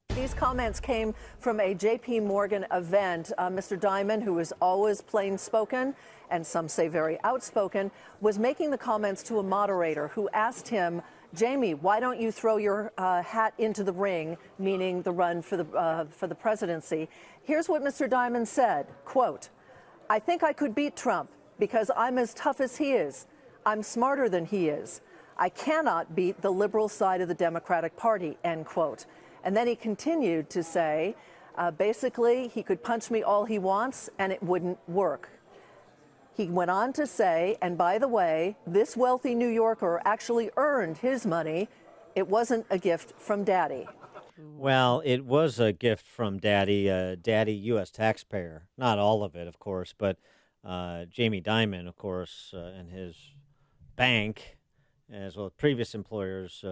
These comments came from a J.P. Morgan event. Mr. Dimon, who is always plain-spoken and some say very outspoken, was making the comments to a moderator who asked him, Jamie, why don't you throw your hat into the ring, meaning the run for the presidency? Here's what Mr. Dimon said, quote, I think I could beat Trump because I'm as tough as he is. I'm smarter than he is. I cannot beat the liberal side of the Democratic Party, end quote. And then he continued to say, basically, he could punch me all he wants and it wouldn't work. He went on to say, and by the way, this wealthy New Yorker actually earned his money. It wasn't a gift from Daddy. Well, it was a gift from Daddy, U.S. taxpayer. Not all of it, of course, but Jamie Dimon, of course, and his bank, as well as previous employers,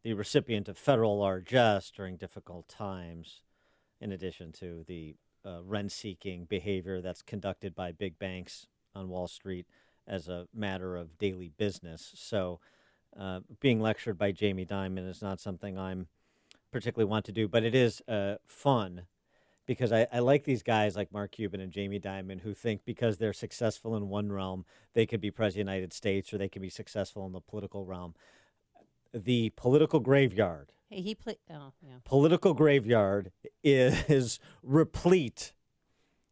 the recipient of federal largesse during difficult times, in addition to the rent-seeking behavior that's conducted by big banks on Wall Street as a matter of daily business. So being lectured by Jamie Dimon is not something I'm particularly want to do, but it is fun because I like these guys like Mark Cuban and Jamie Dimon who think because they're successful in one realm, they could be president of the United States or they can be successful in the political realm. The political graveyard. Hey, he played. Oh, yeah. Political graveyard is replete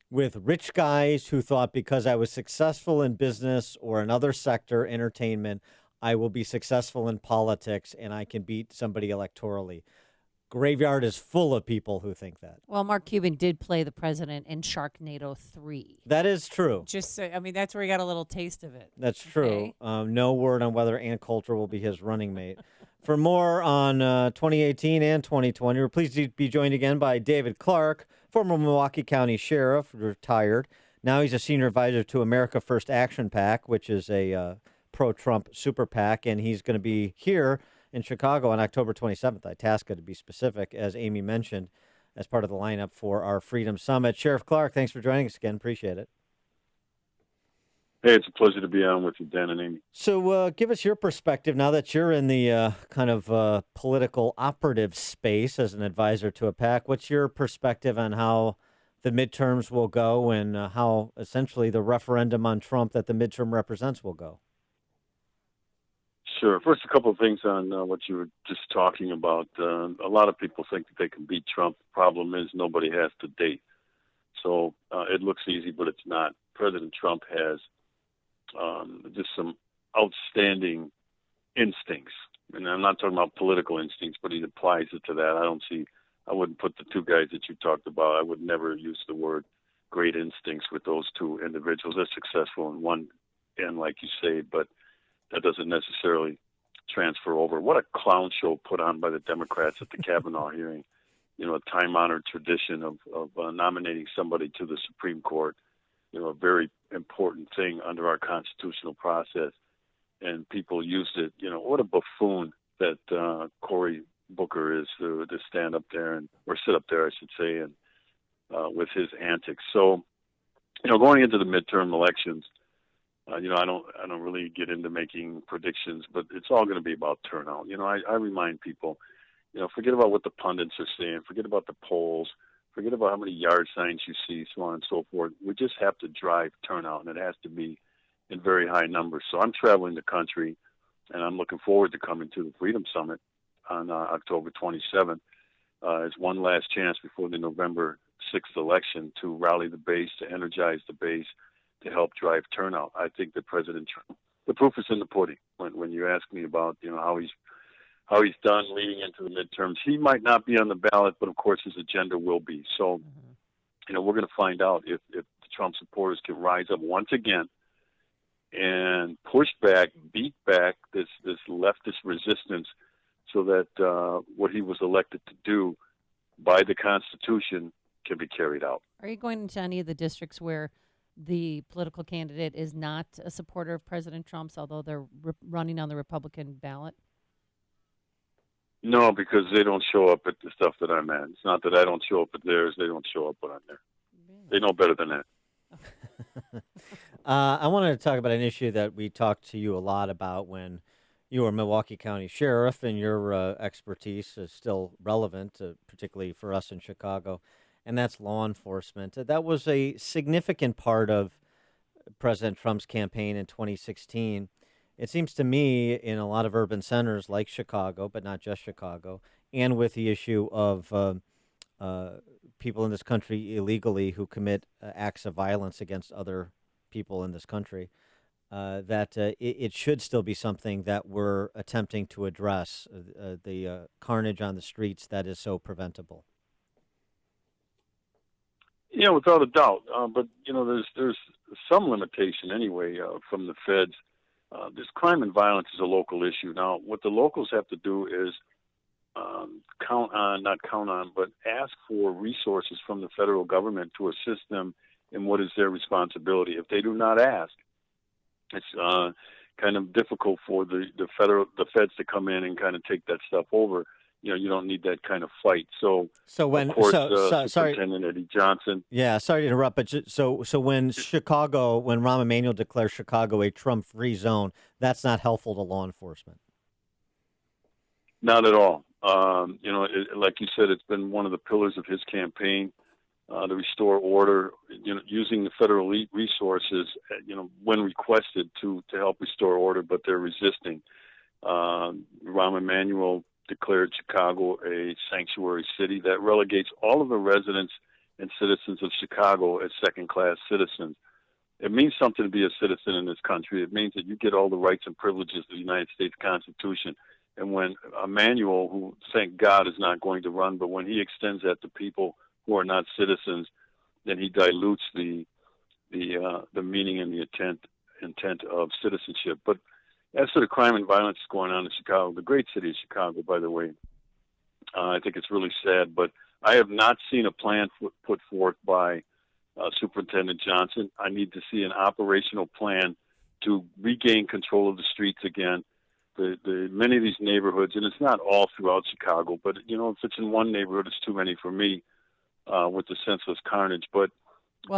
with rich guys who thought because I was successful in business or another sector, entertainment, I will be successful in politics and I can beat somebody electorally. Graveyard is full of people who think that. Well, Mark Cuban did play the president in Sharknado 3. That is true. Just, I mean, that's where he got a little taste of it. That's true. No word on whether Ann Coulter will be his running mate. For more on 2018 and 2020, we're pleased to be joined again by David Clarke, former Milwaukee County Sheriff, retired. Now he's a senior advisor to America First Action PAC, which is a pro-Trump super PAC, and he's going to be here in Chicago on October 27th, Itasca to be specific, as Amy mentioned, as part of the lineup for our Freedom Summit. Sheriff Clarke, thanks for joining us again. Appreciate it. Hey, it's a pleasure to be on with you, Dan and Amy. So give us your perspective now that you're in the kind of political operative space as an advisor to a PAC. What's your perspective on how the midterms will go and how essentially the referendum on Trump that the midterm represents will go? Sure. First, a couple of things on what you were just talking about. A lot of people think that they can beat Trump. The problem is nobody has to date. So it looks easy, but it's not. President Trump has just some outstanding instincts. And I'm not talking about political instincts, but he applies it to that. I wouldn't put the two guys that you talked about, I would never use the word great instincts with those two individuals. They're successful in one end, like you say, but that doesn't necessarily transfer over. What a clown show put on by the Democrats at the Kavanaugh hearing. You know, a time-honored tradition of nominating somebody to the Supreme Court, you know, a very important thing under our constitutional process. And people used it, you know, what a buffoon that Cory Booker is to stand up there or sit up there, I should say, and with his antics. So, you know, going into the midterm elections, you know, I don't really get into making predictions, but it's all going to be about turnout. You know, I remind people, you know, forget about what the pundits are saying, forget about the polls, forget about how many yard signs you see, so on and so forth. We just have to drive turnout, and it has to be in very high numbers. So I'm traveling the country, and I'm looking forward to coming to the Freedom Summit on October 27th as one last chance before the November 6th election to rally the base, to energize the base, to help drive turnout. I think that President Trump, the proof is in the pudding. When you ask me about, you know, how he's done leading into the midterms, he might not be on the ballot, but of course his agenda will be. So, you know, we're going to find out if the Trump supporters can rise up once again and push back, beat back this leftist resistance, so that what he was elected to do by the Constitution can be carried out. Are you going into any of the districts where the political candidate is not a supporter of President Trump's, although they're running on the Republican ballot? No, because they don't show up at the stuff that I'm at. It's not that I don't show up at theirs. They don't show up when I'm there. They know better than that. I wanted to talk about an issue that we talked to you a lot about when you were Milwaukee County Sheriff, and your expertise is still relevant, particularly for us in Chicago, and that's law enforcement. That was a significant part of President Trump's campaign in 2016. It seems to me in a lot of urban centers like Chicago, but not just Chicago, and with the issue of people in this country illegally who commit acts of violence against other people in this country, that it should still be something that we're attempting to address, the carnage on the streets that is so preventable. Yeah, without a doubt. But, you know, there's some limitation anyway from the feds. This crime and violence is a local issue. Now, what the locals have to do is not count on, but ask for resources from the federal government to assist them in what is their responsibility. If they do not ask, it's kind of difficult for the feds to come in and kind of take that stuff over. You don't need that kind of fight. So when of course, sorry, Superintendent Eddie Johnson. Yeah, sorry to interrupt, but so when Rahm Emanuel declares Chicago a Trump-free zone, that's not helpful to law enforcement. Not at all. Like you said, it's been one of the pillars of his campaign to restore order. Using the federal resources, when requested to help restore order, but they're resisting. Rahm Emanuel declared Chicago a sanctuary city that relegates all of the residents and citizens of Chicago as second-class citizens. It means something to be a citizen in this country. It means that you get all the rights and privileges of the United States Constitution. And when Emanuel, who thank God is not going to run, but when he extends that to people who are not citizens, then he dilutes the meaning and the intent of citizenship. But as to the crime and violence going on in Chicago, the great city of Chicago, by the way, I think it's really sad, but I have not seen a plan put forth by Superintendent Johnson. I need to see an operational plan to regain control of the streets again. Many of these neighborhoods, and it's not all throughout Chicago, but if it's in one neighborhood, it's too many for me with the senseless carnage. But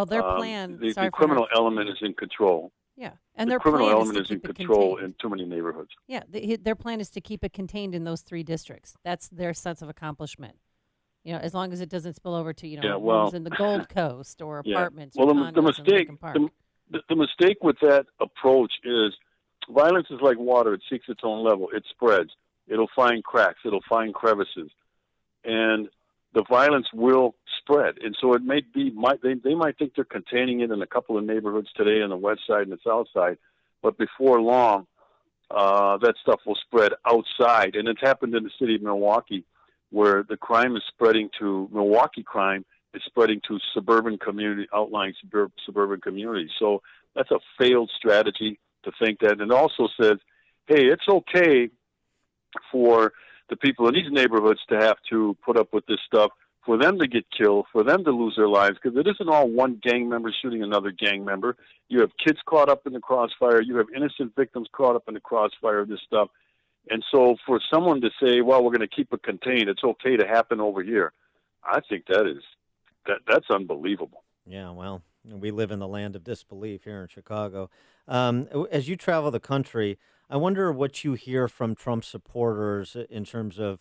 their plan, the criminal element is in control. Yeah, and the criminal element is in control in too many neighborhoods. Yeah, their plan is to keep it contained in those three districts. That's their sense of accomplishment. As long as it doesn't spill over to homes in the Gold Coast or apartments. Well, or the mistake, the mistake with that approach is violence is like water; it seeks its own level. It spreads. It'll find cracks. It'll find crevices, and the violence will spread. And so it may be, they might think they're containing it in a couple of neighborhoods today on the west side and the south side, but before long, that stuff will spread outside. And it's happened in the city of Milwaukee, where the crime is spreading to Milwaukee crime is spreading to suburban community, outlying suburban communities. So that's a failed strategy to think that. And it also says, hey, it's okay for the people in these neighborhoods to have to put up with this stuff, for them to get killed, for them to lose their lives, because it isn't all one gang member shooting another gang member. You have kids caught up in the crossfire. You have innocent victims caught up in the crossfire of this stuff. And so for someone to say, well, we're going to keep it contained, it's okay to happen over here, I think that's unbelievable. Yeah, well, we live in the land of disbelief here in Chicago. As you travel the country, I wonder what you hear from Trump supporters in terms of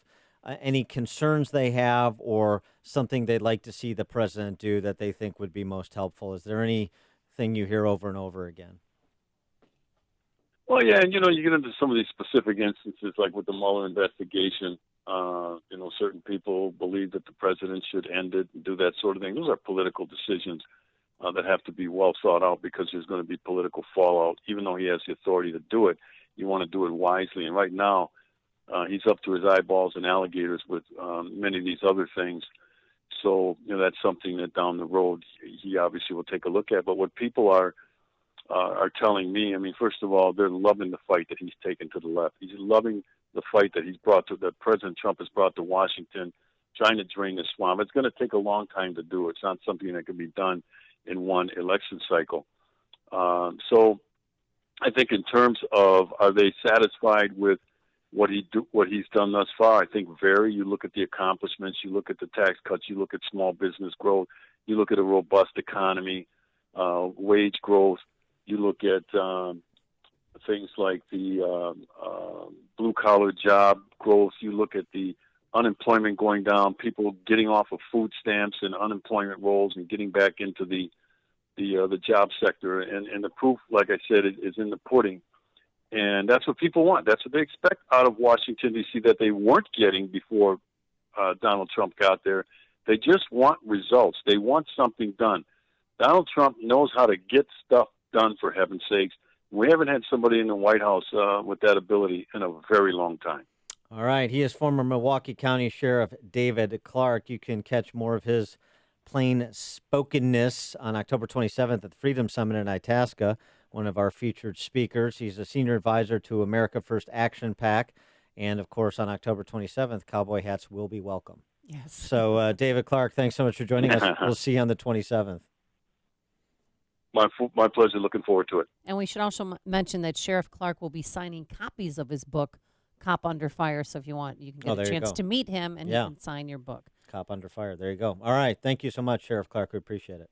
any concerns they have or something they'd like to see the president do that they think would be most helpful. Is there anything you hear over and over again? Well, yeah, and you get into some of these specific instances, like with the Mueller investigation. Certain people believe that the president should end it and do that sort of thing. Those are political decisions that have to be well thought out, because there's going to be political fallout. Even though he has the authority to do it, you want to do it wisely. And right now, he's up to his eyeballs in alligators with many of these other things. So, that's something that down the road he obviously will take a look at. But what people are telling me, first of all, they're loving the fight that he's taken to the left. He's loving the fight that President Trump has brought to Washington, trying to drain the swamp. It's going to take a long time to do. It's not something that can be done in one election cycle. So I think in terms of, are they satisfied with what he's done thus far? I think you look at the accomplishments, you look at the tax cuts, you look at small business growth, you look at a robust economy, wage growth, you look at things like the blue-collar job growth, you look at the unemployment going down, people getting off of food stamps and unemployment rolls and getting back into the job sector. And the proof, like I said, is in the pudding. And that's what people want. That's what they expect out of Washington, D.C., that they weren't getting before Donald Trump got there. They just want results. They want something done. Donald Trump knows how to get stuff done, for heaven's sakes. We haven't had somebody in the White House with that ability in a very long time. All right. He is former Milwaukee County Sheriff David Clarke. You can catch more of his plain spokenness on October 27th at the Freedom Summit in Itasca, one of our featured speakers. He's a senior advisor to America First Action PAC And, of course, on October 27th, cowboy hats will be welcome. Yes. So, David Clarke, thanks so much for joining us. We'll see you on the 27th. My pleasure. Looking forward to it. And we should also mention that Sheriff Clarke will be signing copies of his book, Cop Under Fire. So if you want, you can get a chance to meet him and he can sign your book. Cop Under Fire. There you go. All right. Thank you so much, Sheriff Clarke. We appreciate it.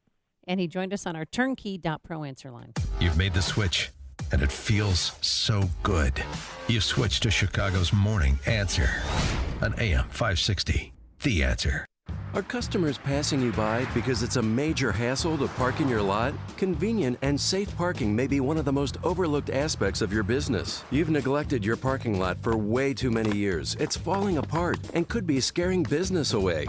And he joined us on our turnkey.pro answer line. You've made the switch, and it feels so good. You've switched to Chicago's Morning Answer on AM 560. The Answer. Are customers passing you by because it's a major hassle to park in your lot? Convenient and safe parking may be one of the most overlooked aspects of your business. You've neglected your parking lot for way too many years. It's falling apart and could be scaring business away.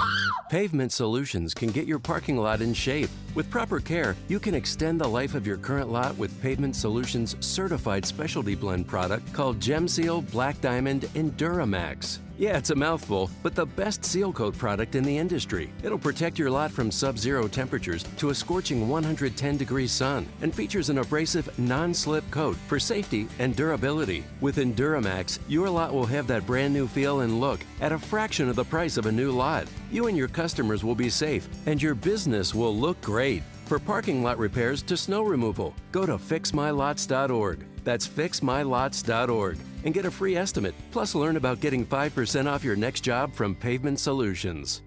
Pavement Solutions can get your parking lot in shape. With proper care, you can extend the life of your current lot with Pavement Solutions' certified specialty blend product called Gem Seal Black Diamond Enduramax. Yeah, it's a mouthful, but the best seal coat product in the industry. It'll protect your lot from sub-zero temperatures to a scorching 110-degree sun and features an abrasive, non-slip coat for safety and durability. With Enduramax, your lot will have that brand new feel and look at a fraction of the price of a new lot. You and your customers will be safe, and your business will look great. For parking lot repairs to snow removal, go to fixmylots.org. That's fixmylots.org. And get a free estimate. Plus, learn about getting 5% off your next job from Pavement Solutions.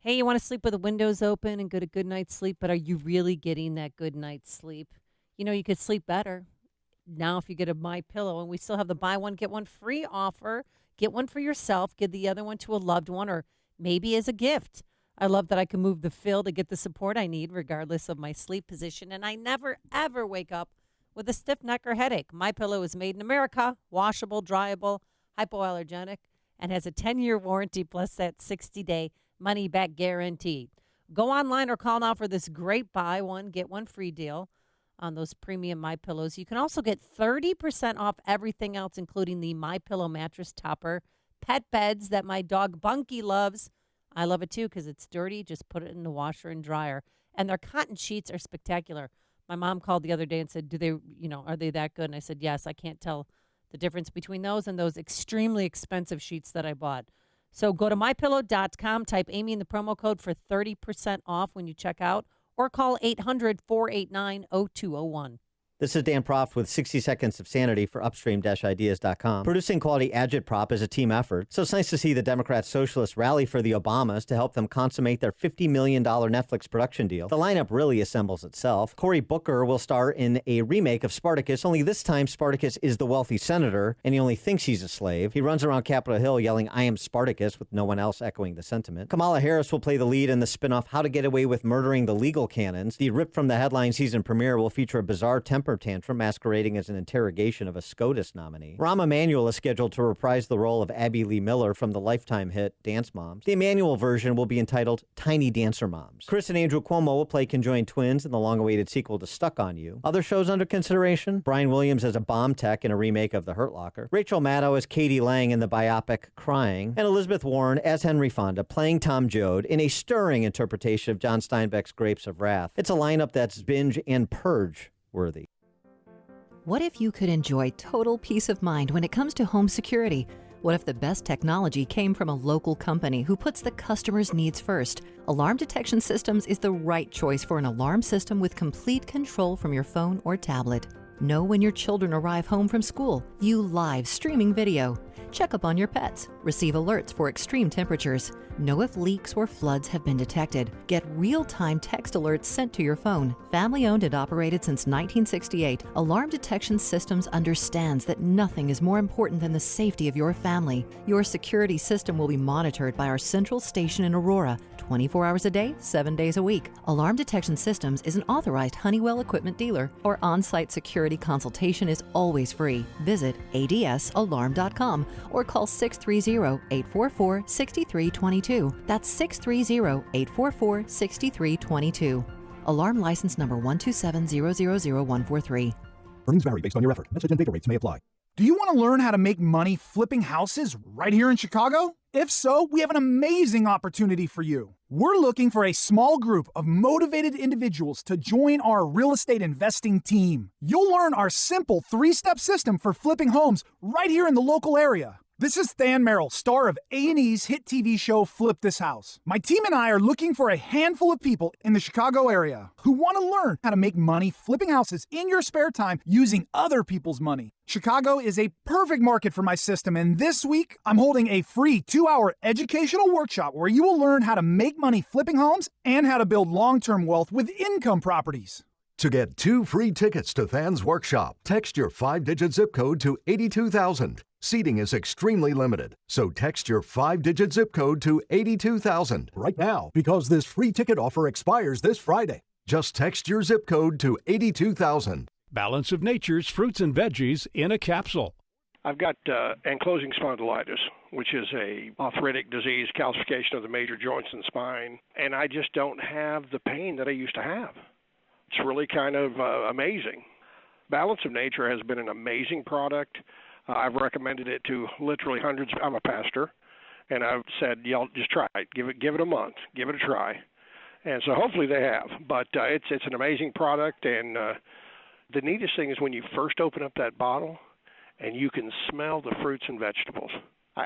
Hey, you want to sleep with the windows open and get a good night's sleep, but are you really getting that good night's sleep? You know, you could sleep better now if you get a MyPillow, and we still have the buy one, get one free offer. Get one for yourself, give the other one to a loved one, or maybe as a gift. I love that I can move the fill to get the support I need regardless of my sleep position, and I never, ever wake up with a stiff neck or headache. MyPillow is made in America, washable, dryable, hypoallergenic, and has a 10-year warranty plus that 60-day money-back guarantee. Go online or call now for this great buy one, get one free deal on those premium MyPillows. You can also get 30% off everything else, including the MyPillow mattress topper, pet beds that my dog Bunky loves. I love it, too, because it's dirty. Just put it in the washer and dryer. And their cotton sheets are spectacular. My mom called the other day and said, are they that good? And I said, yes, I can't tell the difference between those and those extremely expensive sheets that I bought. So go to MyPillow.com, type Amy in the promo code for 30% off when you check out, or call 800-489-0201. This is Dan Proft with 60 Seconds of Sanity for Upstream-Ideas.com. Producing quality agitprop is a team effort, so it's nice to see the Democrat-Socialists rally for the Obamas to help them consummate their $50 million Netflix production deal. The lineup really assembles itself. Cory Booker will star in a remake of Spartacus, only this time Spartacus is the wealthy senator, and he only thinks he's a slave. He runs around Capitol Hill yelling, "I am Spartacus," with no one else echoing the sentiment. Kamala Harris will play the lead in the spinoff How to Get Away with Murdering the Legal Canons. The Ripped from the Headline season premiere will feature a bizarre temper tantrum masquerading as an interrogation of a SCOTUS nominee. Rahm Emanuel is scheduled to reprise the role of Abby Lee Miller from the Lifetime hit Dance Moms. The Emanuel version will be entitled Tiny Dancer Moms. Chris and Andrew Cuomo will play conjoined twins in the long-awaited sequel to Stuck on You. Other shows under consideration: Brian Williams as a bomb tech in a remake of The Hurt Locker, Rachel Maddow as Katie Lang in the biopic Crying, and Elizabeth Warren as Henry Fonda playing Tom Joad in a stirring interpretation of John Steinbeck's Grapes of Wrath. It's a lineup that's binge and purge worthy. What if you could enjoy total peace of mind when it comes to home security? What if the best technology came from a local company who puts the customer's needs first? Alarm Detection Systems is the right choice for an alarm system with complete control from your phone or tablet. Know when your children arrive home from school. View live streaming video. Check up on your pets. Receive alerts for extreme temperatures. Know if leaks or floods have been detected. Get real-time text alerts sent to your phone. Family-owned and operated since 1968, Alarm Detection Systems understands that nothing is more important than the safety of your family. Your security system will be monitored by our central station in Aurora, 24 hours a day, 7 days a week. Alarm Detection Systems is an authorized Honeywell equipment dealer. Our on-site security consultation is always free. Visit adsalarm.com or call 630-844-6322. That's 630-844-6322. Alarm license number 127000143. Earnings vary based on your effort. Message and data rates may apply. Do you want to learn how to make money flipping houses right here in Chicago? If so, we have an amazing opportunity for you. We're looking for a small group of motivated individuals to join our real estate investing team. You'll learn our simple 3-step system for flipping homes right here in the local area. This is Than Merrill, star of A&E's hit TV show Flip This House. My team and I are looking for a handful of people in the Chicago area who want to learn how to make money flipping houses in your spare time using other people's money. Chicago is a perfect market for my system, and this week I'm holding a free 2-hour educational workshop where you will learn how to make money flipping homes and how to build long-term wealth with income properties. To get 2 free tickets to Than's workshop, text your 5-digit zip code to 82,000. Seating is extremely limited, so text your 5-digit zip code to 82,000 right now because this free ticket offer expires this Friday. Just text your zip code to 82,000. Balance of Nature's fruits and veggies in a capsule. I've got ankylosing spondylitis, which is a arthritic disease, calcification of the major joints and spine, and I just don't have the pain that I used to have. It's really kind of amazing. Balance of Nature has been an amazing product. I've recommended it to literally hundreds. I'm a pastor, and I've said, y'all just try it. Give it a month. Give it a try. And so hopefully they have. But it's an amazing product, and the neatest thing is when you first open up that bottle and you can smell the fruits and vegetables.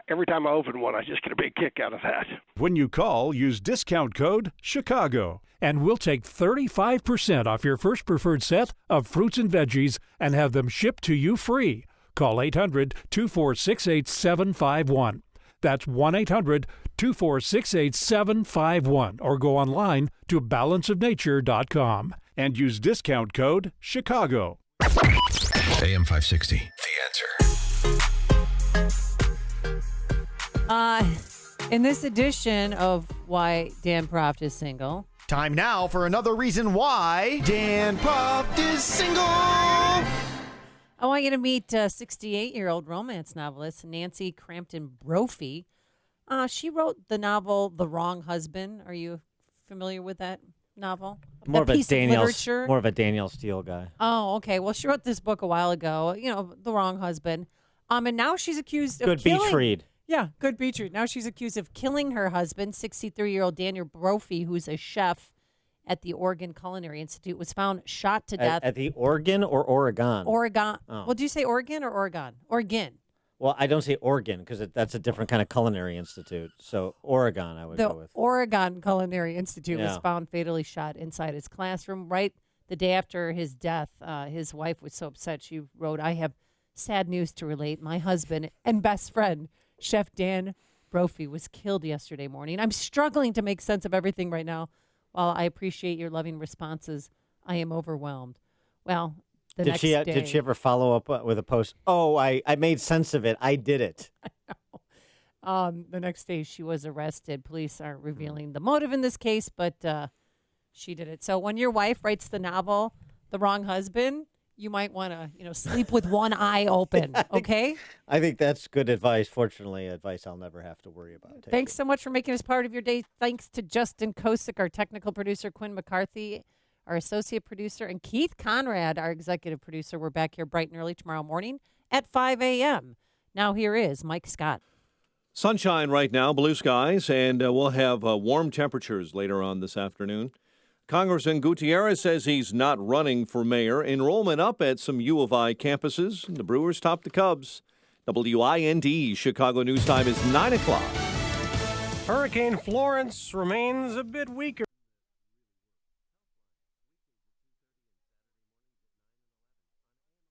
Every time I open one, I just get a big kick out of that. When you call, use discount code CHICAGO, and we'll take 35% off your first preferred set of fruits and veggies and have them shipped to you free. Call 800-246-8751. That's 1-800-246-8751, or go online to balanceofnature.com and use discount code CHICAGO. AM 560, The Answer. In this edition of Why Dan Proft is Single. Time now for another reason why Dan Proft is single. I want you to meet 68-year-old romance novelist Nancy Crampton Brophy. She wrote the novel The Wrong Husband. Are you familiar with that novel? More of a Daniel Steele guy. Oh, okay. Well, she wrote this book a while ago, The Wrong Husband. And now she's accused of killing... Good beach read. Yeah, good beach read. Now she's accused of killing her husband, 63-year-old Daniel Brophy, who's a chef at the Oregon Culinary Institute, was found shot to death. At the Oregon or Oregon? Oregon. Oh. Well, do you say Oregon or Oregon? Oregon. Well, I don't say Oregon because that's a different kind of culinary institute. So Oregon, I would go with. The Oregon Culinary Institute was Yeah. found fatally shot inside his classroom right the day after his death. His wife was so upset. She wrote, "I have sad news to relate. My husband and best friend, Chef Dan Brophy, was killed yesterday morning. I'm struggling to make sense of everything right now. While I appreciate your loving responses, I am overwhelmed." Well, Did she ever follow up with a post? Oh, I made sense of it. I did it. The next day she was arrested. Police aren't revealing the motive in this case, but she did it. So when your wife writes the novel, The Wrong Husband, you might want to, sleep with one eye open, okay? I think that's good advice. Fortunately, advice I'll never have to worry about. Thanks so much for making us part of your day. Thanks to Justin Kosick, our technical producer, Quinn McCarthy, our associate producer, and Keith Conrad, our executive producer. We're back here bright and early tomorrow morning at 5 a.m. Now here is Mike Scott. Sunshine right now, blue skies, and we'll have warm temperatures later on this afternoon. Congressman Gutierrez says he's not running for mayor. Enrollment up at some U of I campuses. The Brewers top the Cubs. WIND Chicago News Time is 9 o'clock. Hurricane Florence remains a bit weaker.